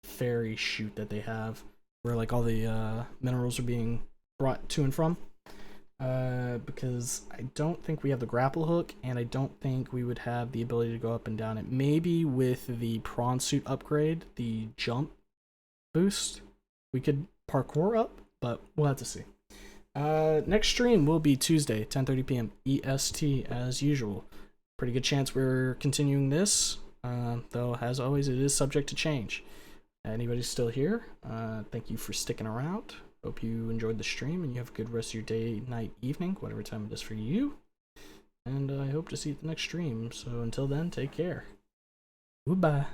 ferry chute that they have, where like all the minerals are being brought to and from. Because I don't think we have the grapple hook, and I don't think we would have the ability to go up and down it. Maybe with the prawn suit upgrade, the jump boost, we could parkour up, but we'll have to see. Next stream will be Tuesday, 10:30 p.m. EST as usual. Pretty good chance we're continuing this, though as always it is subject to change. Anybody still here, thank you for sticking around. Hope you enjoyed the stream and you have a good rest of your day, night, evening, whatever time it is for you. And I hope to see you at the next stream. So until then, take care. Goodbye.